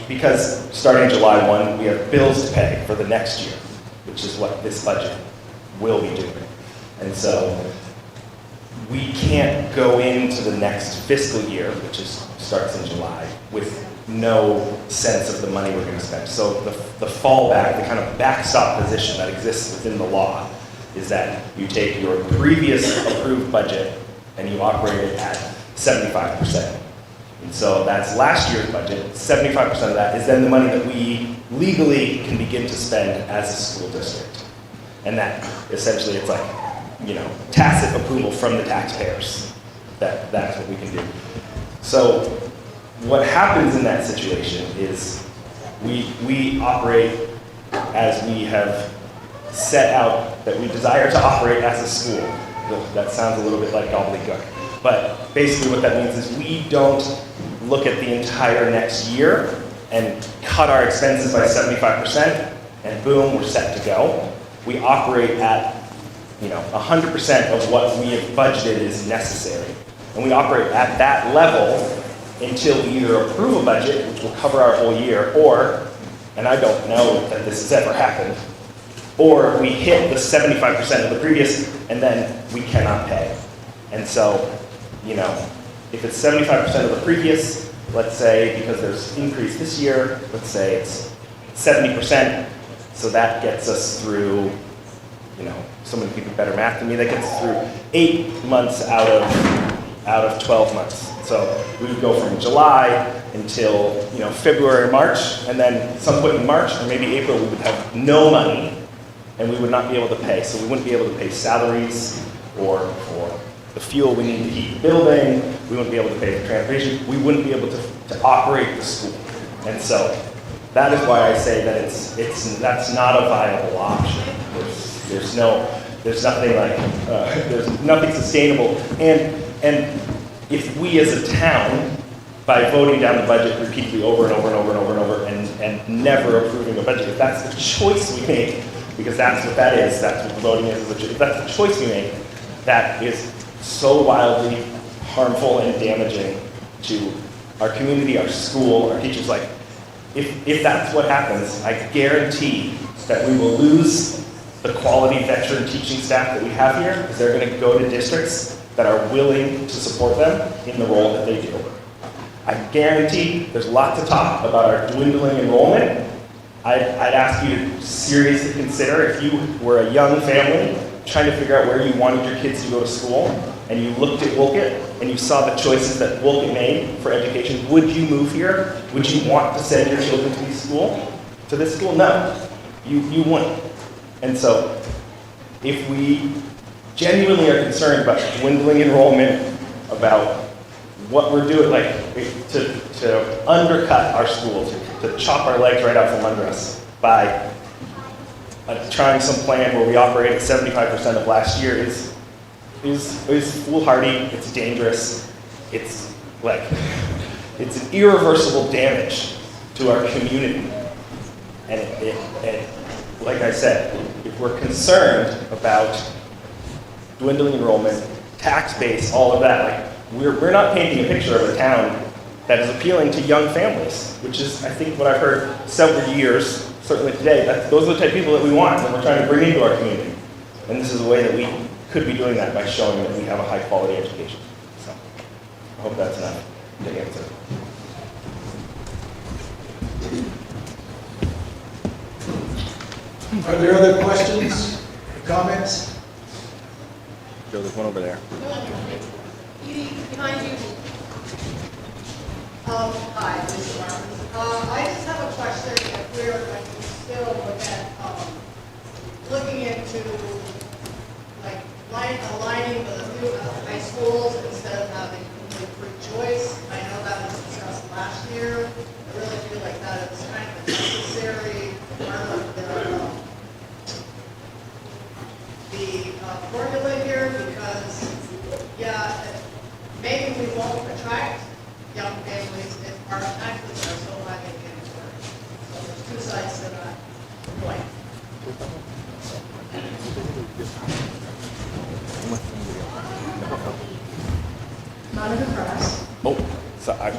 because starting July 1, we have bills to pay for the next year, which is what this budget will be doing. And so we can't go into the next fiscal year, which starts in July, with no sense of the money we're going to spend. So the fallback, the kind of backstop position that exists within the law is that you take your previous approved budget and you operate it at 75%. And so that's last year's budget. 75% of that is then the money that we legally can begin to spend as a school district. And that essentially it's like, tacit approval from the taxpayers. That's what we can do. So what happens in that situation is we operate as we have set out that we desire to operate as a school. That sounds a little bit like gobbledygook. But basically what that means is we don't look at the entire next year and cut our expenses by 75% and boom, we're set to go. We operate at 100% of what we have budgeted is necessary. And we operate at that level until we either approve a budget, which will cover our whole year, or, and I don't know that this has ever happened, or we hit the 75% of the previous, and then we cannot pay. And so, if it's 75% of the previous, let's say, because there's increase this year, let's say it's 70%, so that gets us through, so many people better math than me, that gets us through 8 months out of 12 months. So we would go from July until February, March, and then some point in March or maybe April we would have no money and we would not be able to pay. So we wouldn't be able to pay salaries or the fuel we need to heat the building. We wouldn't be able to pay for transportation. We wouldn't be able to operate the school. And so that is why I say that that's not a viable option. There's nothing sustainable. And if we as a town, by voting down the budget repeatedly over and over and over and over and over and never approving a budget, if that's the choice we make, because that's what that is, that's what voting is, if that's the choice we make, that is so wildly harmful and damaging to our community, our school, our teachers. Like, if that's what happens, I guarantee that we will lose the quality veteran teaching staff that we have here is they're going to go to districts that are willing to support them in the role that they do. I guarantee there's lots of talk about our dwindling enrollment. I'd ask you to seriously consider, if you were a young family trying to figure out where you wanted your kids to go to school, and you looked at Wolcott and you saw the choices that Wolcott made for education, would you move here? Would you want to send your children to this school? No, you wouldn't. And so, if we genuinely are concerned about dwindling enrollment, about what we're doing, like to undercut our schools, to chop our legs right out from under us by trying some plan where we operate at 75% of last year is foolhardy. It's dangerous. It's an irreversible damage to our community. And like I said, if we're concerned about dwindling enrollment, tax base, all of that, we're not painting a picture of a town that is appealing to young families, which is, I think, what I've heard several years, certainly today. Those are the type of people that we want, and we're trying to bring into our community. And this is a way that we could be doing that by showing that we have a high-quality education. So, I hope that's enough to answer. Are there other questions or comments? Joe, there's one over there. Edie, behind you. Hi, Mr. Martin. I just have a question if we're like, still look at looking into aligning the two high schools instead of having complete free choice. I know that was discussed last year. I really feel like that is kind of a necessary part of the formula here because, yeah, maybe we won't attract young families if our taxes are so high they can't afford it. So there's two sides to that coin. Monica Cross. Oh, sorry.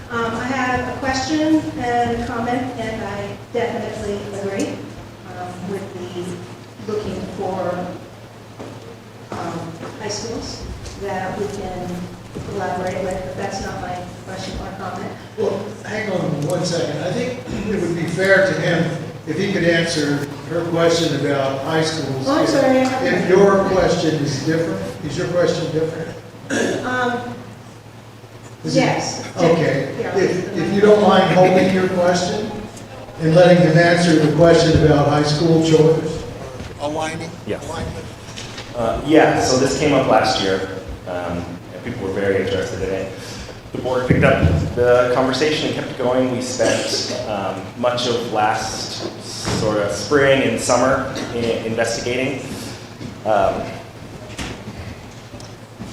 I have a question and a comment, and I definitely agree with the looking for high schools that we can collaborate with, but that's not my question or comment. Well, hang on 1 second. I think it would be fair to him if he could answer her question about high schools. Oh, I'm sorry. If your question is different, is your question different? Yes. Okay. Yeah. If you don't mind holding your question and letting him answer the question about high school choice. Aligning? Yes. Yeah, so this came up last year, and people were very interested in it. The board picked up the conversation and kept it going. We spent much of last sort of spring and summer investigating.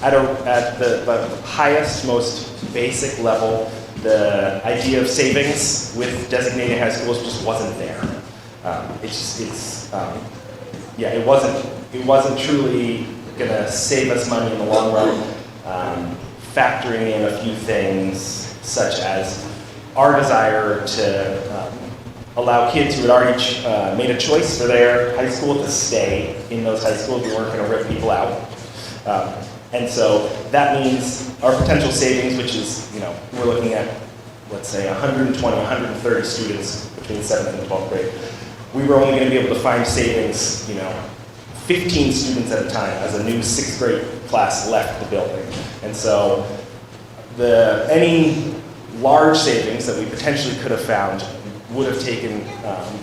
At the highest, most basic level, the idea of savings with designated high schools just wasn't there. It wasn't truly going to save us money in the long run. Factoring in a few things, such as our desire to allow kids who had already made a choice for their high school to stay in those high schools. We weren't going to rip people out. And so that means our potential savings, which is, we're looking at, let's say, 120, 130 students between 7th and 12th grade. We were only going to be able to find savings, 15 students at a time as a new 6th grade class left the building. And so any large savings that we potentially could have found would have taken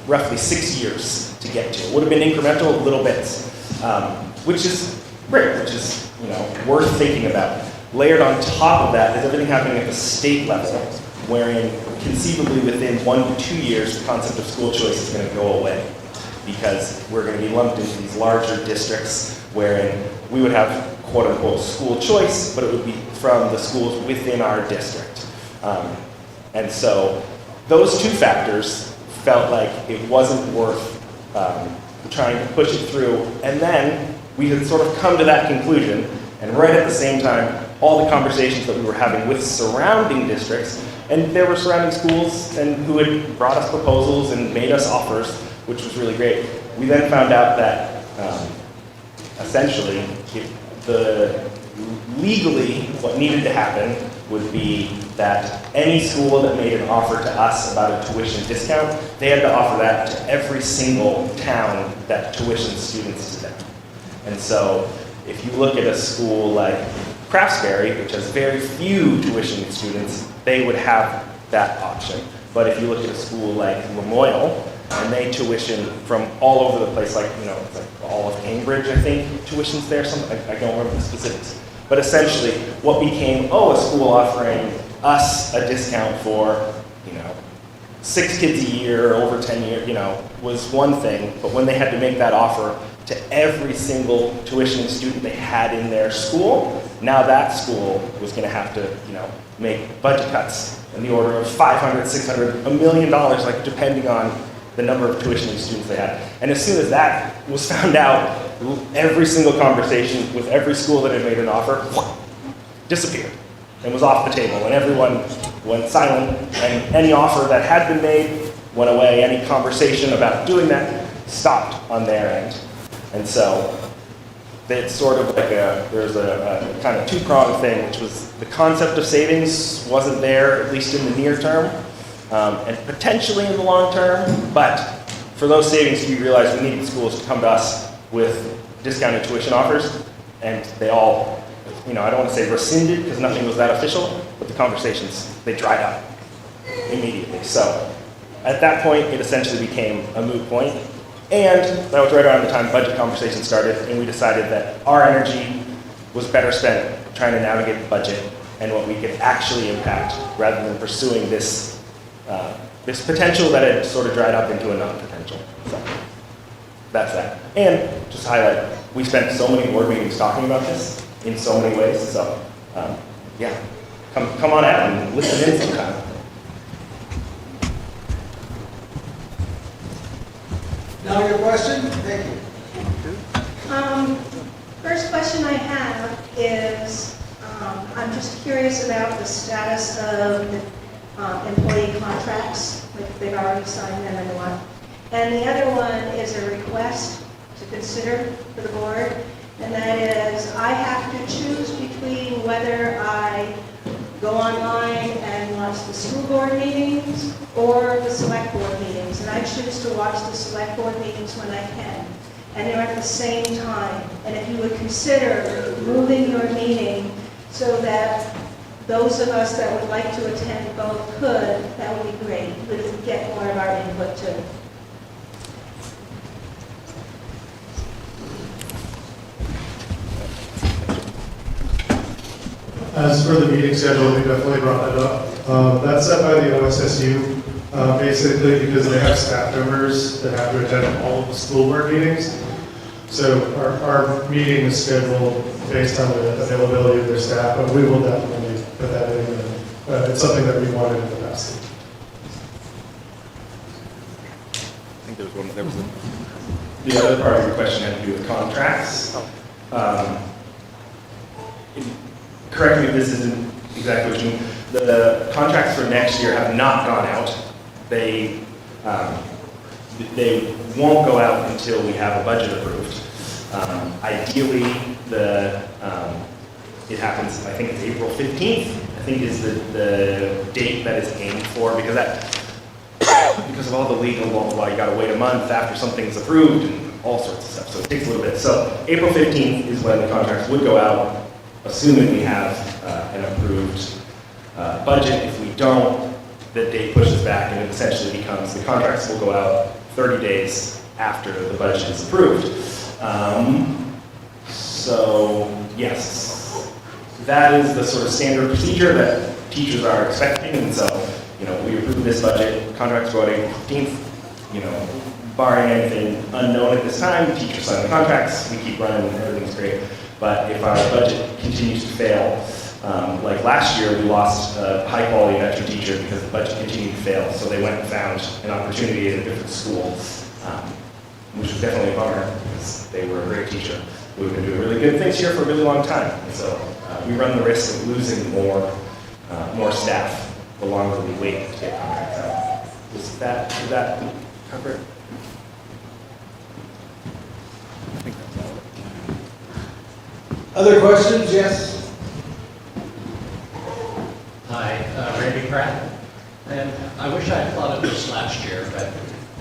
roughly 6 years to get to. It would have been incremental little bits, which is great, which is worth thinking about. Layered on top of that is everything happening at the state level, wherein conceivably within 1 to 2 years the concept of school choice is going to go away, because we're going to be lumped into these larger districts wherein we would have quote-unquote school choice, but it would be from the schools within our district. And so those two factors felt like it wasn't worth trying to push it through. And then we had sort of come to that conclusion, and right at the same time, all the conversations that we were having with surrounding districts, and there were surrounding schools and who had brought us proposals and made us offers, which was really great. We then found out that essentially, legally, what needed to happen would be that any school that made an offer to us about a tuition discount, they had to offer that to every single town that tuitions students to them. And so, if you look at a school like Craftsbury, which has very few tuition students, they would have that option. But if you look at a school like Lamoille, and they tuition from all over the place, like, you know, it's like all of Cambridge, I think, tuitions there. I don't remember the specifics. But essentially, what became, a school offering us a discount for, 6 kids a year, over 10 years, was one thing. But when they had to make that offer to every single tuition student they had in their school, now that school was going to have to, make budget cuts in the order of $500, $600, $1 million, like depending on the number of tuition students they had. And as soon as that was found out, every single conversation with every school that had made an offer disappeared and was off the table, and everyone went silent, and any offer that had been made went away. Any conversation about doing that stopped on their end. And so it's sort of like there's a kind of two-pronged thing, which was the concept of savings wasn't there, at least in the near term, and potentially in the long term, but for those savings, we realized we needed schools to come to us with discounted tuition offers, and they all, I don't want to say rescinded because nothing was that official, but the conversations, they dried up immediately. So at that point, it essentially became a moot point, and that was right around the time budget conversations started, and we decided that our energy was better spent trying to navigate the budget and what we could actually impact rather than pursuing this this potential that had sort of dried up into a non-potential. So that's that. And just to highlight, we spent so many board meetings talking about this in so many ways. So yeah, come on out and listen in sometime. Now your question? Thank you. First question I have is, I'm just curious about the status of the employee contracts, like they've already signed them and what. And the other one is a request to consider for the board, and that is I have to choose between whether I go online and watch the school board meetings or the select board meetings, and I choose to watch the select board meetings when I can, and they're at the same time. And if you would consider moving your meeting so that those of us that would like to attend both could, that would be great. We would get more of our input too. As for the meeting schedule, we definitely brought that up. That's set by the OSSU, basically because they have staff members that have to attend all of the school board meetings. So our meeting is scheduled based on the availability of their staff, but we will definitely put that in. It's something that we wanted in the past. I think there was the other part of your question had to do with contracts. Correct me if this isn't exactly what you mean. The contracts for next year have not gone out. They won't go out until we have a budget approved. Ideally, it happens, I think it's April 15th, I think is the date that is aimed for, because of all the legal law, you gotta wait a month after something's approved and all sorts of stuff, so it takes a little bit. So April 15th is when the contracts would go out, assuming we have an approved budget. If we don't, the date pushes back and it essentially becomes the contracts will go out 30 days after the budget is approved. So yes, that is the sort of standard procedure that teachers are expecting, and so we approve this budget, contracts go out April 15th, barring anything unknown at this time, teachers sign the contracts, we keep running, everything's great. But if our budget continues to fail, like last year, we lost a high-quality veteran teacher because the budget continued to fail. So they went and found an opportunity at a different school, which was definitely a bummer because they were a great teacher. We've been doing really good things here for a really long time. And so we run the risk of losing more staff the longer we wait to get contracts out. Did that cover it? Other questions? Yes? Hi, Randy Pratt. And I wish I had thought of this last year, but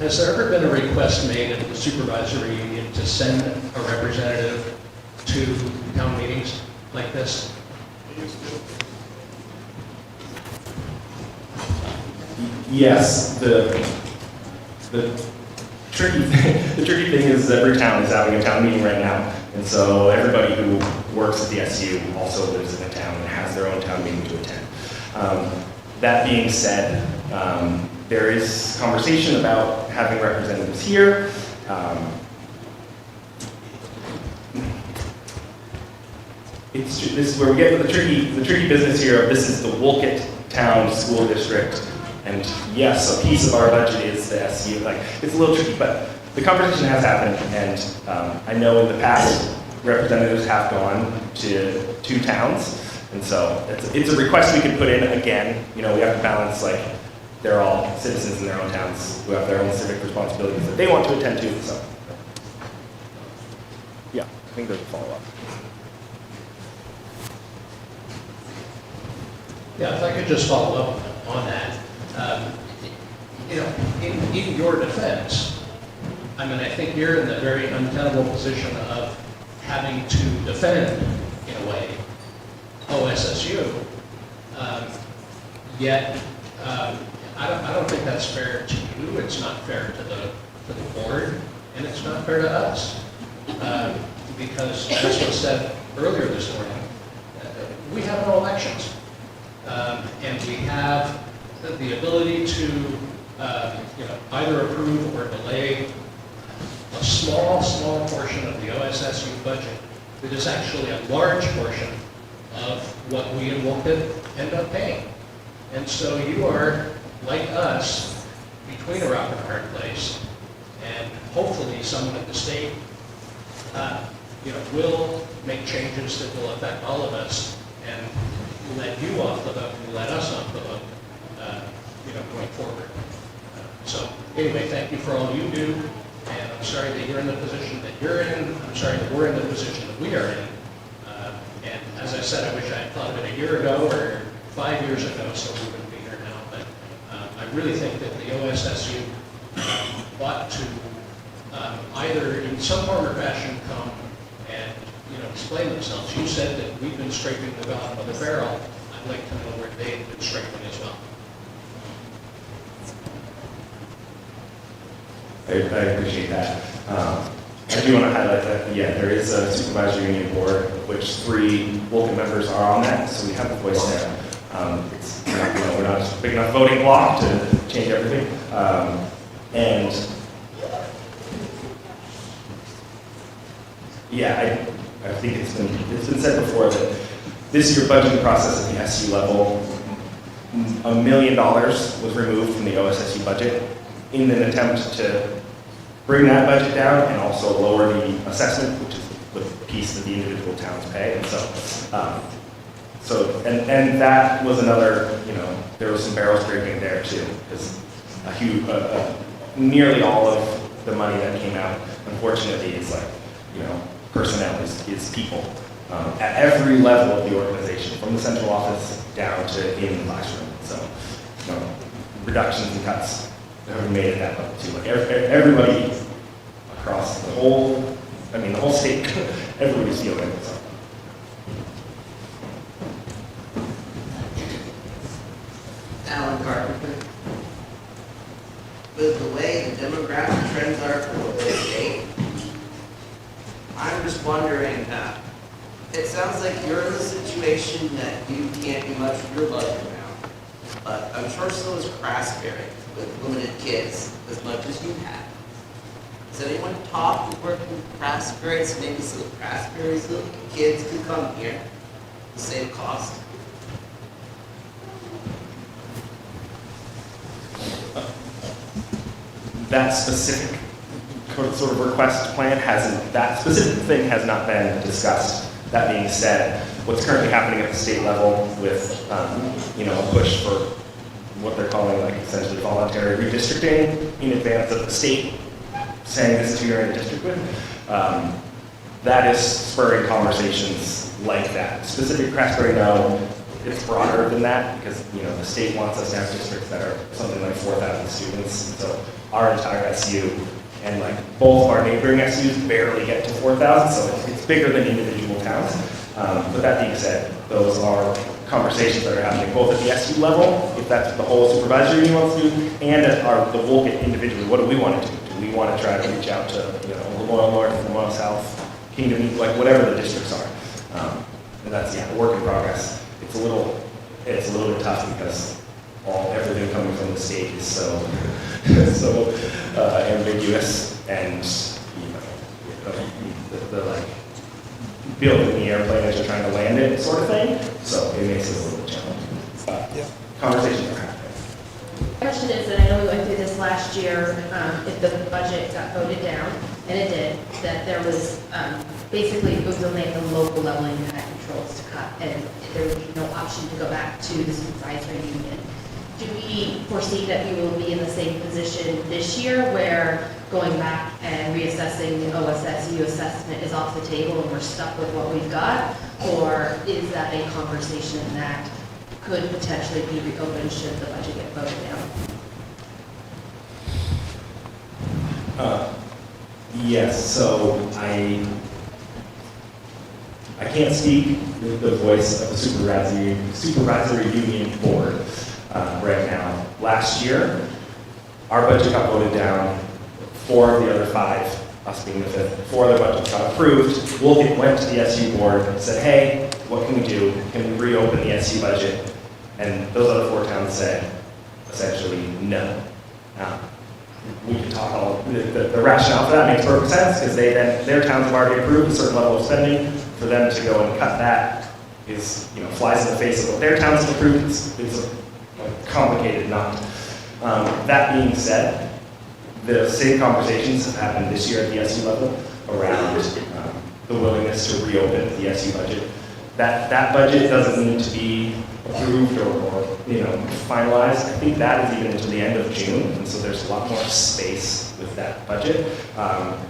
has there ever been a request made at the supervisory union to send a representative to town meetings like this? Yes, the tricky thing is every town is having a town meeting right now, and so everybody who works at the SU also lives in a town and has their own town meeting to attend. That being said, there is conversation about having representatives here. This is where we get to the tricky business here of this is the Wolcott Town School District. And yes, a piece of our budget is the SU. Like, it's a little tricky, but the conversation has happened, and I know in the past representatives have gone to 2 towns, and so it's a request we could put in again. You know, we have to balance, like, they're all citizens in their own towns who have their own civic responsibilities that they want to attend to. So, yeah, I think there's a follow-up. Yeah, if I could just follow up on that. You know, in your defense, I mean, I think you're in the very untenable position of having to defend, in a way, OSSU. Yet, I don't think that's fair to you. It's not fair to the board, and it's not fair to us. Because, as was said earlier this morning, we have no elections. And we have the ability to either approve or delay a small portion of the OSSU budget that is actually a large portion of what we in Wolcott end up paying. And so you are, like us, between a rock and a hard place, and hopefully someone at the state will make changes that will affect all of us and let you off the hook and let us off the hook, going forward. So anyway, thank you for all you do, and I'm sorry that you're in the position that you're in. I'm sorry that we're in the position that we are in. And as I said, I wish I had thought of it a year ago or 5 years ago, so we wouldn't be here now. But I really think that the OSSU ought to either in some form or fashion come and explain themselves. You said that we've been scraping the bottom of the barrel. I'd like to know where they've been scraping as well. I appreciate that. I do want to highlight that, yeah, there is a supervisory union board, of which 3 Wolcott members are on that, so we have a voice there. We're not a big enough voting block to change everything. And yeah, I think it's been said before that this year budgeting process at the SU level, $1 million was removed from the OSSU budget in an attempt to bring that budget down and also lower the assessment, which is the piece that the individual towns pay. And and that was another, there was some barrel scraping there too, because nearly all of the money that came out, unfortunately, is like, personnel is people at every level of the organization, from the central office down to in the classroom. So, reductions and cuts have made it that level too. Like everybody across the whole state, everybody's feeling it. So. Alan Carpenter. With the way the demographic trends are for the state, I'm just wondering, it sounds like you're in a situation that you can't do much with your budget now, but I'm sure so is Craftsbury with limited kids as much as you have. Has anyone talked to working with Craftsbury, so maybe some Craftsbury's little kids could come here to save cost? That specific sort of request plan that specific thing has not been discussed. That being said, what's currently happening at the state level with, a push for what they're calling like essentially voluntary redistricting in advance of the state saying this is who you're in a district with. that is spurring conversations like that. Specific Craftsbury, no, it's broader than that because, the state wants us to have districts that are something like 4,000 students. So our entire SU and like both of our neighboring SUs barely get to 4,000, so it's bigger than individual towns. But that being said, those are conversations that are happening both at the SU level, if that's what the whole supervisory union wants to do, and at the Wolcott individually. What do we want to do? Do we want to try to reach out to Lamoille North, Lamoille South, Kingdom, like whatever the districts are? And that's a work in progress. It's a little bit tough because everything coming from the state is so ambiguous, and the like building the airplane as you're trying to land it sort of thing. So it makes it a little challenging. Conversations are happening. The question is, and I know we went through this last year, if the budget got voted down, and it did, that there was basically it was only at the local level and you had controls to cut, and there would be no option to go back to the supervisory union. Do we foresee that we will be in the same position this year where going back and reassessing the OSSU assessment is off the table and we're stuck with what we've got? Or is that a conversation that could potentially be reopened should the budget get voted down? Yes, so I can't speak with the voice of the supervisory union board right now. Last year, our budget got voted down. 4 of the other 5, us being the 5th, 4 other budgets got approved. Wolcott went to the SU board and said, hey, what can we do? Can we reopen the SU budget? And those other 4 towns said, essentially, no. Now, we can talk the rationale for that makes perfect sense because their towns have already approved a certain level of spending. For them to go and cut that is, flies in the face of what their towns have approved. It's a complicated knot. That being said, the same conversations have happened this year at the SU level around the willingness to reopen the SU budget. That budget doesn't need to be approved or finalized. I think that is even until the end of June, and so there's a lot more space with that budget.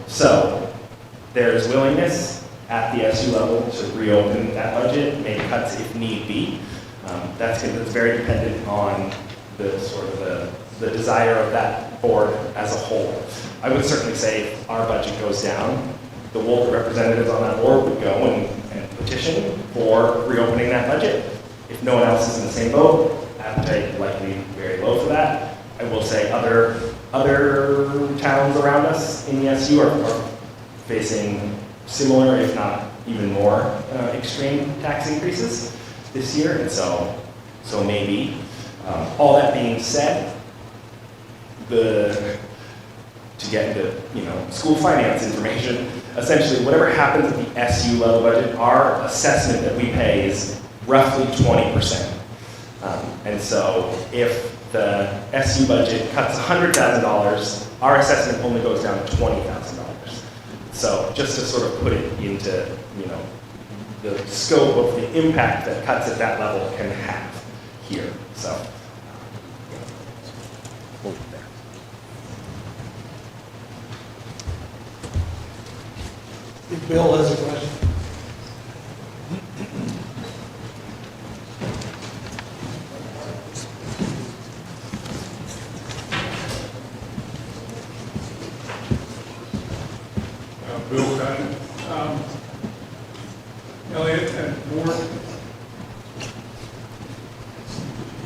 So there's willingness at the SU level to reopen that budget, make cuts if need be. That's very dependent on the sort of the desire of that board as a whole. I would certainly say if our budget goes down, the Wolcott representatives on that board would go and petition for reopening that budget. If no one else is in the same boat, appetite likely very low for that. I will say other towns around us in the SU are facing similar, if not even more, extreme tax increases this year, and so maybe. All that being said, to get into school finance information, essentially whatever happens at the SU level budget, our assessment that we pay is roughly 20%. And so if the SU budget cuts $100,000, our assessment only goes down $20,000. So just to sort of put it into the scope of the impact that cuts at that level can have here. So we'll leave it there. If Bill has a question. Wolcott. Elliot and Ward,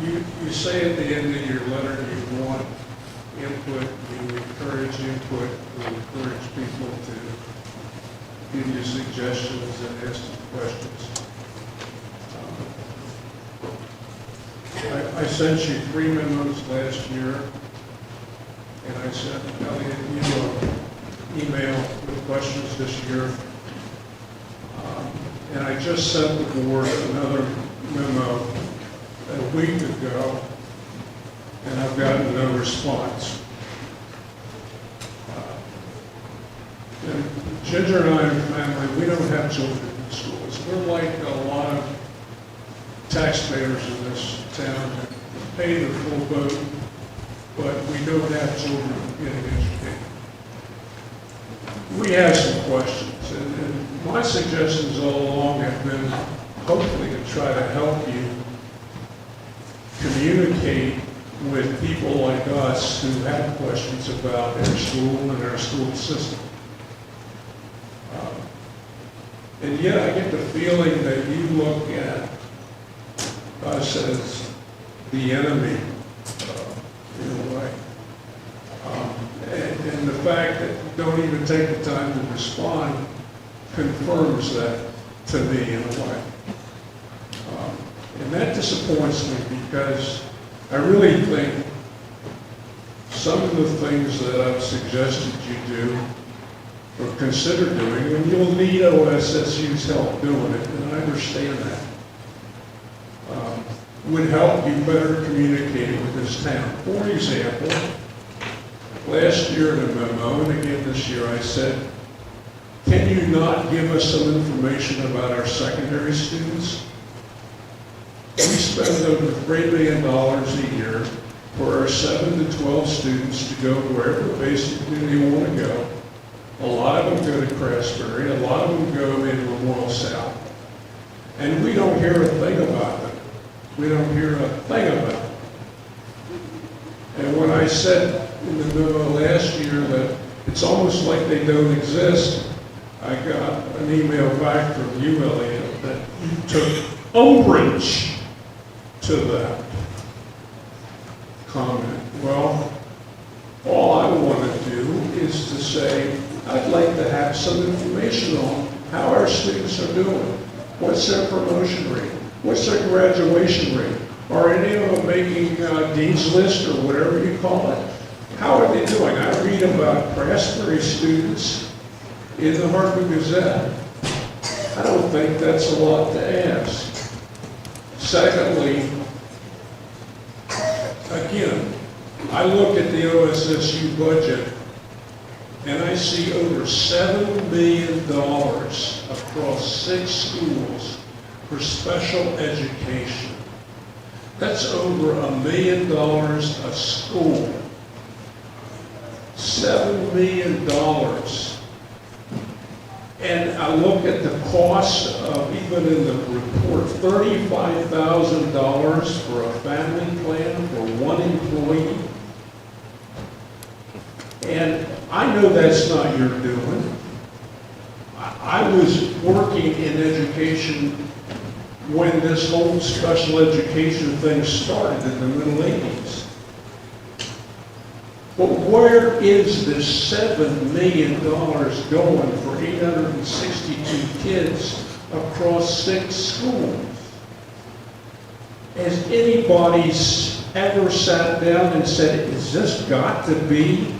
you say at the end of your letter you want input, you encourage input, you encourage people to give you suggestions and ask some questions. I sent you 3 memos last year, and I sent Elliot you an email with questions this year. And I just sent the board another memo a week ago, and I've gotten no response. And Ginger and I are a family, we don't have children in schools. We're like a lot of taxpayers in this town that pay the full boat, but we don't have children getting educated. We have some questions. folks. And my suggestions all along have been hopefully to try to help you communicate with people like us who have questions about their school and our school system. And yet I get the feeling that you look at us as the enemy in a way. And the fact that you don't even take the time to respond confirms that to me in a way. And that disappoints me because I really think some of the things that I've suggested you do or consider doing, and you'll need OSSU's help doing it, and I understand that, would help you better communicate with this town. For example, last year in a memo, and again this year, I said, can you not give us some information about our secondary students? We spend over $3 million a year for our 7 to 12 students to go wherever basically they want to go. A lot of them go to Craftsbury, a lot of them go into Lamoille South. And we don't hear a thing about them. We don't hear a thing about them. And when I said in the memo last year that it's almost like they don't exist, I got an email back from you, Elliot, that you took umbrage to that comment. Well, all I want to do is to say, I'd like to have some information on how our students are doing. What's their promotion rate? What's their graduation rate? Are any of them making Dean's List or whatever you call it? How are they doing? I read about Craftsbury students in the Hartford Gazette. I don't think that's a lot to ask. Secondly, again, I look at the OSSU budget and I see over $7 million across 6 schools for special education. That's over $1 million a school. $7 million. And I look at the cost of, even in the report, $35,000 for a family plan for 1 employee. And I know that's not your doing. I was working in education when this whole special education thing started in the middle 80s. But where is this $7 million going for 862 kids across 6 schools? Has anybody ever sat down and said, is this got to be?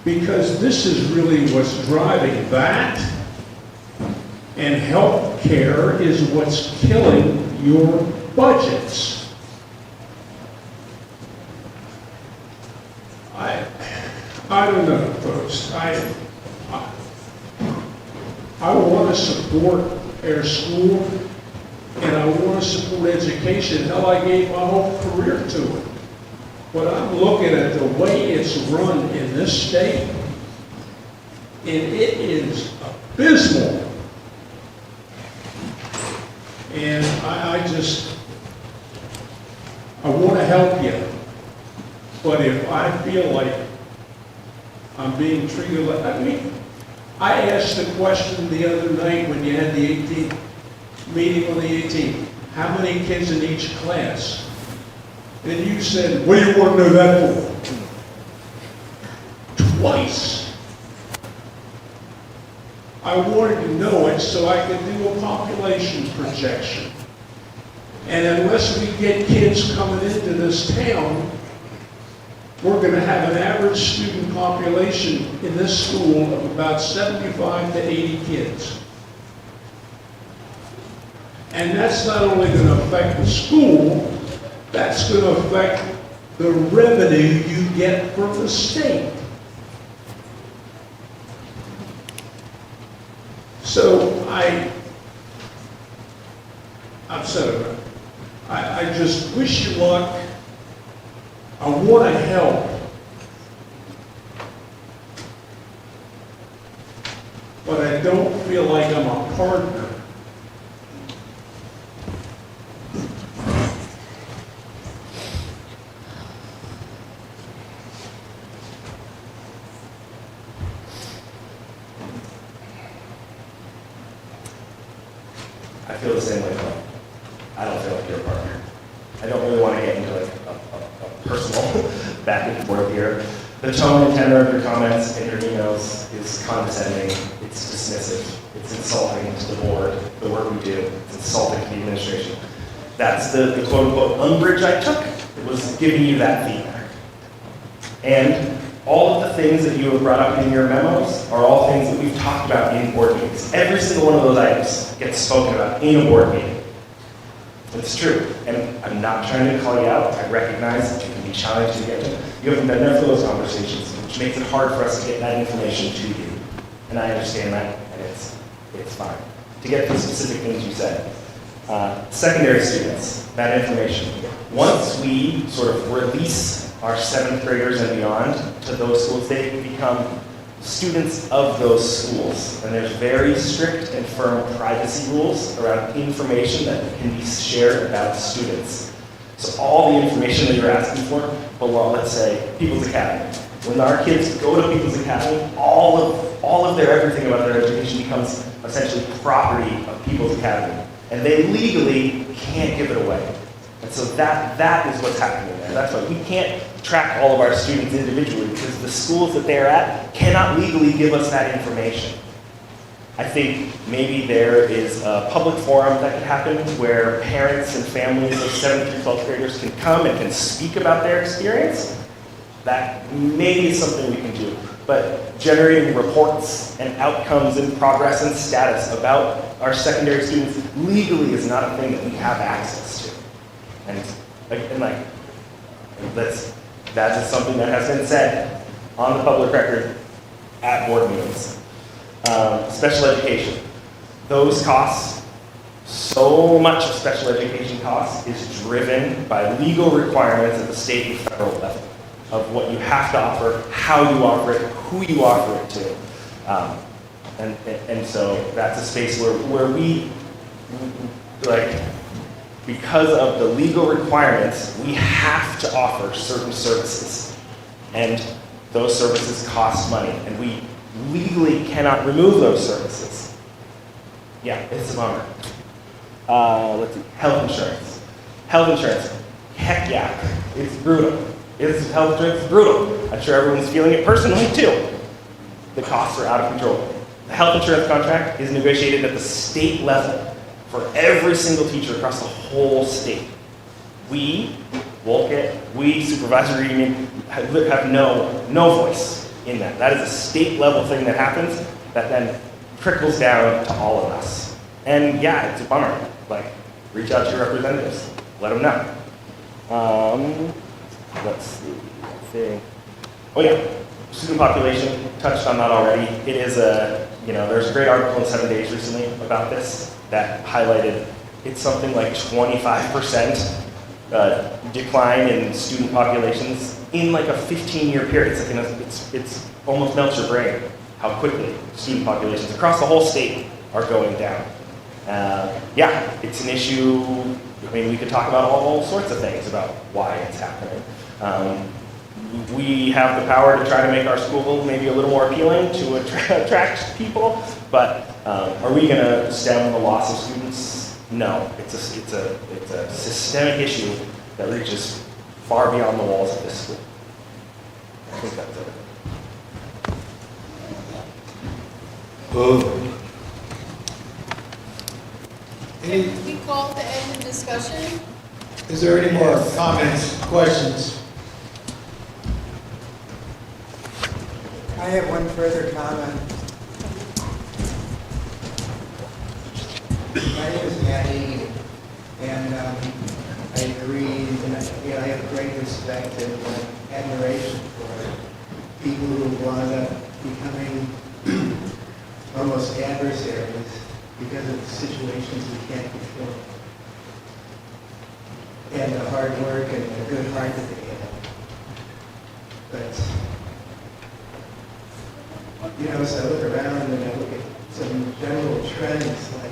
Because this is really what's driving that, and health care is what's killing your budgets. I don't know, folks. I want to support our school, and I want to support education. Hell, I gave my whole career to it. But I'm looking at the way it's run in this state, and it is abysmal. And I want to help you. But if I feel like I'm being treated like, I asked the question the other night when you had the 18th meeting on the 18th, how many kids in each class? And you said, what do you want to know that for? Twice. I wanted to know it so I could do a population projection. And unless we get kids coming into this town, we're going to have an average student population in this school of about 75 to 80 kids. And that's not only going to affect the school, that's going to affect the revenue you get from the state. So I've said it. I just wish you luck. I want to help. don't feel like I'm a partner. I feel the same way, though. I don't feel like you're a partner. I don't really want to get into like a personal back and forth here. The tone and tenor of your comments and your emails is condescending, it's dismissive, it's insulting to the board, the work we do, it's insulting to the administration. That's the quote-unquote umbrage I took. It was giving you that feedback. And all of the things that you have brought up in your memos are all things that we've talked about in board meetings. Every single one of those items gets spoken about in a board meeting. It's true, and I'm not trying to call you out. I recognize that you can be challenged to get to. You haven't been there for those conversations, which makes it hard for us to get that information to you. And I understand that, and it's fine. To get to the specific things you said, secondary students, that information. Once we sort of release our 7th graders and beyond to those schools, they become students of those schools. And there's very strict and firm privacy rules around information that can be shared about students. So all the information that you're asking for belong, let's say, People's Academy. When our kids go to People's Academy, all of their everything about their education becomes essentially property of People's Academy. And they legally can't give it away. And so that is what's happening there. That's why we can't track all of our students individually, because the schools that they're at cannot legally give us that information. I think maybe there is a public forum that could happen where parents and families of 7th through 12th graders can come and can speak about their experience. That maybe is something we can do. But generating reports and outcomes and progress and status about our secondary students legally is not a thing that we have access to. And that is something that has been said on the public record at board meetings. Special education. Those costs, so much of special education costs is driven by legal requirements at the state and federal level of what you have to offer, how you offer it, who you offer it to. And so that's a space where we, because of the legal requirements, we have to offer certain services. And those services cost money, and we legally cannot remove those services. Yeah, it's a bummer. Let's see, health insurance. Health insurance, heck yeah, it's brutal. Health insurance is brutal. I'm sure everyone's feeling it personally too. The costs are out of control. The health insurance contract is negotiated at the state level for every single teacher across the whole state. We, Wolcott, we, supervisory union, have no voice in that. That is a state level thing that happens that then trickles down to all of us. And yeah, it's a bummer. Reach out to your representatives. Let them know. Let's see. Oh yeah, student population, touched on that already. It is there's a great article in 7 Days recently about this that highlighted it's something like 25% decline in student populations in like a 15-year period. It's almost melts your brain how quickly student populations across the whole state are going down. Yeah, it's an issue. I mean, we could talk about all sorts of things about why it's happening. We have the power to try to make our school maybe a little more appealing to attract people, but are we going to stem the loss of students? No, it's a systemic issue that reaches far beyond the walls of this school. I think that's it. Can we call to end the discussion? Is there any more comments, questions? I have one further comment. My name is Matt Egan, and I agree, and I have great respect and admiration for people who wound up becoming almost adversaries because of situations we can't control. And the hard work and the good heart that they have. But, as I look around and I look at some general trends like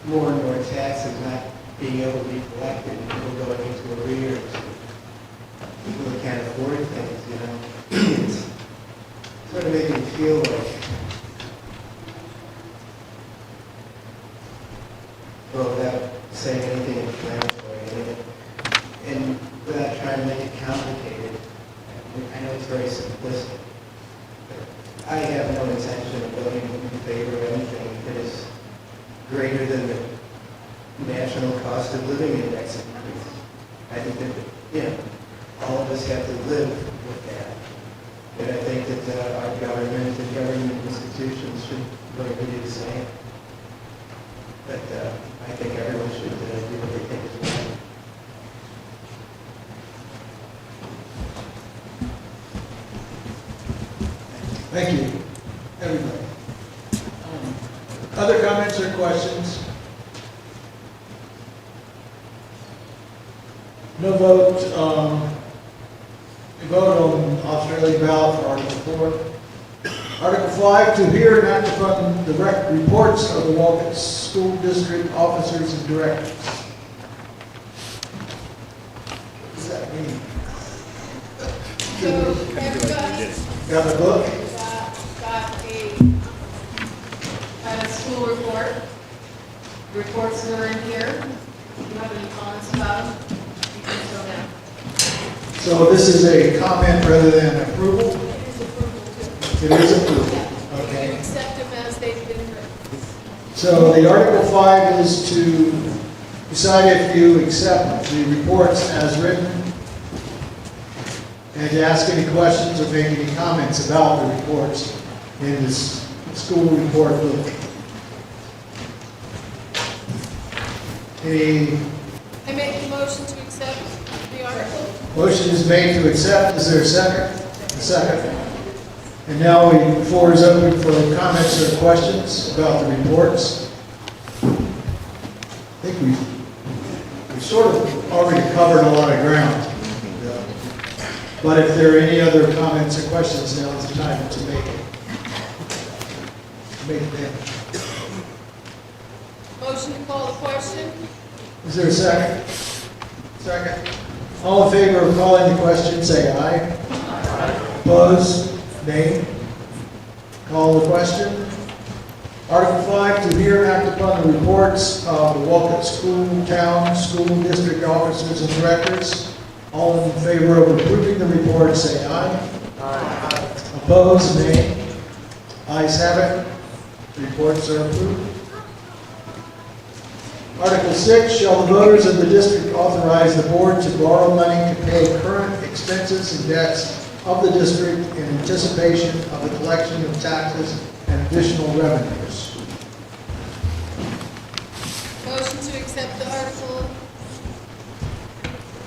more and more taxes not being able to be collected, and people going into arrears, people that can't afford things, you know. It's sort of making me feel like, well, without saying anything inflammatory, and without trying to make it complicated, I know it's very simplistic, but I have no intention of voting in favor of anything that is greater than the national cost of living index increase. I think that, you know, all of us have to live with that. And I think that our government and government institutions should really do the same. But I think everyone should do what they think is right. Thank you, everybody. Other comments or questions? No vote. We vote on Australian ballot for Article 4. Article 5, to hear and act upon the reports of the Wolcott School District officers and directors. What does that mean? So everybody Got the book? got a school report. Reports that are in here. If you have any comments about them, you can show them. So this is a comment rather than approval? It is approval too. It is approval. Yeah. Okay. You accept them as they've been written. So the Article 5 is to decide if you accept the reports as written and to ask any questions or make any comments about the reports in this school report book. Any I make the motion to accept the article. motion is made to accept? Is there a second? A second. And now the floor is open for comments or questions about the reports. I think we've sort of already covered a lot of ground. But if there are any other comments or questions, now is the time to make them. Motion to call the question. Is there a second? Second. All in favor of calling the question, say aye. Aye. Opposed? Nay. Call the question. Article 5, to hear and act upon the reports of the Wolcott School, Town, School District officers and directors. All in favor of approving the report, say aye. Aye. Opposed? Nay. Ayes have it. Reports are approved. Article 6, shall the voters of the district authorize the board to borrow money to pay current expenses and debts of the district in anticipation of the collection of taxes and additional revenues? Motion to accept the article.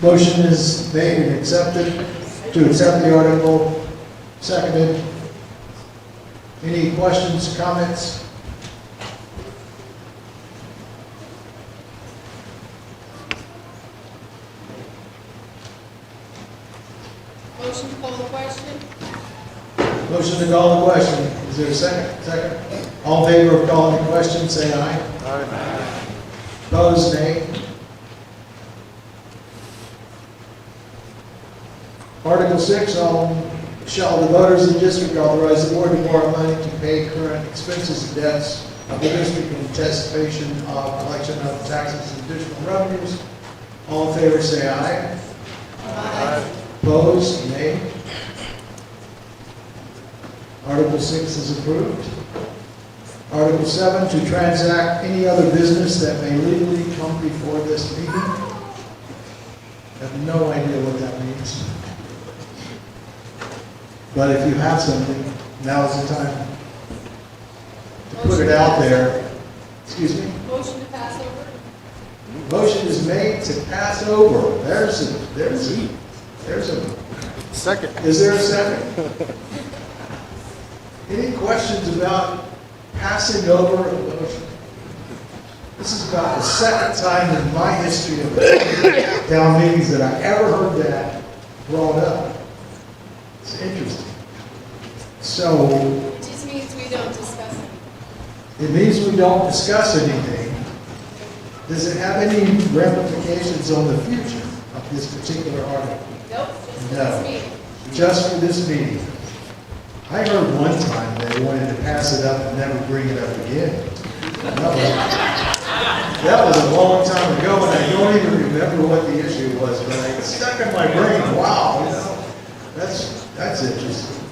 Motion is made and accepted to accept the article. Seconded. Any questions, comments? Motion to call the question. Motion to call the question. Is there a second? Second. All in favor of calling the question, say aye. Aye. Opposed, nay. Article 6, shall the voters of the district authorize the board to borrow money to pay current expenses and debts of the district in anticipation of collection of taxes and additional revenues? All in favor, say aye. Aye. Opposed, nay. Article 6 is approved. Article 7, to transact any other business that may legally come before this meeting. I have no idea what that means. But if you have something, now is the time to put it out there. Excuse me? Motion to pass over. Motion is made to pass over. There's a second. Is there a second? Any questions about passing over a motion? This is about the second time in my history of town meetings that I ever heard that brought up. It's interesting. So, It just means we don't discuss it. it means we don't discuss anything. Does it have any ramifications on the future of this particular article? Nope, just for No. this meeting. Just for this meeting. I heard one time they wanted to pass it up and never bring it up again. That was a long time ago, and I don't even remember what the issue was, but it's stuck in my brain. Wow, you know, that's interesting.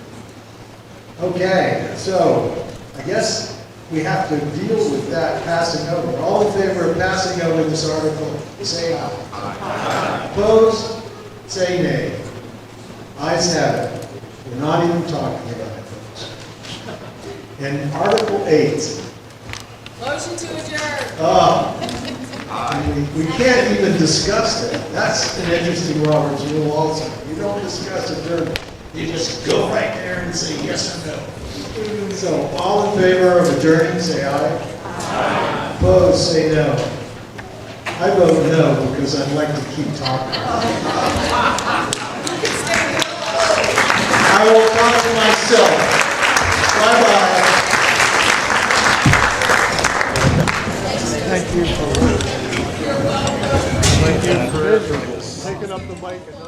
Okay, so I guess we have to deal with that passing over. All in favor of passing over this article, say aye. Aye. Opposed? Say nay. Ayes have it. We're not even talking about it, folks. And Article 8. Motion to adjourn. We can't even discuss that. That's an interesting Robert's rule also. You don't discuss adjournment. You just go right there and say yes or no. So all in favor of adjourning, say aye. Aye. Opposed, say no. I vote no because I'd like to keep talking. I will talk to myself. Bye-bye. Thank you for taking up the mic and